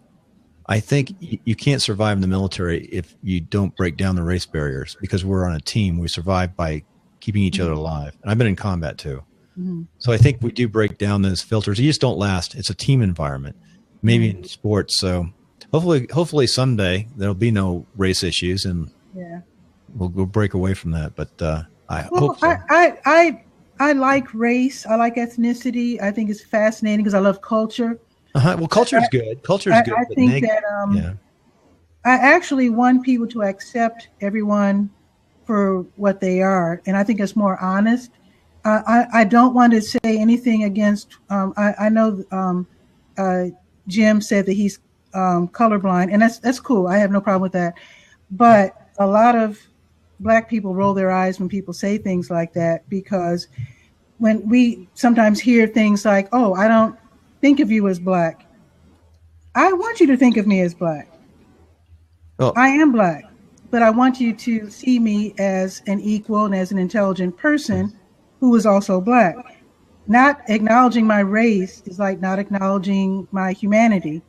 I think you can't survive in the military if you don't break down the race barriers, because we're on a team. We survive by keeping each other alive. And I've been in combat too. So I think we do break down those filters. You just don't last. It's a team environment, maybe in sports. So hopefully someday there'll be no race issues and we'll break away from that. But I hope so. I like race. I like ethnicity. I think it's fascinating because I love culture. Well, culture is good. Culture is good. I think that I actually want people to accept everyone for what they are, and I think it's more honest. I don't want to say anything against. I know Jim said that he's colorblind, and that's cool. I have no problem with that. But a lot of Black people roll their eyes when people say things like that, because when we sometimes hear things like, "Oh, I don't think of you as black. I want you to think of me as black. Oh. I am black, but I want you to see me as an equal and as an intelligent person who is also black. Not acknowledging my race is like not acknowledging my humanity.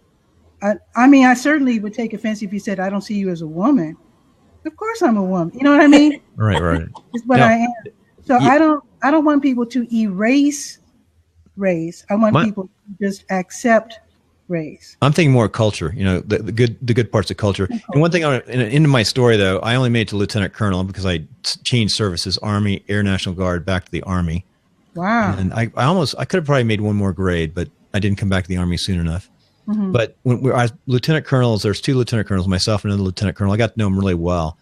I mean, I certainly would take offense if you said, I don't see you as a woman. Of course I'm a woman. You know what I mean? Right. It's what I am. So I don't want people to erase race. I want people to just accept race. I'm thinking more culture, the good parts of culture. And one thing into my story, though, I only made it to lieutenant colonel because I changed services, Army, Air National Guard, back to the Army. Wow. And I could have probably made one more grade, but I didn't come back to the Army soon enough. Mm-hmm. But when I was lieutenant colonels, there's 2 lieutenant colonels, myself and another lieutenant colonel. I got to know them really well.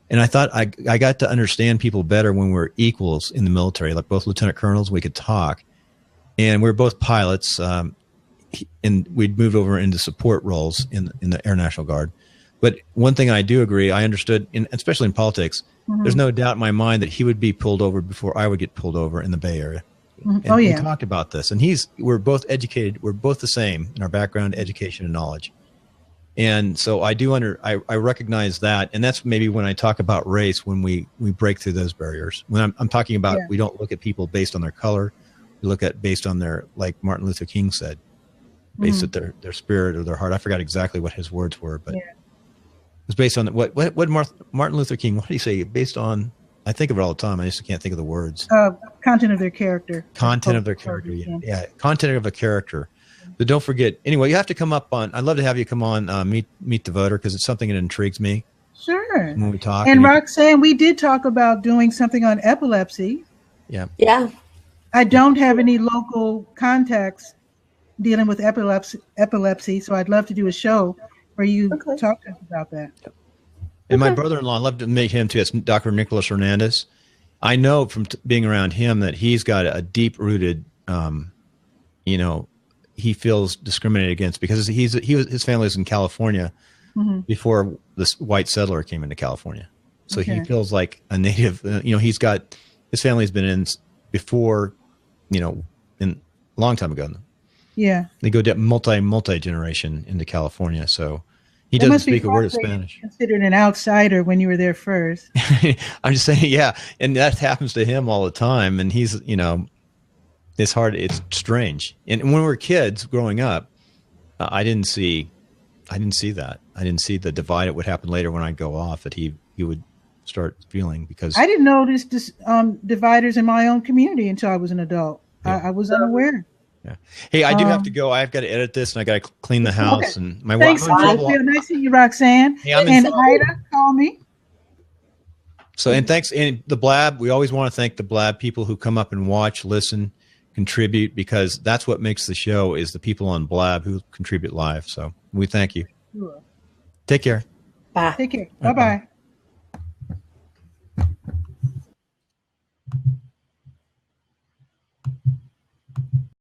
And I thought I got to understand people better when we're equals in the military. Like both lieutenant colonels, we could talk. And we were both pilots. And we'd moved over into support roles in the Air National Guard. But one thing I do agree, I understood, especially in politics, there's no doubt in my mind that he would be pulled over before I would get pulled over in the Bay Area. Mm-hmm. And we talked about this. And we're both educated. We're both the same in our background, education, and knowledge. And so I recognize that. And that's maybe when I talk about race, when we break through those barriers. When I'm talking about, we don't look at people based on their color. We look at based on their, like Martin Luther King said, based at their spirit or their heart. I forgot exactly what his words were, but it was based on what Martin Luther King, what did he say? Based on, I think of it all the time. I just can't think of the words. Content of their character. Content of their character. Yeah. Content of a character. But don't forget, anyway, you have to come up on, I'd love to have you come on Meet the Voter, because it's something that intrigues me. Sure. When we talk. And Roxanne, we did talk about doing something on epilepsy. Yeah. Yeah. I don't have any local contacts dealing with epilepsy, so I'd love to do a show where you talk to us about that. And my brother-in-law, I'd love to meet him too. It's Dr. Nicholas Hernandez. I know from being around him that he's got a deep-rooted, he feels discriminated against because his family was in California before this white settler came into California. So he feels like a native. His family's been in before, in a long time ago. Yeah, they go multi generation into California. So he doesn't speak a word of Spanish. Considered an outsider when you were there first. I'm just saying, yeah, and that happens to him all the time. And he's, it's hard. It's strange. And when we were kids growing up, I didn't see that. I didn't see the divide that would happen later when I'd go off that he would start feeling, because I didn't notice this dividers in my own community until I was an adult. Yeah. I was unaware. Yeah. Hey, I do have to go. I've got to edit this, and I got to clean the house. And my wife. Thanks, nice to see you, Roxanne. Hey, and Ida, call me. So, and thanks, and the Blab. We always want to thank the Blab people who come up and watch, listen, contribute, because that's what makes the show, is the people on Blab who contribute live. So we thank you. Sure. Take care. Bye. Take care. Bye-bye.